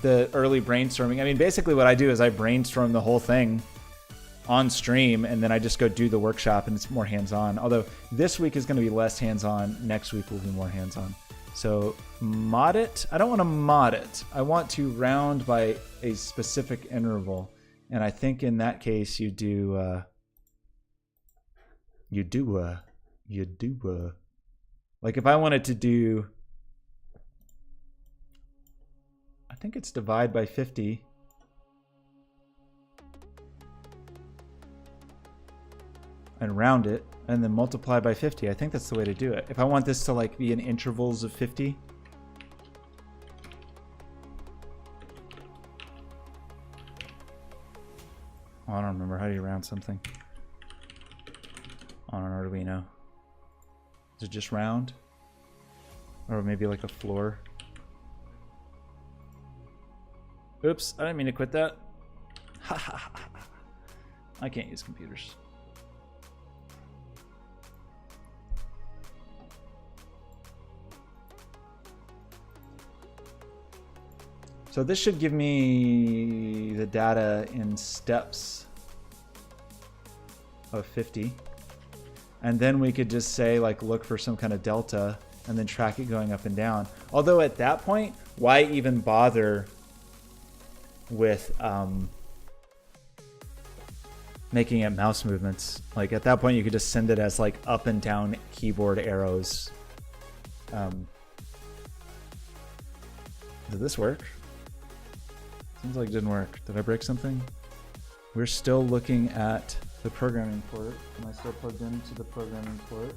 brainstorming. I mean, basically what I do is I brainstorm the whole thing on stream, and then I just go do the workshop, and it's more hands-on. Although this week is going to be less hands-on, next week will be more hands-on. So mod it. I don't want to mod it. I want to round by a specific interval, and I think in that case you do like if I wanted to do, I think it's divide by 50. And round it, and then multiply by 50. I think that's the way to do it. If I want this to like be in intervals of 50. Oh, I don't remember. How do you round something? On an Arduino. Is it just round? Or maybe like a floor? Oops, I didn't mean to quit that. I can't use computers. So this should give me the data in steps of 50. And then we could just say, like, look for some kind of delta and then track it going up and down. Although at that point, why even bother with making it mouse movements? Like at that point, you could just send it as like up and down keyboard arrows. Did this work? Seems like it didn't work. Did I break something? We're still looking at the programming port. Am I still plugged into the programming port?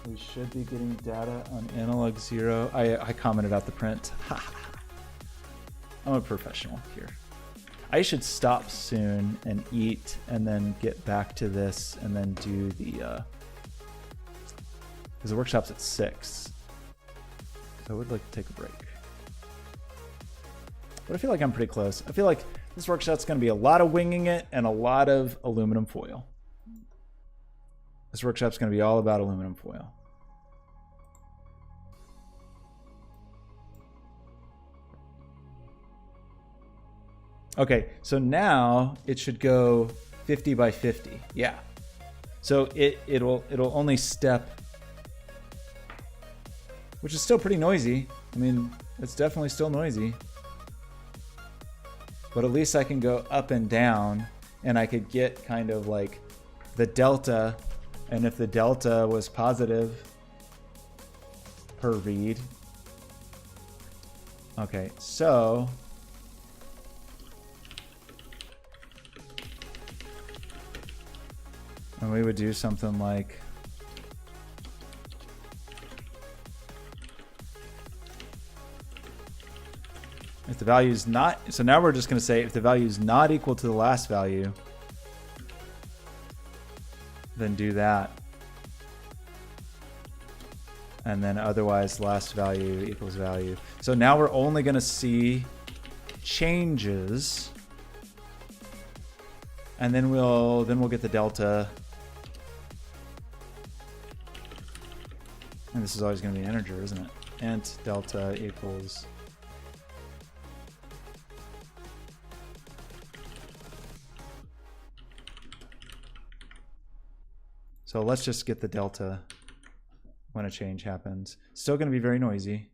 We should be getting data on analog 0. I commented out the print. I'm a professional here. I should stop soon and eat and then get back to this and then do the, because the workshop's at 6. So I would like to take a break. But I feel like I'm pretty close. I feel like this workshop's going to be a lot of winging it and a lot of aluminum foil. This workshop's going to be all about aluminum foil. Okay, so now it should go 50 by 50. Yeah. So it'll only step, which is still pretty noisy. I mean, it's definitely still noisy. But at least I can go up and down, and I could get kind of like the delta, and if the delta was positive per read. Okay, so and we would do something like if the value is not, so now we're just going to say if the value is not equal to the last value, then do that. And then otherwise last value equals value. So now we're only going to see changes, and then we'll get the delta. And this is always going to be an integer, isn't it? Int delta equals. So let's just get the delta. when a change happens. Still going to be very noisy.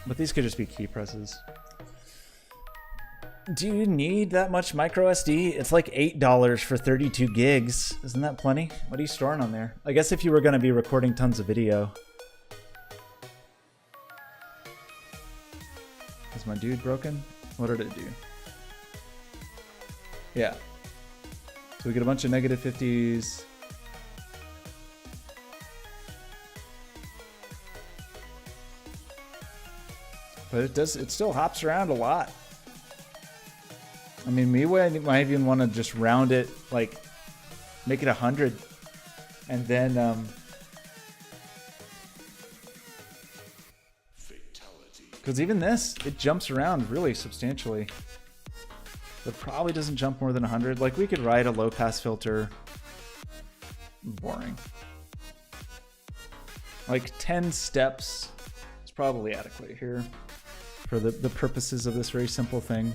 But these could just be key presses. Do you need that much micro SD? It's like $8 for 32 gigs. Isn't that plenty? What are you storing on there? I guess if you were going to be recording tons of video. Is my dude broken? What did it do? Yeah. So we get a bunch of negative 50s. But it still hops around a lot. I mean, we might even want to just round it, like, make it 100. And then, because even this, it jumps around really substantially. It probably doesn't jump more than 100. Like, we could write a low-pass filter. Boring. Like, 10 steps is probably adequate here for the purposes of this very simple thing.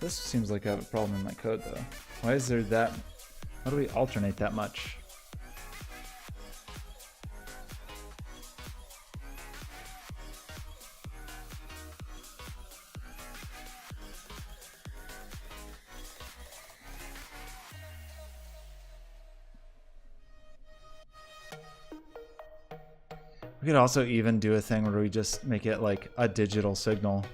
This seems like I have a problem in my code, though. Why is there that? How do we alternate that much? We could also even do a thing where we just make it like a digital signal.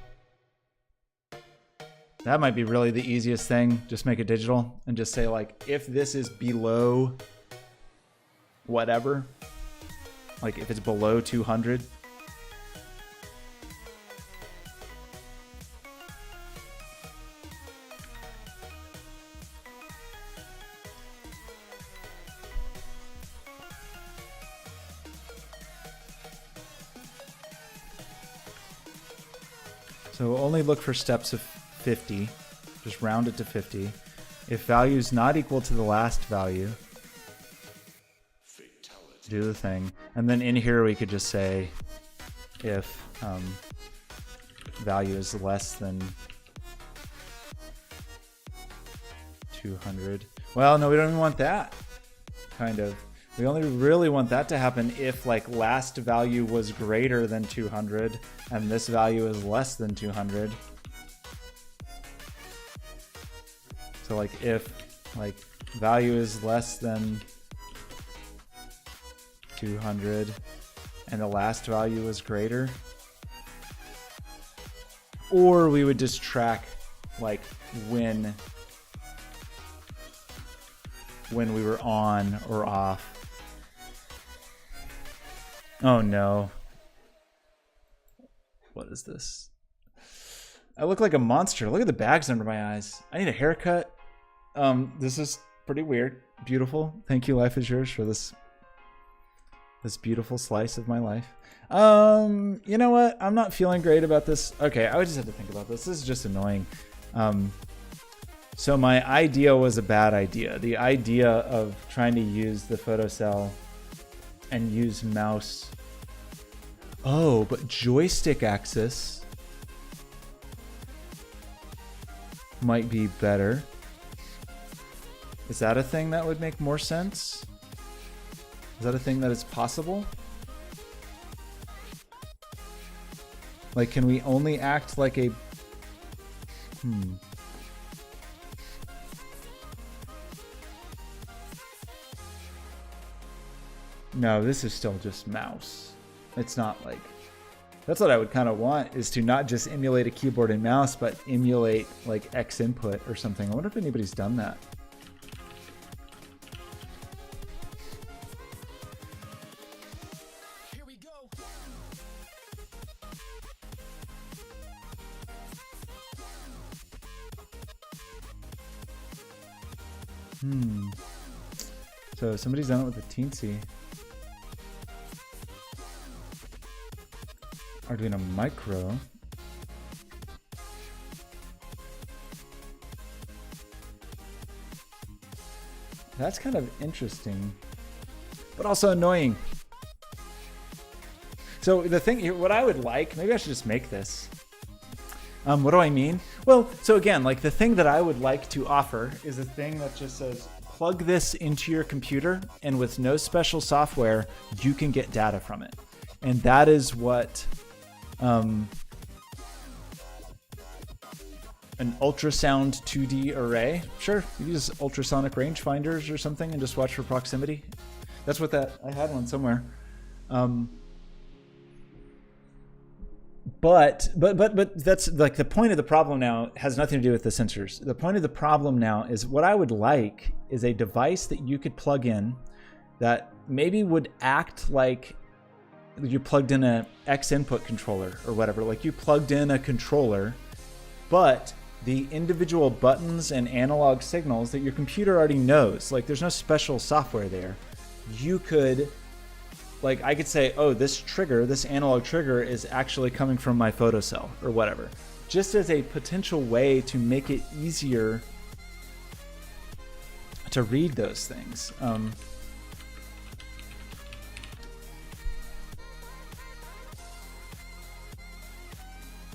That might be really the easiest thing. Just make it digital and just say, like, if this is below whatever, like if it's below 200, so only look for steps of 50, just round it to 50. If value is not equal to the last value, do the thing. And then in here we could just say if value is less than 200. Well, no, we don't even want that, kind of. We only really want that to happen if, like, last value was greater than 200 and this value is less than 200. So, like, if, like, value is less than 200 and the last value is greater, or we would just track, like, when we were on or off. Oh no. What is this? I look like a monster. Look at the bags under my eyes. I need a haircut. This is pretty weird. Beautiful. Thank you, Life is Yours, for this beautiful slice of my life. You know what? I'm not feeling great about this. Okay, I would just have to think about this. This is just annoying. So my idea was a bad idea. The idea of trying to use the photocell and use mouse. Oh, but joystick axis might be better. Is that a thing that would make more sense? Is that a thing that is possible? Like, can we only act like a... No, this is still just mouse. It's not like... That's what I would kind of want, is to not just emulate a keyboard and mouse, but emulate like X input or something. I wonder if anybody's done that. Here we go. So somebody's done it with a teensy. Arduino Micro. That's kind of interesting, but also annoying. So the thing, what I would like, maybe I should just make this. What do I mean? Well, so again, like the thing that I would like to offer is a thing that just says, plug this into your computer, and with no special software, you can get data from it. And that is what an ultrasound 2D array. Sure, you use ultrasonic rangefinders or something and just watch for proximity. That's what I had one somewhere. But that's like the point of the problem now has nothing to do with the sensors. The point of the problem now is what I would like is a device that you could plug in that maybe would act like you plugged in a X input controller or whatever. Like you plugged in a controller, but the individual buttons and analog signals that your computer already knows, like there's no special software there. You could, like I could say, oh, this analog trigger is actually coming from my photocell or whatever, just as a potential way to make it easier to read those things.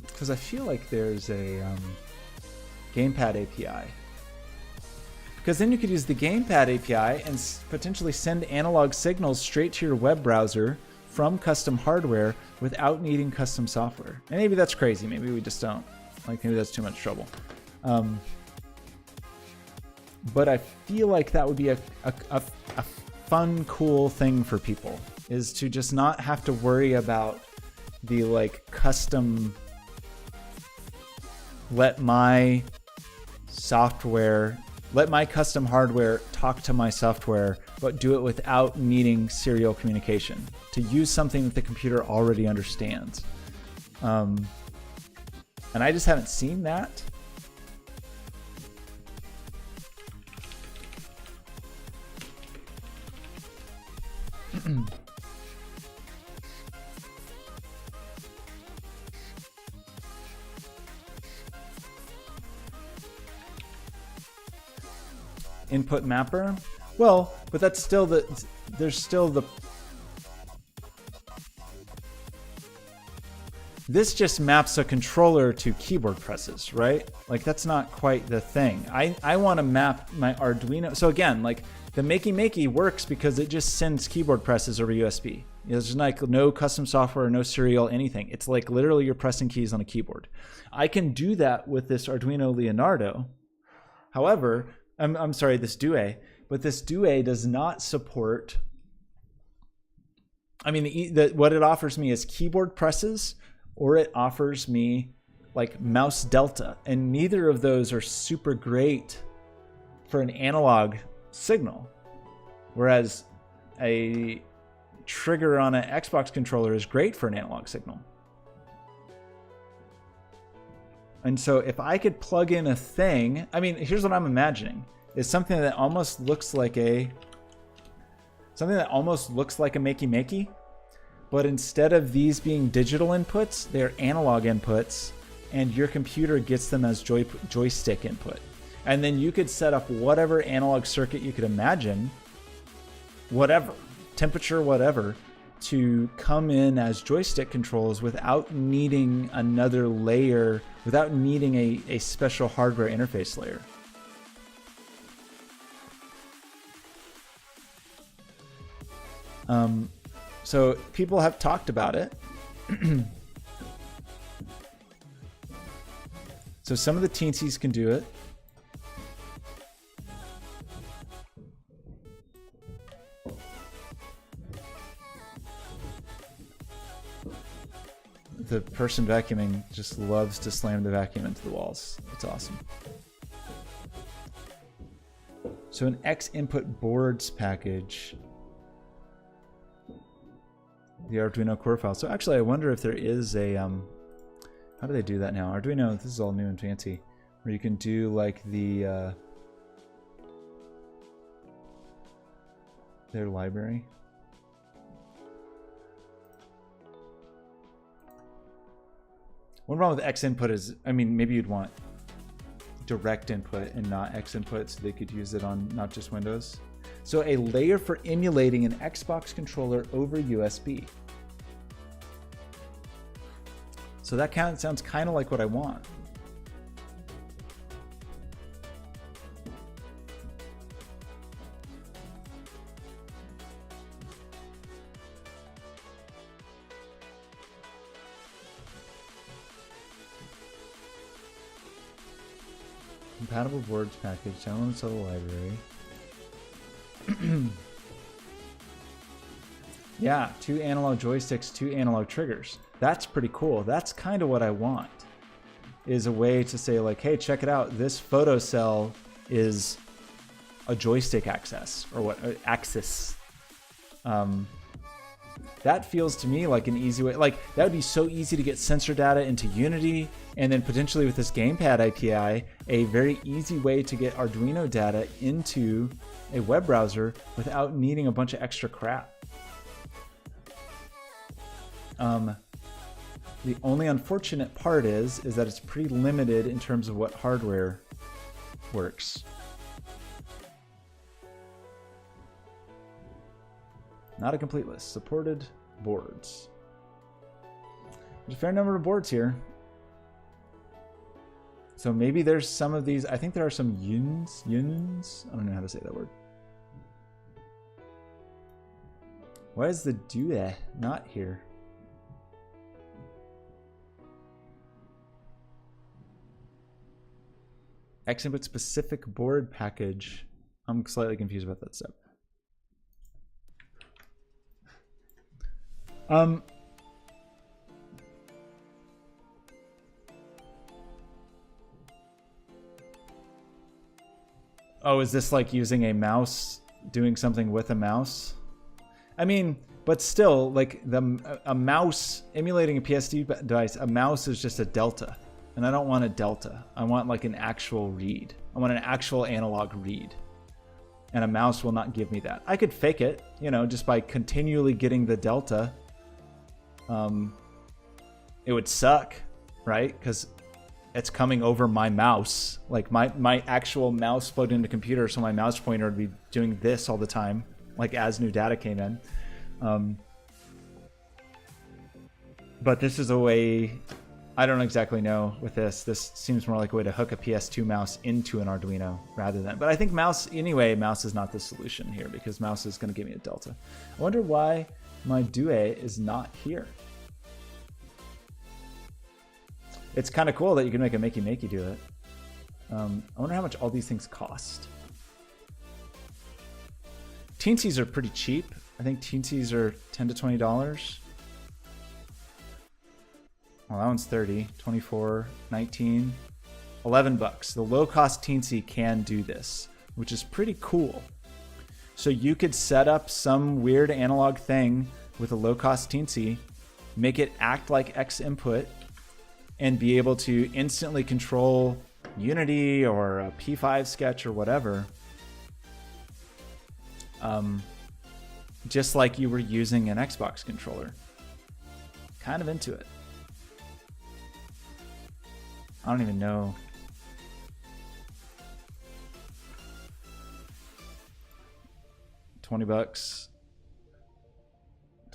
Because I feel like there's a gamepad API. Because then you could use the gamepad API and potentially send analog signals straight to your web browser from custom hardware without needing custom software. And maybe that's crazy. Maybe we just don't. Like maybe that's too much trouble. But I feel like that would be a fun, cool thing for people, is to just not have to worry about the like custom, let my custom hardware talk to my software, but do it without needing serial communication, to use something that the computer already understands. And I just haven't seen that. Input mapper? Well, but that's still there's still the, this just maps a controller to keyboard presses, right? Like that's not quite the thing. I want to map my Arduino. So again, like the Makey works because it just sends keyboard presses over USB. There's like no custom software, no serial, anything. It's like literally you're pressing keys on a keyboard. I can do that with this Arduino Leonardo. However, I'm sorry, this Due, but this Due does not support, I mean, what it offers me is keyboard presses, or it offers me like mouse delta, and neither of those are super great for an analog signal, whereas a trigger on an Xbox controller is great for an analog signal. And so if I could plug in a thing, I mean, here's what I'm imagining, is something that almost looks like a Makey, but instead of these being digital inputs, they're analog inputs, and your computer gets them as joystick input. And then you could set up whatever analog circuit you could imagine, whatever, temperature, whatever, to come in as joystick controls without needing another layer, without needing a special hardware interface layer. So people have talked about it. So some of the teensies can do it. The person vacuuming just loves to slam the vacuum into the walls. It's awesome. So an X input boards package, the Arduino core file. So actually I wonder if there is a, how do they do that now? Arduino, this is all new and fancy, where you can do like the, their library. One problem with X input is, I mean, maybe you'd want direct input and not X input so they could use it on not just Windows. So a layer for emulating an Xbox controller over USB. So that sounds kind of like what I want. Compatible boards package, download the library. Yeah, 2 analog joysticks, 2 analog triggers. That's pretty cool. That's kind of what I want. Is a way to say like, hey, check it out. This photocell is a joystick access or what axis. That feels to me like an easy way. Like that would be so easy to get sensor data into Unity, and then potentially with this gamepad API, a very easy way to get Arduino data into a web browser without needing a bunch of extra crap. The only unfortunate part is that it's pretty limited in terms of what hardware works. Not a complete list. Supported boards. There's a fair number of boards here. So maybe there's some of these. I think there are some yuns. I don't know how to say that word. Why is the Due not here? X input specific board package. I'm slightly confused about that step. Oh, is this like using a mouse, doing something with a mouse? I mean, but still, like a mouse emulating a PSD device, a mouse is just a delta. And I don't want a delta. I want like an actual read. I want an actual analog read. And a mouse will not give me that. I could fake it, you know, just by continually getting the delta. It would suck, right? Because it's coming over my mouse. Like my actual mouse plugged into the computer, so my mouse pointer would be doing this all the time, like as new data came in. But this is a way, I don't exactly know with this. This seems more like a way to hook a PS2 mouse into an Arduino rather than, but I think mouse is not the solution here because mouse is going to give me a delta. I wonder why my Due is not here. It's kind of cool that you can make a makey do it. I wonder how much all these things cost. Teensies are pretty cheap. I think teensies are $10 to $20. Well, that one's 30, 24, 19, 11 bucks. The low-cost teensy can do this, which is pretty cool. So you could set up some weird analog thing with a low-cost teensy, make it act like X input, and be able to instantly control Unity or a P5 sketch or whatever. Just like you were using an Xbox controller. Kind of into it. I don't even know. $20, $20,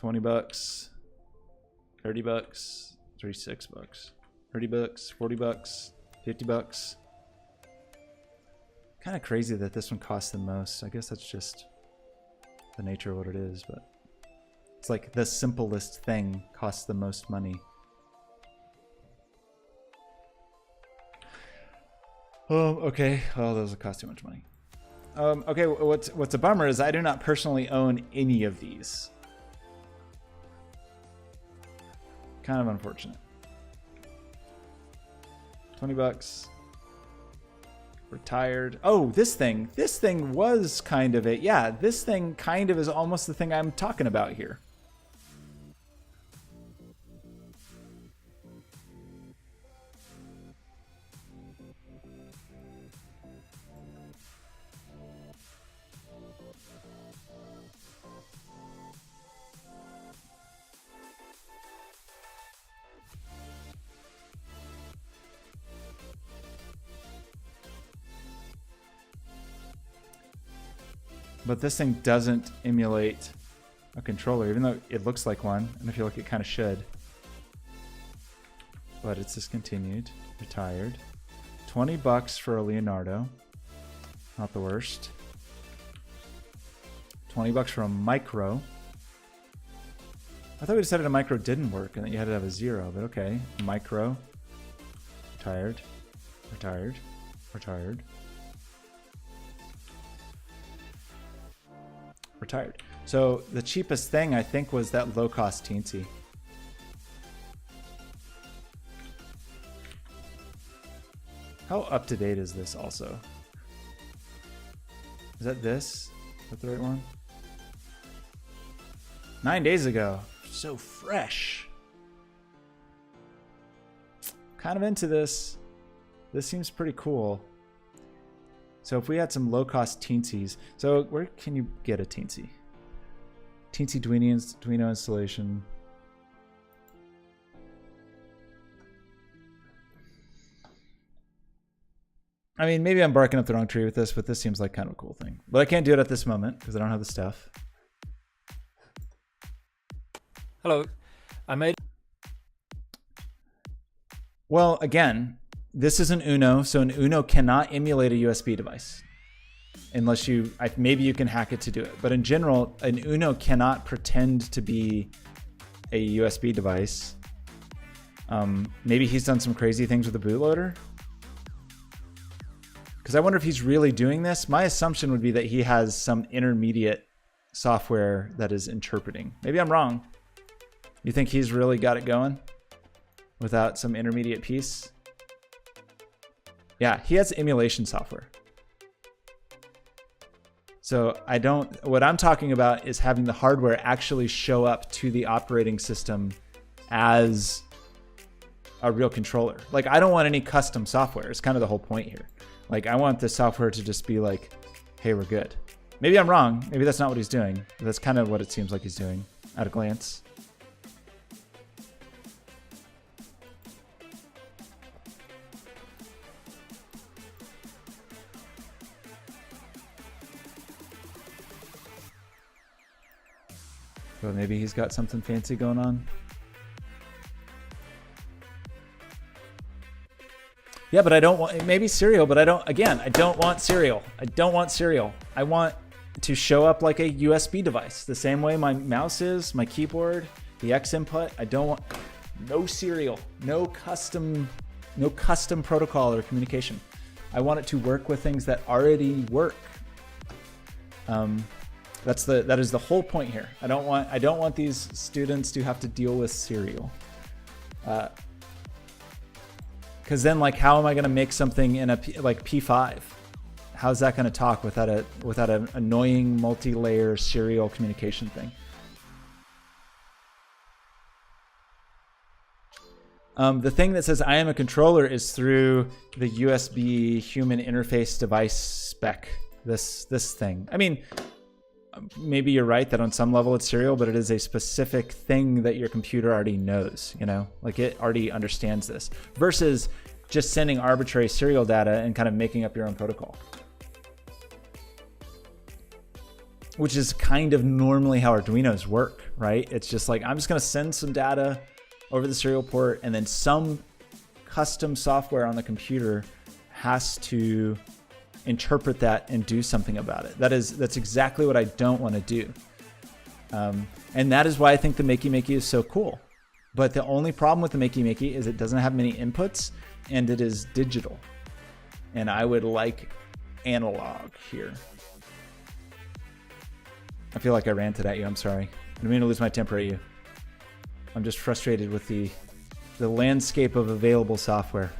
$30, $36, $30, $40, $50. Kind of crazy that this one costs the most. I guess that's just the nature of what it is, but it's like the simplest thing costs the most money. Oh, okay. Oh, those will cost too much money. Okay, what's a bummer is I do not personally own any of these. Kind of unfortunate. $20. Retired. Oh, this thing was kind of it. Yeah, this thing kind of is almost the thing I'm talking about here. But this thing doesn't emulate a controller, even though it looks like one, and I feel like it kind of should. but it's discontinued, retired. 20 bucks for a Leonardo. Not the worst. 20 bucks for a micro. I thought we decided a micro didn't work and that you had to have a 0, but okay. Micro. Retired. Retired. Retired. Retired. So the cheapest thing I think was that low-cost teensy. How up-to-date is this also? Is that this? Is that the right one? 9 days ago. So fresh. Kind of into this. This seems pretty cool. So if we had some low-cost teensies. So where can you get a teensy? Teensy Duino installation. I mean, maybe I'm barking up the wrong tree with this, but this seems like kind of a cool thing. But I can't do it at this moment because I don't have the stuff. Hello. I made... Well, again, this is an Uno, so an Uno cannot emulate a USB device. Unless you, maybe you can hack it to do it. But in general, an Uno cannot pretend to be a USB device. Maybe he's done some crazy things with the bootloader. Because I wonder if he's really doing this. My assumption would be that he has some intermediate software that is interpreting. Maybe I'm wrong. You think he's really got it going without some intermediate piece? Yeah, he has emulation software. So what I'm talking about is having the hardware actually show up to the operating system as a real controller. Like, I don't want any custom software. It's kind of the whole point here. Like, I want the software to just be like, hey, we're good. Maybe I'm wrong. Maybe that's not what he's doing. But that's kind of what it seems like he's doing at a glance. So maybe he's got something fancy going on. Yeah, but I don't want, maybe serial, but I don't want serial. I don't want serial. I want to show up like a USB device, the same way my mouse is, my keyboard, the X input. I don't want, no serial, no custom protocol or communication. I want it to work with things that already work. That is the whole point here. I don't want these students to have to deal with serial. Because then, like, how am I going to make something in like P5? How's that going to talk without an annoying multi-layer serial communication thing? The thing that says I am a controller is through the USB human interface device spec. This thing. I mean, maybe you're right that on some level it's serial, but it is a specific thing that your computer already knows, you know, like it already understands this versus just sending arbitrary serial data and kind of making up your own protocol, which is kind of normally how Arduinos work, right? It's just like, I'm just going to send some data over the serial port and then some custom software on the computer has to interpret that and do something about it. That's exactly what I don't want to do. And that is why I think the Makey Makey is so cool. But the only problem with the Makey Makey is it doesn't have many inputs and it is digital. And I would like analog here. I feel like I ranted at you. I'm sorry. I didn't mean to lose my temper at you. I'm just frustrated with the landscape of available software.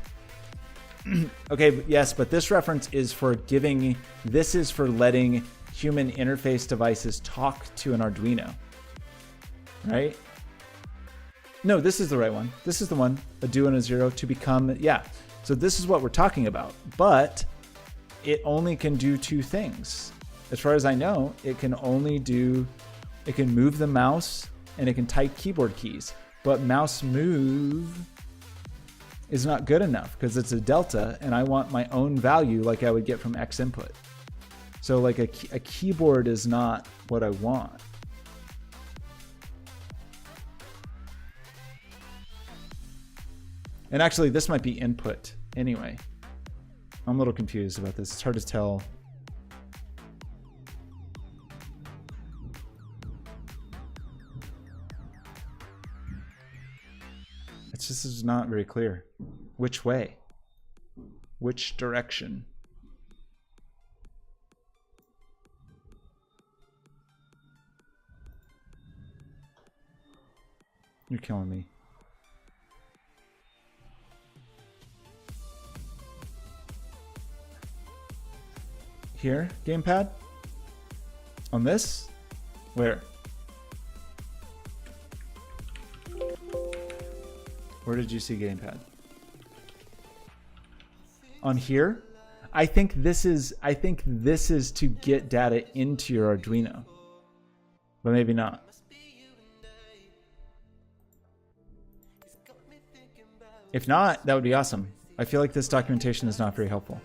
Okay, yes, but this reference is for this is for letting human interface devices talk to an Arduino, right? No, this is the right one. This is the one, a do and a zero to become, yeah. So this is what we're talking about, but it only can do two things. As far as I know, it can move the mouse and it can type keyboard keys, but mouse move is not good enough because it's a delta and I want my own value like I would get from X input. So like a keyboard is not what I want. And actually, this might be input anyway. I'm a little confused about this. It's hard to tell. It's just not very clear. Which way? Which direction? You're killing me. Here, gamepad? On this? Where? Where did you see gamepad? On here? I think this is to get data into your Arduino. But maybe not. If not, that would be awesome. I feel like this documentation is not very helpful.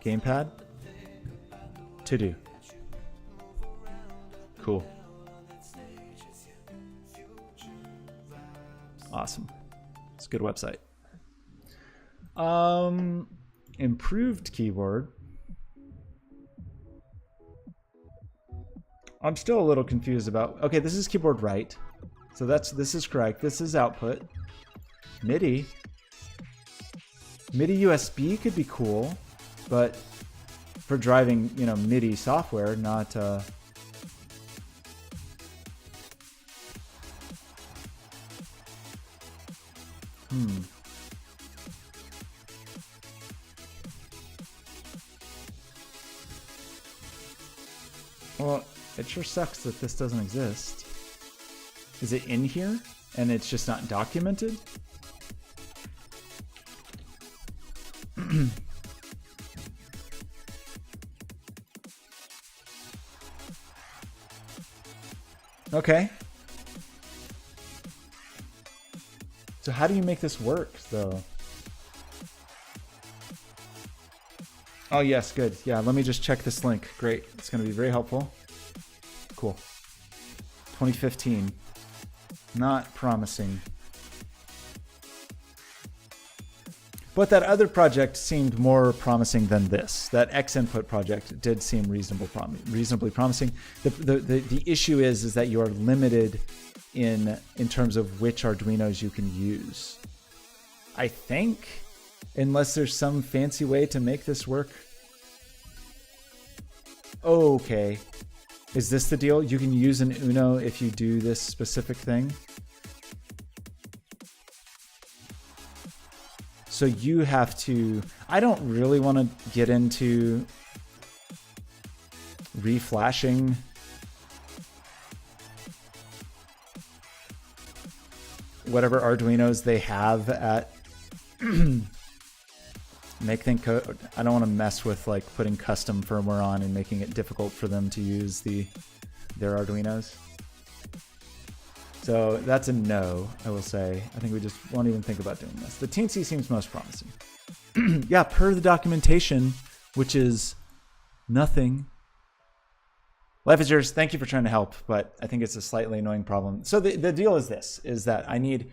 Gamepad? To do. Cool. Awesome. It's a good website. Improved keyboard. I'm still a little confused about. Okay, this is keyboard right. So this is correct. This is output. MIDI. MIDI USB could be cool, but for driving, you know, MIDI software, not Well, it sure sucks that this doesn't exist. Is it in here and it's just not documented? Okay. So how do you make this work, though? Oh, yes, good. Yeah, let me just check this link. Great. It's going to be very helpful. Cool. 2015. Not promising. But that other project seemed more promising than this. That X input project did seem reasonably promising. The issue is that you are limited in terms of which Arduinos you can use. I think, unless there's some fancy way to make this work. Okay. Is this the deal? You can use an Uno if you do this specific thing? So you have to... I don't really want to get into reflashing whatever Arduinos they have at Make Think Code. I don't want to mess with like putting custom firmware on and making it difficult for them to use their Arduinos. So that's a no, I will say. I think we just won't even think about doing this. The Teensy seems most promising. Yeah, per the documentation, which is nothing. Life is yours. Thank you for trying to help, but I think it's a slightly annoying problem. So the deal is this, is that I need...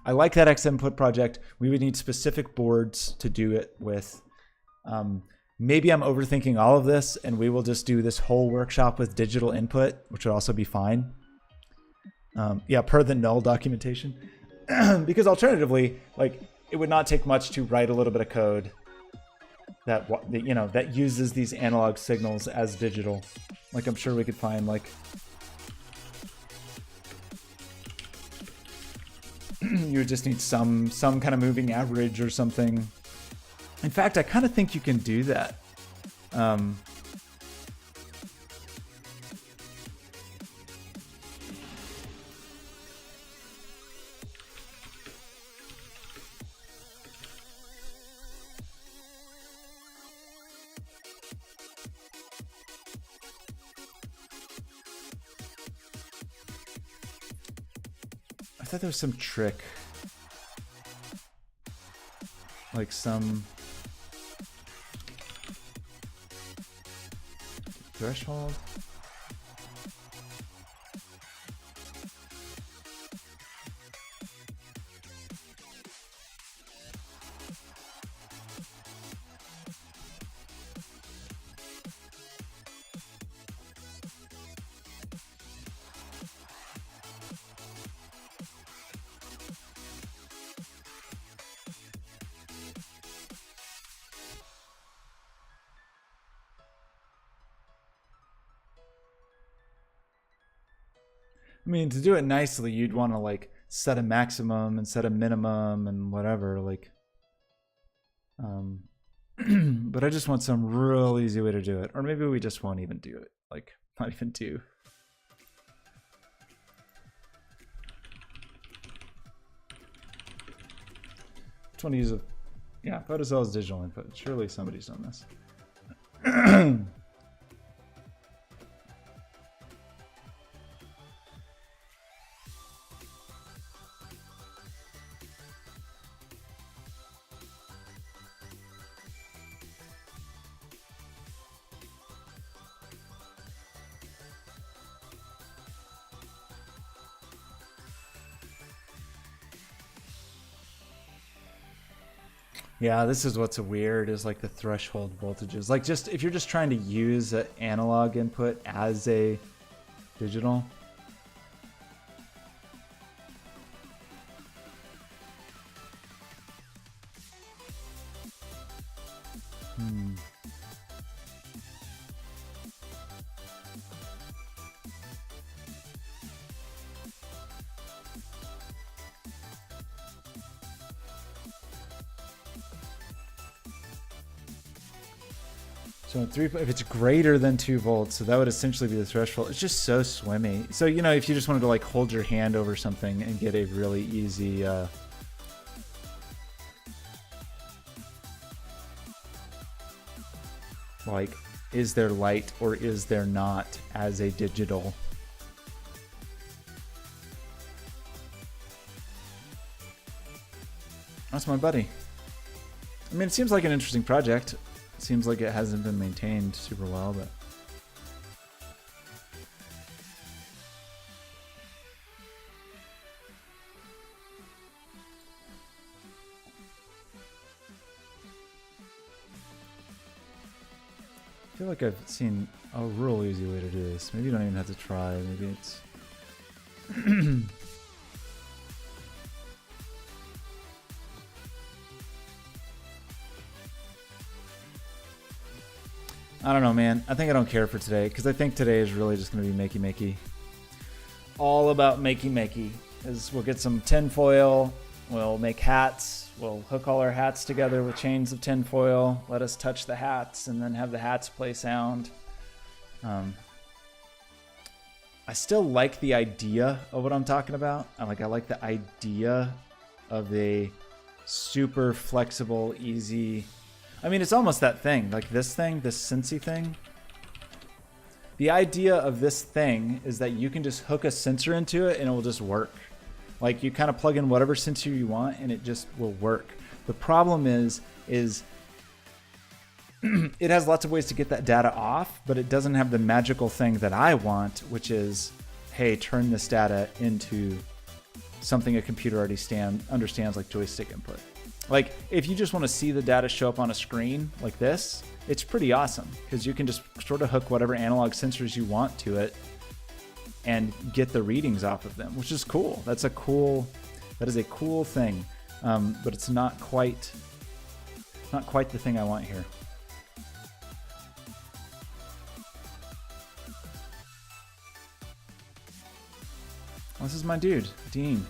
I like that X input project. We would need specific boards to do it with. Maybe I'm overthinking all of this, and we will just do this whole workshop with digital input, which would also be fine. Yeah, per the null documentation. Because alternatively, like, it would not take much to write a little bit of code that, you know, that uses these analog signals as digital. Like, I'm sure we could find, like... you would just need some kind of moving average or something. In fact, I kind of think you can do that. I thought there was some trick. Like some threshold. I mean, to do it nicely, you'd want to like set a maximum and set a minimum and whatever, like. But I just want some real easy way to do it, or maybe we just won't even do it, like not even do. Just want to use a, yeah, Photocell is digital input. Surely somebody's done this. Yeah, this is what's weird is like the threshold voltages. Like just if you're just trying to use an analog input as a digital. So if it's greater than 2 volts, so that would essentially be the threshold. It's just so swimmy. So, you know, if you just wanted to like hold your hand over something and get a really easy, like, is there light or is there not as a digital? That's my buddy. I mean, it seems like an interesting project. Seems like it hasn't been maintained super well, but I feel like I've seen a real easy way to do this. Maybe you don't even have to try. Maybe it's I don't know, man. I think I don't care for today because I think today is really just going to be makey. All about makey. Is we'll get some tinfoil, we'll make hats, we'll hook all our hats together with chains of tinfoil, let us touch the hats, and then have the hats play sound. I still like the idea of what I'm talking about. I like the idea of a super flexible, easy. I mean, it's almost that thing, like this thing, this Cincy thing. The idea of this thing is that you can just hook a sensor into it and it will just work. Like you kind of plug in whatever sensor you want and it just will work. The problem is it has lots of ways to get that data off, but it doesn't have the magical thing that I want, which is, hey, turn this data into something a computer already understands, like joystick input. Like if you just want to see the data show up on a screen like this, it's pretty awesome because you can just sort of hook whatever analog sensors you want to it and get the readings off of them, which is cool. That is a cool thing, but it's not quite the thing I want here. This is my dude, Dean.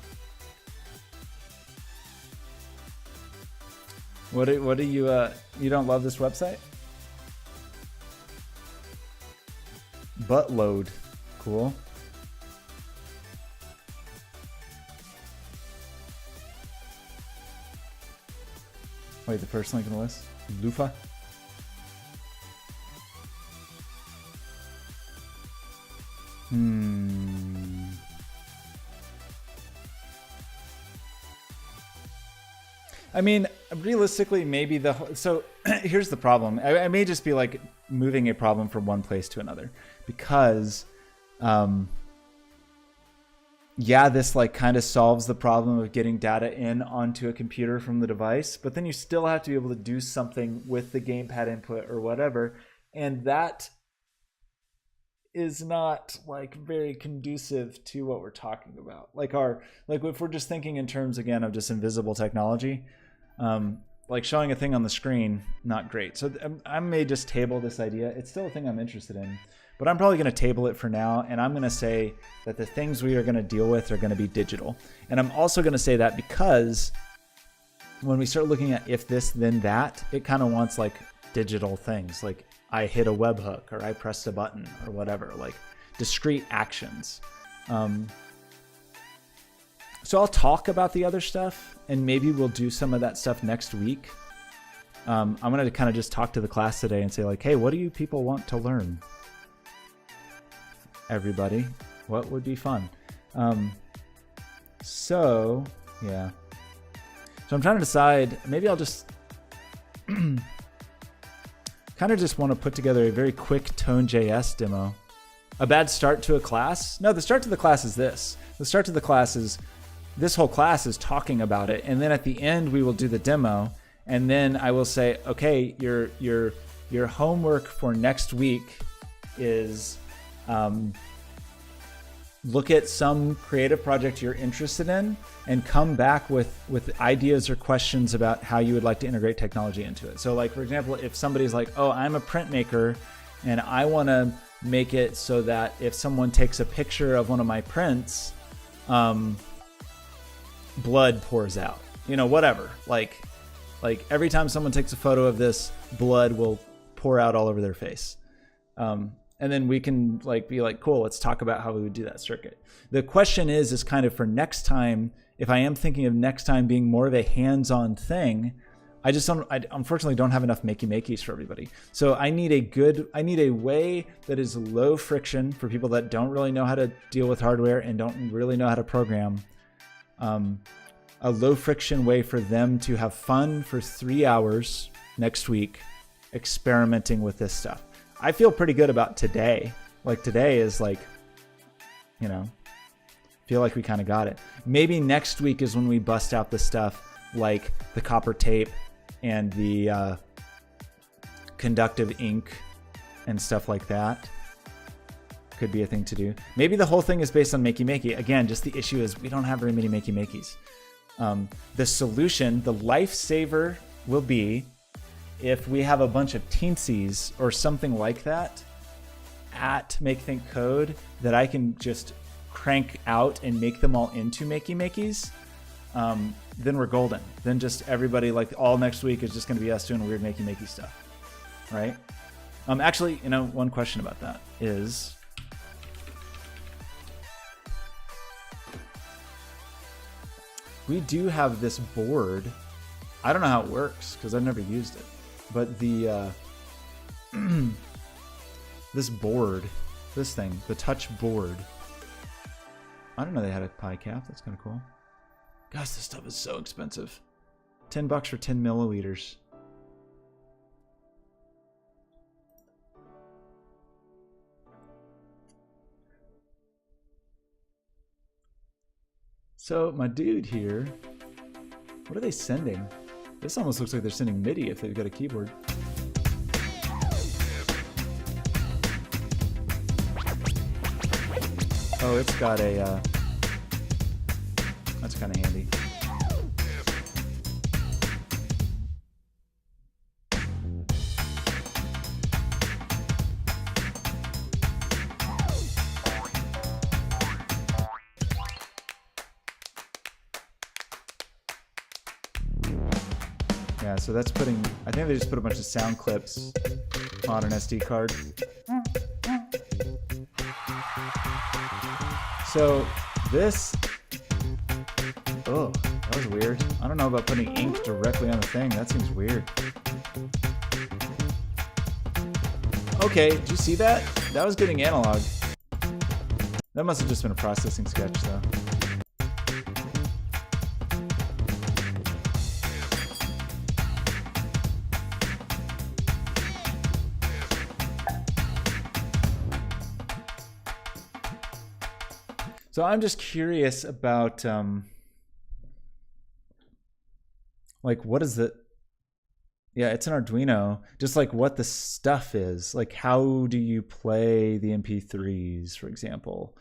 What do you you don't love this website? Buttload, cool. Wait, the first link in the list, Lufa. I mean, realistically, maybe so here's the problem. I may just be like moving a problem from one place to another because, yeah, this like kind of solves the problem of getting data in onto a computer from the device, but then you still have to be able to do something with the gamepad input or whatever. And that is not like very conducive to what we're talking about. Like if we're just thinking in terms again of just invisible technology, like showing a thing on the screen, not great. So I may just table this idea. It's still a thing I'm interested in, but I'm probably going to table it for now. And I'm going to say that the things we are going to deal with are going to be digital. And I'm also going to say that because when we start looking at if this, then that, it kind of wants like digital things, like I hit a webhook or I pressed a button or whatever, like discrete actions. So I'll talk about the other stuff, and maybe we'll do some of that stuff next week. I'm going to kind of just talk to the class today and say like, hey, what do you people want to learn? Everybody, what would be fun? So yeah. So I'm trying to decide, maybe I'll just kind of just want to put together a very quick Tone.js demo. A bad start to a class? No, the start to the class is this. The start to the class is, this whole class is talking about it. And then at the end, we will do the demo. And then I will say, okay, your homework for next week is look at some creative project you're interested in and come back with ideas or questions about how you would like to integrate technology into it. So like, for example, if somebody's like, oh, I'm a printmaker and I want to make it so that if someone takes a picture of one of my prints, blood pours out, you know, whatever. Like every time someone takes a photo of this, blood will pour out all over their face. And then we can like be like, cool, let's talk about how we would do that circuit. The question is kind of for next time, if I am thinking of next time being more of a hands-on thing, I unfortunately don't have enough makey-makeys for everybody. So I need a way that is low friction for people that don't really know how to deal with hardware and don't really know how to program. A low friction way for them to have fun for 3 hours next week experimenting with this stuff. I feel pretty good about today. Like today is like, you know, feel like we kind of got it. Maybe next week is when we bust out the stuff like the copper tape and the conductive ink and stuff like that. Could be a thing to do. Maybe the whole thing is based on makey-makey. Again, just the issue is we don't have very many makey-makeys. The solution, the lifesaver will be if we have a bunch of teensies or something like that at MakeThink Code that I can just crank out and make them all into makey-makeys, then we're golden. Then just everybody, like all next week is just going to be us doing weird makey-makey stuff, right? Actually, you know, one question about that is, we do have this board. I don't know how it works because I've never used it, but the this board, this thing, the touch board. I don't know they had a pi cap. That's kind of cool. Gosh, this stuff is so expensive. $10 for 10 milliliters. So my dude here, what are they sending? This almost looks like they're sending MIDI if they've got a keyboard. Oh, it's got a, that's kind of handy. Yeah, so that's putting, I think they just put a bunch of sound clips on an SD card. So this, oh, that was weird. I don't know about putting ink directly on the thing. That seems weird. Okay, did you see that? That was getting analog. That must have just been a processing sketch though. So I'm just curious about, like, what is it? Yeah, it's an Arduino. Just like what the stuff is. Like, how do you play the MP3s, for example?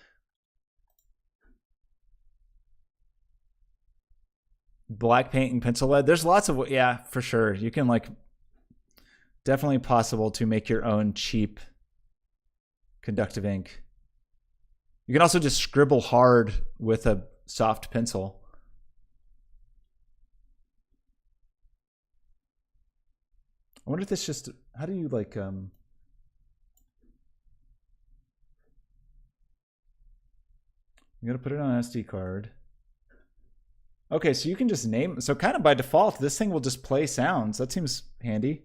Black paint and pencil lead. There's lots of, yeah, for sure. You can like, definitely possible to make your own cheap conductive ink. You can also just scribble hard with a soft pencil. I wonder if this just, how do you like, you gotta put it on an SD card. Okay, so you can just name, so kind of by default, this thing will just play sounds. That seems handy.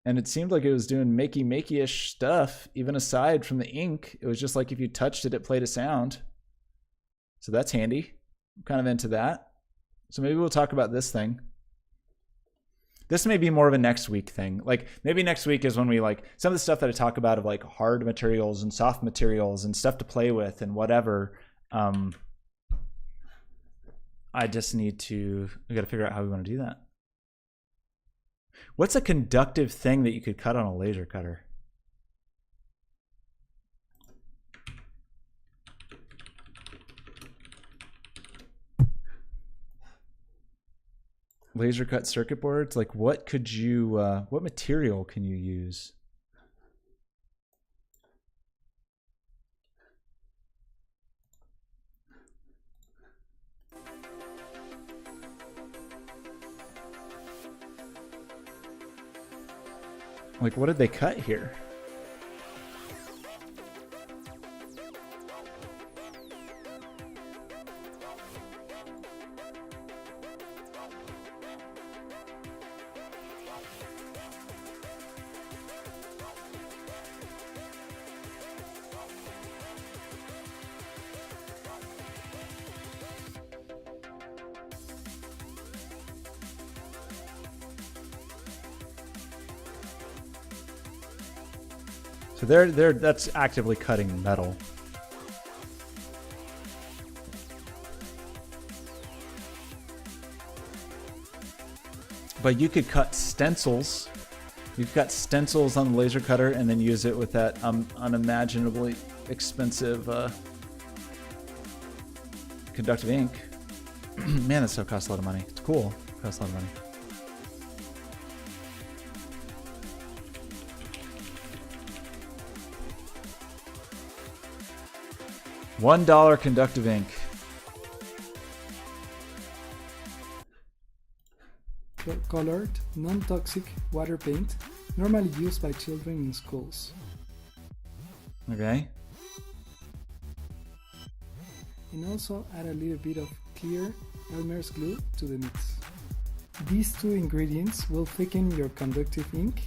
And it seemed like it was doing makey-ish stuff, even aside from the ink. It was just like if you touched it, it played a sound. So that's handy. I'm kind of into that. So maybe we'll talk about this thing. This may be more of a next week thing. Like maybe next week is when we like some of the stuff that I talk about of like hard materials and soft materials and stuff to play with and whatever. I just need to, we got to figure out how we want to do that. What's a conductive thing that you could cut on a laser cutter? Laser cut circuit boards? Like what could you, what material can you use? Like what did they cut here? So that's actively cutting metal. But you could cut stencils. You've got stencils on the laser cutter and then use it with that unimaginably expensive conductive ink. Man, that stuff costs a lot of money. It's cool. It costs a lot of money. $1 conductive ink. Colored, non-toxic water paint, normally used by children in schools. Okay. And also add a little bit of clear Elmer's glue to the mix. These two ingredients will thicken your conductive ink.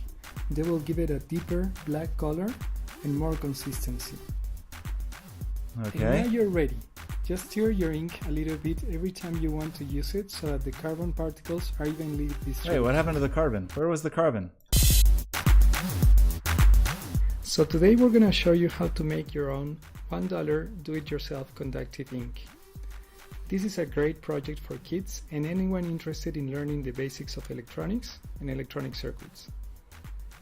They will give it a deeper black color and more consistency. Okay. And now you're ready. Just stir your ink a little bit every time you want to use it so that the carbon particles are evenly distributed. Hey, what happened to the carbon? Where was the carbon? So today we're going to show you how to make your own $1 do-it-yourself conductive ink. This is a great project for kids and anyone interested in learning the basics of electronics and electronic circuits.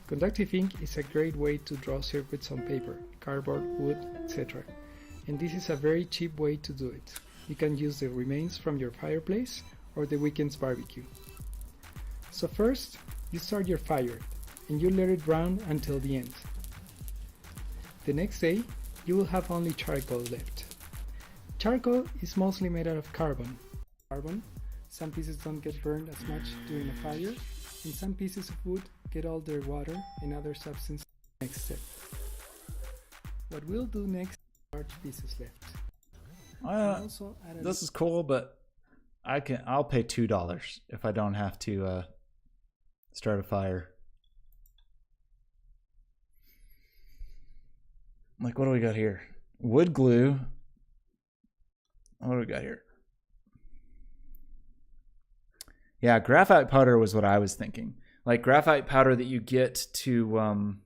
Conductive ink is a great way to draw circuits on paper, cardboard, wood, etc. And this is a very cheap way to do it. You can use the remains from your fireplace or the weekend's barbecue. So first, you start your fire and you let it brown until the end. The next day, you will have only charcoal left. Charcoal is mostly made out of carbon. Some pieces don't get burned as much during a fire, and some pieces of wood get all their water and other substances. Next step. What we'll do next, large pieces left. This is cool, but I'll pay $2 if I don't have to start a fire. Like, what do we got here? Wood glue. What do we got here? Yeah, graphite powder was what I was thinking. Like graphite powder that you get to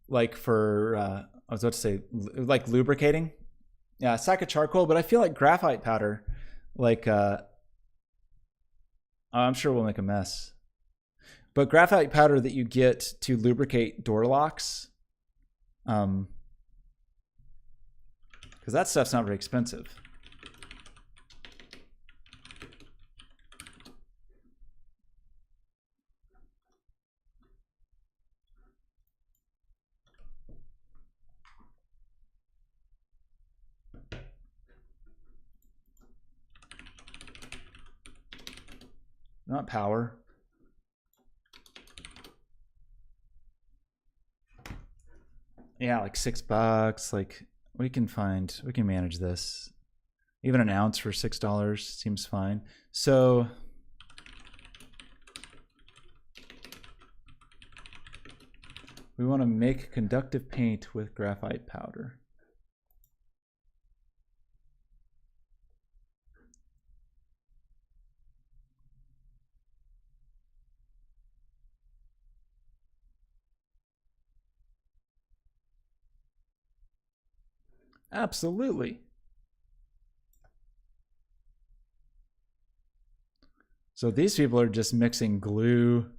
like for I was about to say like lubricating. Yeah, a sack of charcoal, but I feel like graphite powder, like I'm sure we'll make a mess. But graphite powder that you get to lubricate door locks, because that stuff's not very expensive. not power. Yeah, like $6. Like we can manage this. Even an ounce for $6 seems fine. So we want to make conductive paint with graphite powder. Absolutely. So these people are just mixing glue.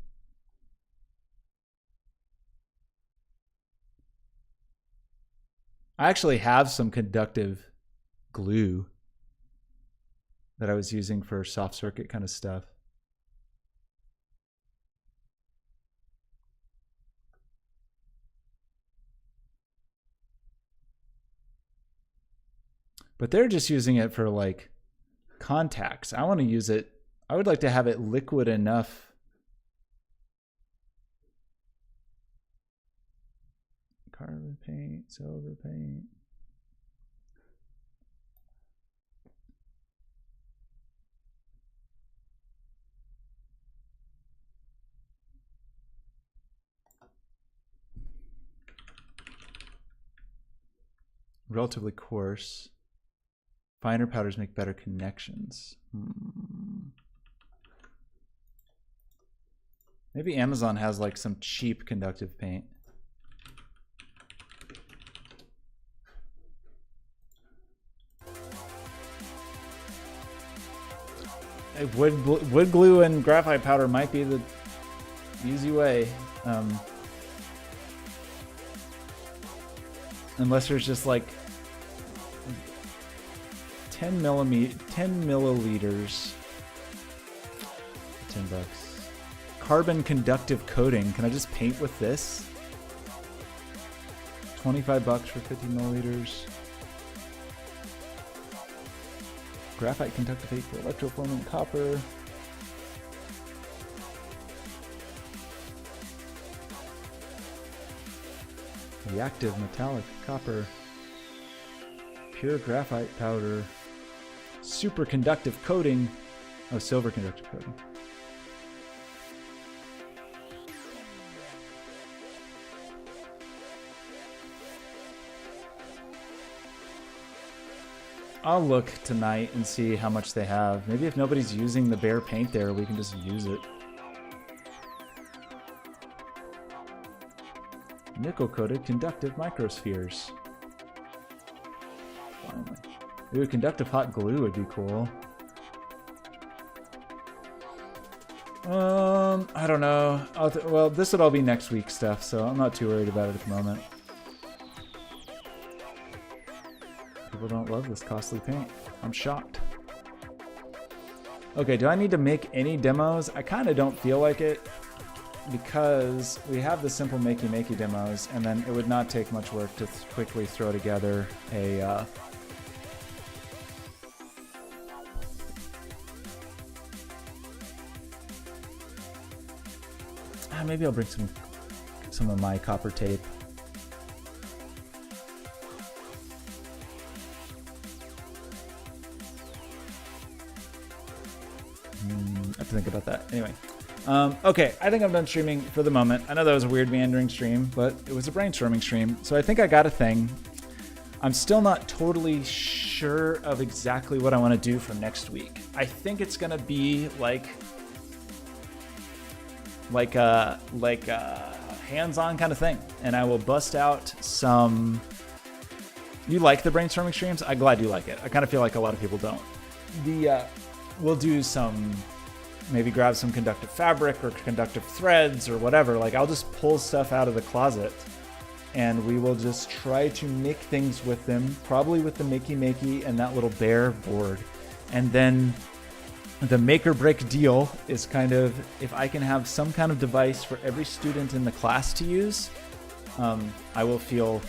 I actually have some conductive glue that I was using for soft circuit kind of stuff. But they're just using it for like contacts. I want to use it. I would like to have it liquid enough. Carbon paint, silver paint. Relatively coarse. Finer powders make better connections. Maybe Amazon has like some cheap conductive paint. Wood glue and graphite powder might be the easy way. Unless there's just like 10 milliliters, $10. Carbon conductive coating. Can I just paint with this? $25 for 50 milliliters. Graphite conductive paint for electroforming copper. Reactive metallic copper. Pure graphite powder. Super conductive coating. Oh, silver conductive coating. I'll look tonight and see how much they have. Maybe if nobody's using the bare paint there, we can just use it. Nickel-coated conductive microspheres. Finally. Ooh, conductive hot glue would be cool. I don't know. Well, this would all be next week stuff, so I'm not too worried about it at the moment. People don't love this costly paint. I'm shocked. Okay, do I need to make any demos? I kind of don't feel like it because we have the simple makey demos, and then it would not take much work to quickly throw together a maybe I'll bring some of my copper tape. I have to think about that. Anyway. Okay, I think I'm done streaming for the moment. I know that was a weird meandering stream, but it was a brainstorming stream. So I think I got a thing. I'm still not totally sure of exactly what I want to do for next week. I think it's going to be like a hands-on kind of thing. And I will bust out some... You like the brainstorming streams? I'm glad you like it. I kind of feel like a lot of people don't. We'll do some... Maybe grab some conductive fabric or conductive threads or whatever. Like I'll just pull stuff out of the closet and we will just try to make things with them, probably with the makey and that little bare board. And then the make or break deal is kind of if I can have some kind of device for every student in the class to use, I will feel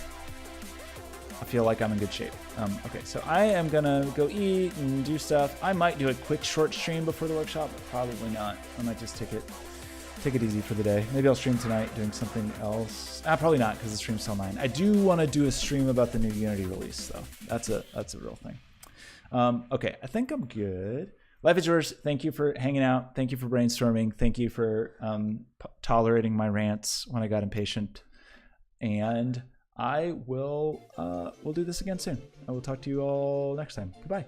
I feel like I'm in good shape. Okay, so I am gonna go eat and do stuff. I might do a quick short stream before the workshop, but probably not. I might just take it easy for the day. Maybe I'll stream tonight doing something else. Probably not, because the stream's till 9. I do want to do a stream about the new Unity release, though. That's a real thing. Okay, I think I'm good. Life is yours. Thank you for hanging out. Thank you for brainstorming. Thank you for tolerating my rants when I got impatient. And I will we'll do this again soon. I will talk to you all next time. Goodbye.